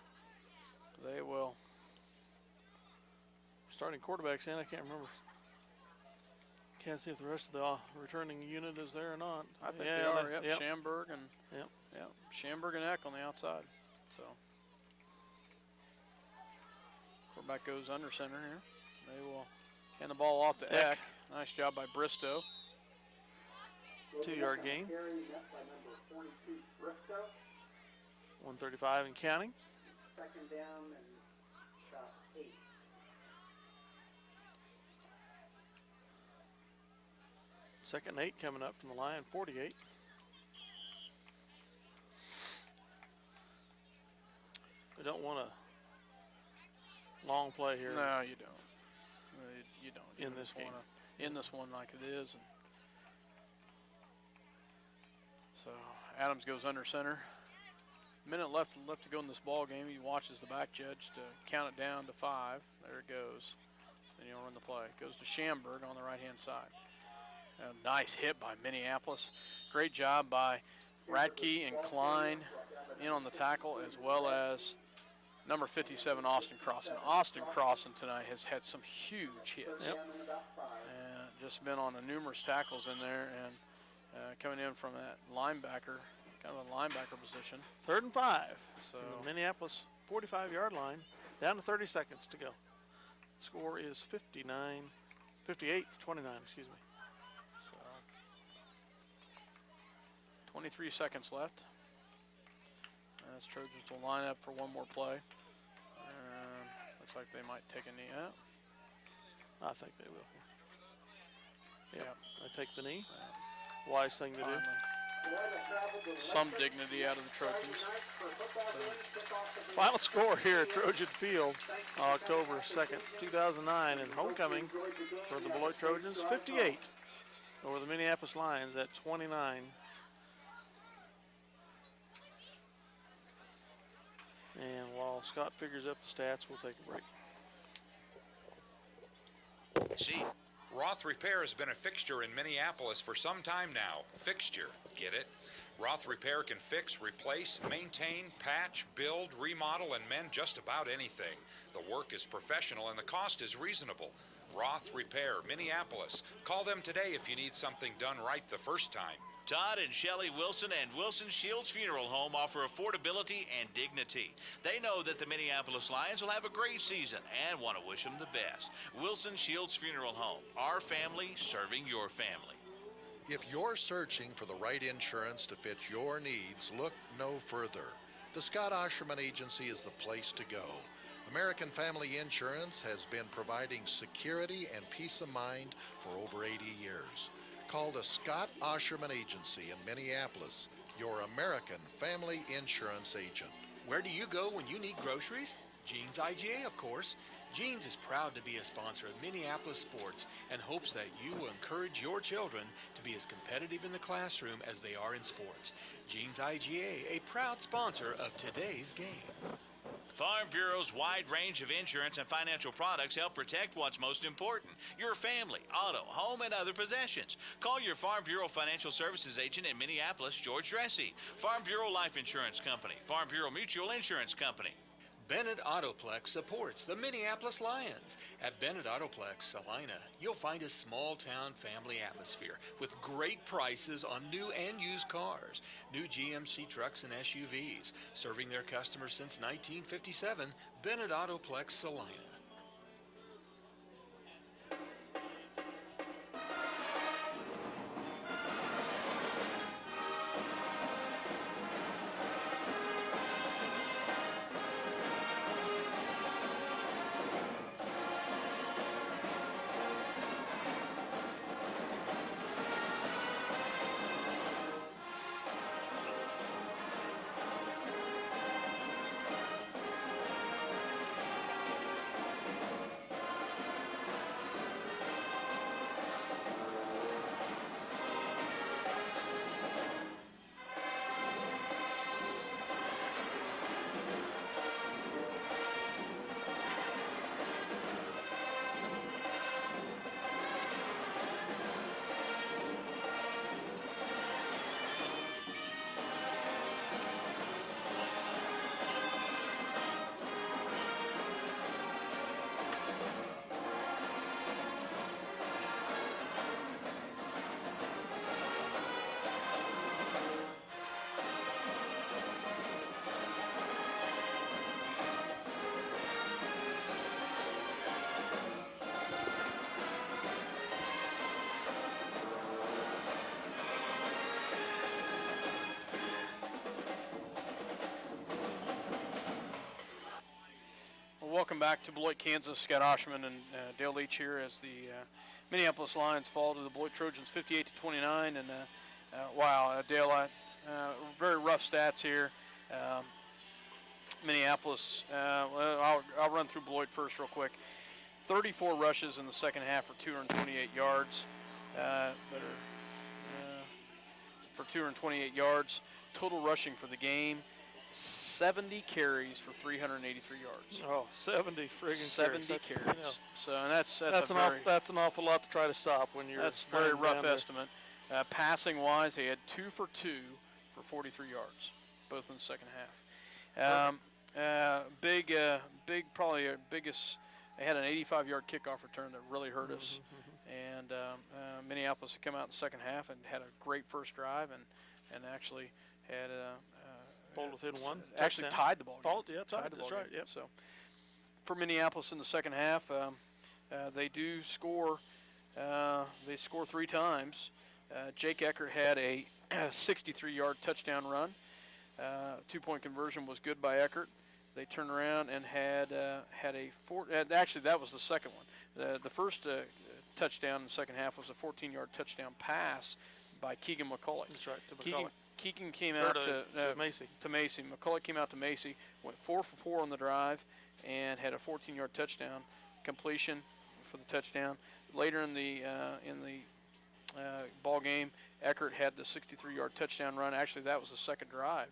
they will. Starting quarterbacks in, I can't remember. Can't see if the rest of the returning unit is there or not. I think they are. Yep. Schamberg and Schamberg and Eck on the outside. So quarterback goes under center here. They will hand the ball off to Eck. Nice job by Bristow. 2-yard gain. 135 and counting. Second down and about 8. Second and 8 coming up from the line, 48. We don't want a long play here. No, you don't. You don't. In this game. In this one like it is. And Adams goes under center. Minute left to go in this ball game. He watches the back judge to count it down to 5. There it goes. Then he'll run the play. Goes to Schamberg on the right-hand side. A nice hit by Minneapolis. Great job by Radke and Klein in on the tackle, as well as number 57, Austin Crossan. Austin Crossan tonight has had some huge hits. Yep. Just been on numerous tackles in there, and coming in from that linebacker, kind of a linebacker position. 3rd and 5. So the Minneapolis 45-yard line, down to 30 seconds to go. Score is 58 to 29, excuse me. So 23 seconds left. As Trojans will line up for one more play. Looks like they might take a knee out. I think they will. Yeah, they take the knee. Wise thing to do. Some dignity out of the Trojans. Final score here at Trojan Field, October 2nd, 2009, and homecoming for the Beloit Trojans, 58 over the Minneapolis Lions at 29. And while Scott figures up the stats, we'll take a break. See, Roth Repair has been a fixture in Minneapolis for some time now. Fixture, get it? Roth Repair can fix, replace, maintain, patch, build, remodel, and mend just about anything. The work is professional and the cost is reasonable. Roth Repair, Minneapolis. Call them today if you need something done right the first time. Todd and Shelley Wilson and Wilson Shields Funeral Home offer affordability and dignity. They know that the Minneapolis Lions will have a great season and want to wish them the best. Wilson Shields Funeral Home, our family serving your family. If you're searching for the right insurance to fit your needs, look no further. The Scott Osherman Agency is the place to go. American Family Insurance has been providing security and peace of mind for over 80 years. Call the Scott Osherman Agency in Minneapolis, your American family insurance agent. Where do you go when you need groceries? Jeans IGA, of course. Jeans is proud to be a sponsor of Minneapolis sports and hopes that you will encourage your children to be as competitive in the classroom as they are in sports. Jeans IGA, a proud sponsor of today's game. Farm Bureau's wide range of insurance and financial products help protect what's most important, your family, auto, home, and other possessions. Call your Farm Bureau Financial Services agent in Minneapolis, George Dressy. Farm Bureau Life Insurance Company, Farm Bureau Mutual Insurance Company. Bennett Autoplex supports the Minneapolis Lions. At Bennett Autoplex, Salina, you'll find a small-town family atmosphere with great prices on new and used cars, new GMC trucks and SUVs. Serving their customers since 1957, Bennett Autoplex, Salina. Welcome back to Beloit, Kansas. Scott Osherman and Dale Leach here as the Minneapolis Lions fall to the Beloit Trojans 58-29. And wow, Dale, very rough stats here. Minneapolis, I'll run through Beloit first real quick. 34 rushes in the second half for 228 yards. For 228 yards. Total rushing for the game, 70 carries for 383 yards. Oh, 70 friggin' 70 carries. carries. You know, So, and that's an awful lot to try to stop when you're. That's a very running rough down there. estimate. Passing-wise, they had 2 for 2 for 43 yards, both in the second half. Probably our biggest. They had an 85-yard kickoff return that really hurt us. And Minneapolis had come out in the second half and had a great first drive and actually had pulled within one. Actually touchdown. tied the ball game. Tied. the That's ball right. game. Yep. So for Minneapolis in the second half, they do score. They score 3 times. Jake Eckert had a 63-yard touchdown run. 2-point conversion was good by Eckert. They turned around and had a actually that was the second one. The first touchdown in the second half was a 14-yard touchdown pass by Keegan McCulloch. That's right, to McCulloch. Keegan came out to Macy. To Macy. McCulloch came out to Macy, went 4 for 4 on the drive, and had a 14-yard touchdown completion for the touchdown. Later in the ball game, Eckert had the 63-yard touchdown run. Actually, that was the second drive.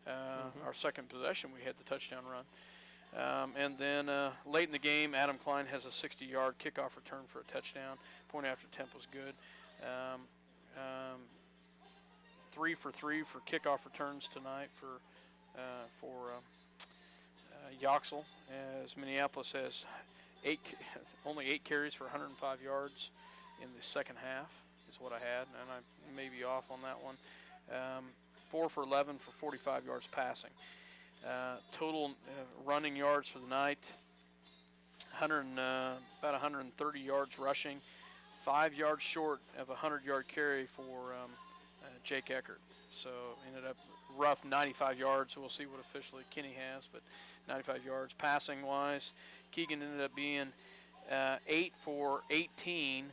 Our second possession, we had the touchdown run. And then late in the game, Adam Klein has a 60-yard kickoff return for a touchdown. Point after attempt was good. 3 for 3 for kickoff returns tonight for Yoxel, as Minneapolis has only 8 carries for 105 yards in the second half is what I had, and I may be off on that one. 4 for 11 for 45 yards passing. Total running yards for the night, about 130 yards rushing, 5 yards short of a 100-yard carry for Jake Eckert. So ended up rough 95 yards. So we'll see what officially Kenny has, but 95 yards. Passing-wise, Keegan ended up being 8 for 18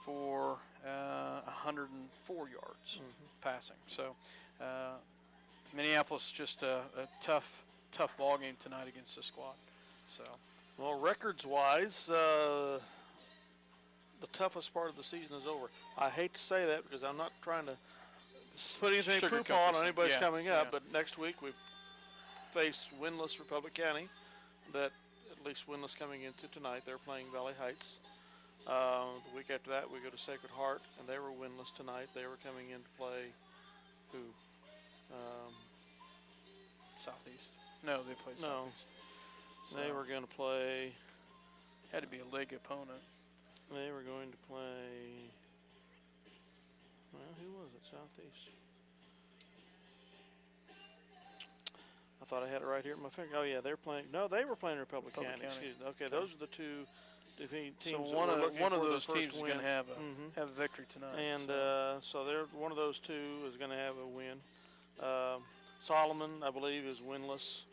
for 104 yards passing. So Minneapolis just a tough ball game tonight against this squad. So, well, records-wise, the toughest part of the season is over. I hate to say that because I'm not trying to put anything poop on anybody's coming up, but next week we face winless Republic County. That at least winless coming into tonight. They're playing Valley Heights. The week after that, we go to Sacred Heart, and they were winless tonight. They were coming in to play who? Southeast. No, they played Southeast. So they were going to play. Had to be a league opponent. They were going to play. Well, who was it? Southeast. I thought I had it right here at my finger. Oh yeah, they're playing. No, they were playing Republic County. Excuse me. Okay, those are the two defeating teams. So one of those teams is going to have a victory tonight. And so they're one of those two is going to have a win. Solomon, I believe, is winless.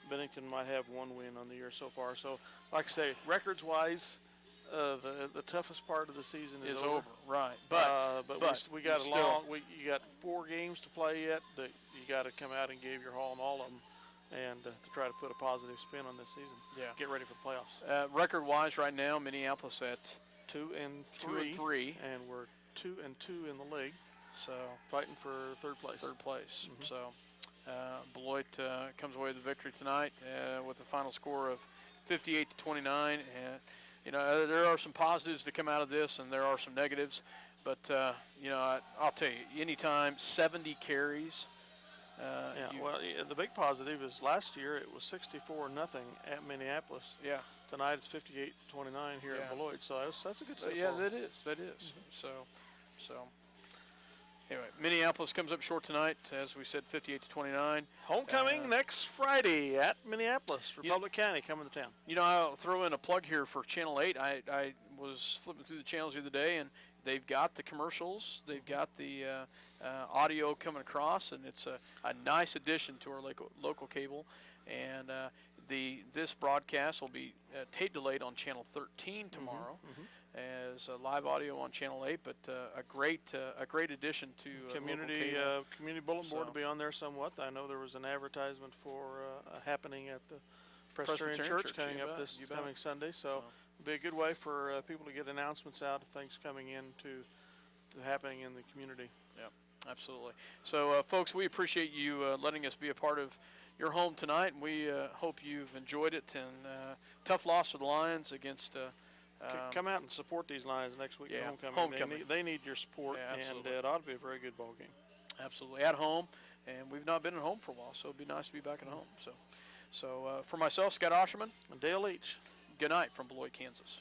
Bennington might have one win on the year so far. So, like I say, records-wise, the toughest part of the season is over. Right. But we got you got 4 games to play yet that you got to come out and give your all on all of them, and to try to put a positive spin on this season. Yeah. Get ready for the playoffs. Record-wise, right now, Minneapolis at 2-3, and we're 2-2 in the league. So fighting for third place. So Beloit comes away with the victory tonight with a final score of 58-29. And you know, there are some positives to come out of this, and there are some negatives. But you know, I'll tell you, anytime 70 carries. The big positive is last year it was 64-0 at Minneapolis. Yeah. Tonight it's 58-29 here at Beloit. So that's a good step. Yeah, that is. So. Anyway, Minneapolis comes up short tonight, as we said, 58-29. Homecoming next Friday at Minneapolis. Republic County coming to town. You know, I'll throw in a plug here for Channel 8. I was flipping through the channels the other day, and they've got the commercials. They've got the audio coming across, and it's a nice addition to our local cable. And this broadcast will be tape delayed on Channel 13 tomorrow. As live audio on Channel 8, but a great addition to community bulletin board to be on there somewhat. I know there was an advertisement for happening at the Presbyterian Church coming up this coming Sunday, so it'll be a good way for people to get announcements out of things coming in to happening in the community. Yeah. Absolutely. So, folks, we appreciate you letting us be a part of your home tonight, and we hope you've enjoyed it. And tough loss for the Lions against. Come out and support these Lions next week. Yeah, Homecoming. homecoming. They need your support, Yeah, and it ought to be a very good ball game. Absolutely. At home, and we've not been at home for a while, so it'd be nice to be back at home. So for myself, Scott Osherman. And Dale Leach. Good night from Beloit, Kansas.